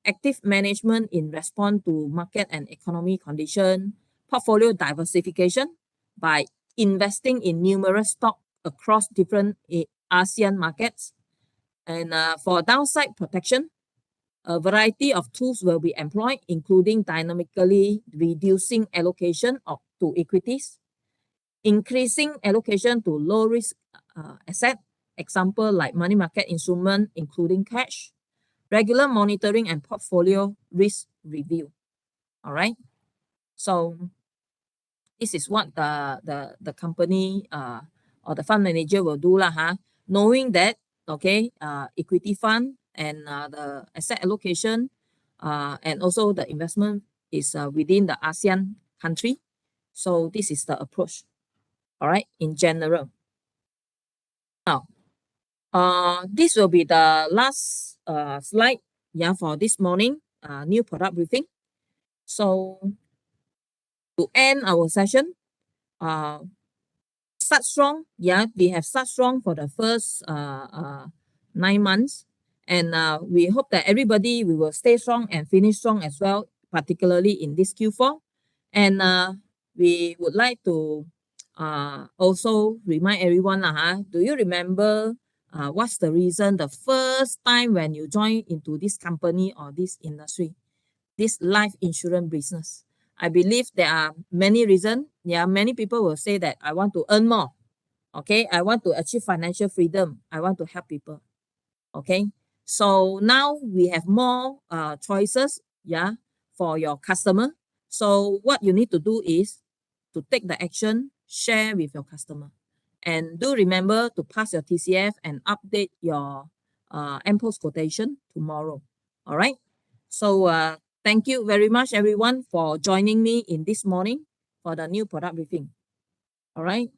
active management in response to market and economy condition, portfolio diversification by investing in numerous stock across different ASEAN markets, and for downside protection, a variety of tools will be employed, including dynamically reducing allocation to equities, increasing allocation to low risk asset, example like money market instrument, including cash, regular monitoring and portfolio risk review. All right. So this is what the company or the fund manager will do knowing that equity fund and the asset allocation and also the investment is within the ASEAN country. So this is the approach. All right, in general. Now, this will be the last slide for this morning new product briefing. So to end our session, start strong. We have start strong for the first 9 months, and we hope that everybody we will stay strong and finish strong as well, particularly in this Q4. And we would like to also remind everyone do you remember what's the reason the first time when you join into this company or this industry, this life insurance business? I believe there are many reasons. Many people will say that I want to earn more. Okay, I want to achieve financial freedom. I want to help people. Okay, so now we have more choices for your customer. So what you need to do is to take the action, share with your customer. And do remember to pass your TCF and update your MPOS quotation tomorrow. All right. So thank you very much, everyone, for joining me in this morning for the new product briefing. All right.